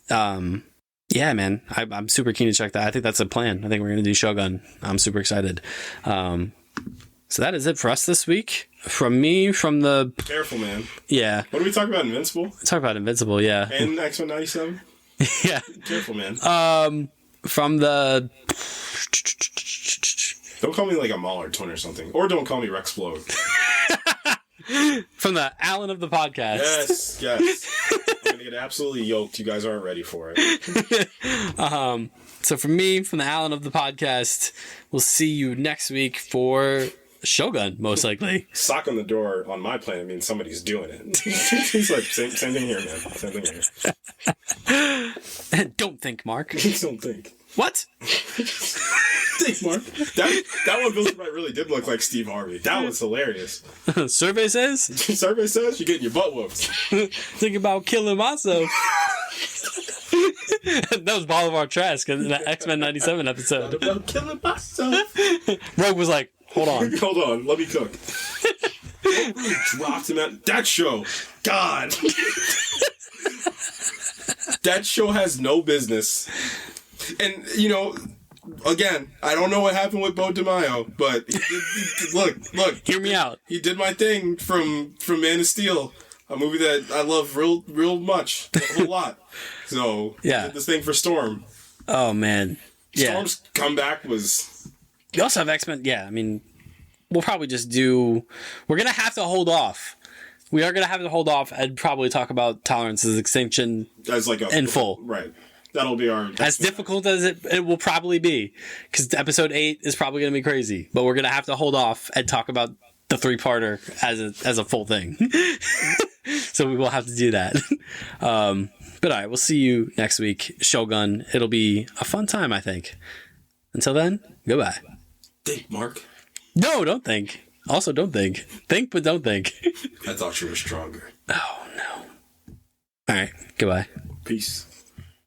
Yeah, man. I'm super keen to check that. I think that's a plan. I think we're gonna do Shogun. I'm super excited. So that is it for us this week. From me, from the careful, man. Yeah. What do we talk about? Invincible. Talk about Invincible. Yeah. And X-Men 97. Yeah. Careful, man. From the. Don't call me like a Mahler twin or something. Or don't call me Rexplode. From the Alan of the podcast. Yes. I'm going to get absolutely yoked. You guys aren't ready for it. So from me, from the Alan of the podcast, we'll see you next week for Shogun, most likely. Sock on the door on my planet means somebody's doing it. He's like, same thing here, man. Same thing here. Don't think, Mark. Don't think. What? Thanks, Mark. That one Bill Wright really did look like Steve Harvey. That was hilarious. Survey says? Survey says you're getting your butt whooped. Think about killing myself. That was Bolivar Trask in the X-Men 97 episode. Thought about killing myself. Rogue was like, hold on, let me cook. Really dropped him at that show. God. That show has no business. And, again, I don't know what happened with Bo DiMaio, but look. Hear me out. He did my thing from Man of Steel, a movie that I love real much, a whole lot. So, yeah. He did this thing for Storm. Oh, man. Yeah. Storm's comeback was... You also have X-Men, yeah, I mean, we'll probably just do. We're gonna have to hold off. We are gonna have to hold off and probably talk about Tolerance's Extinction as like in full. Right. That'll be our as difficult as it will probably be, because episode 8 is probably gonna be crazy. But we're gonna have to hold off and talk about the 3-parter as a full thing. So we will have to do that. But all right, we'll see you next week. Shogun. It'll be a fun time, I think. Until then, goodbye. Think, Mark. No, don't think. Also, don't think. Think, but don't think. I thought you were stronger. Oh, no. All right, goodbye. Peace.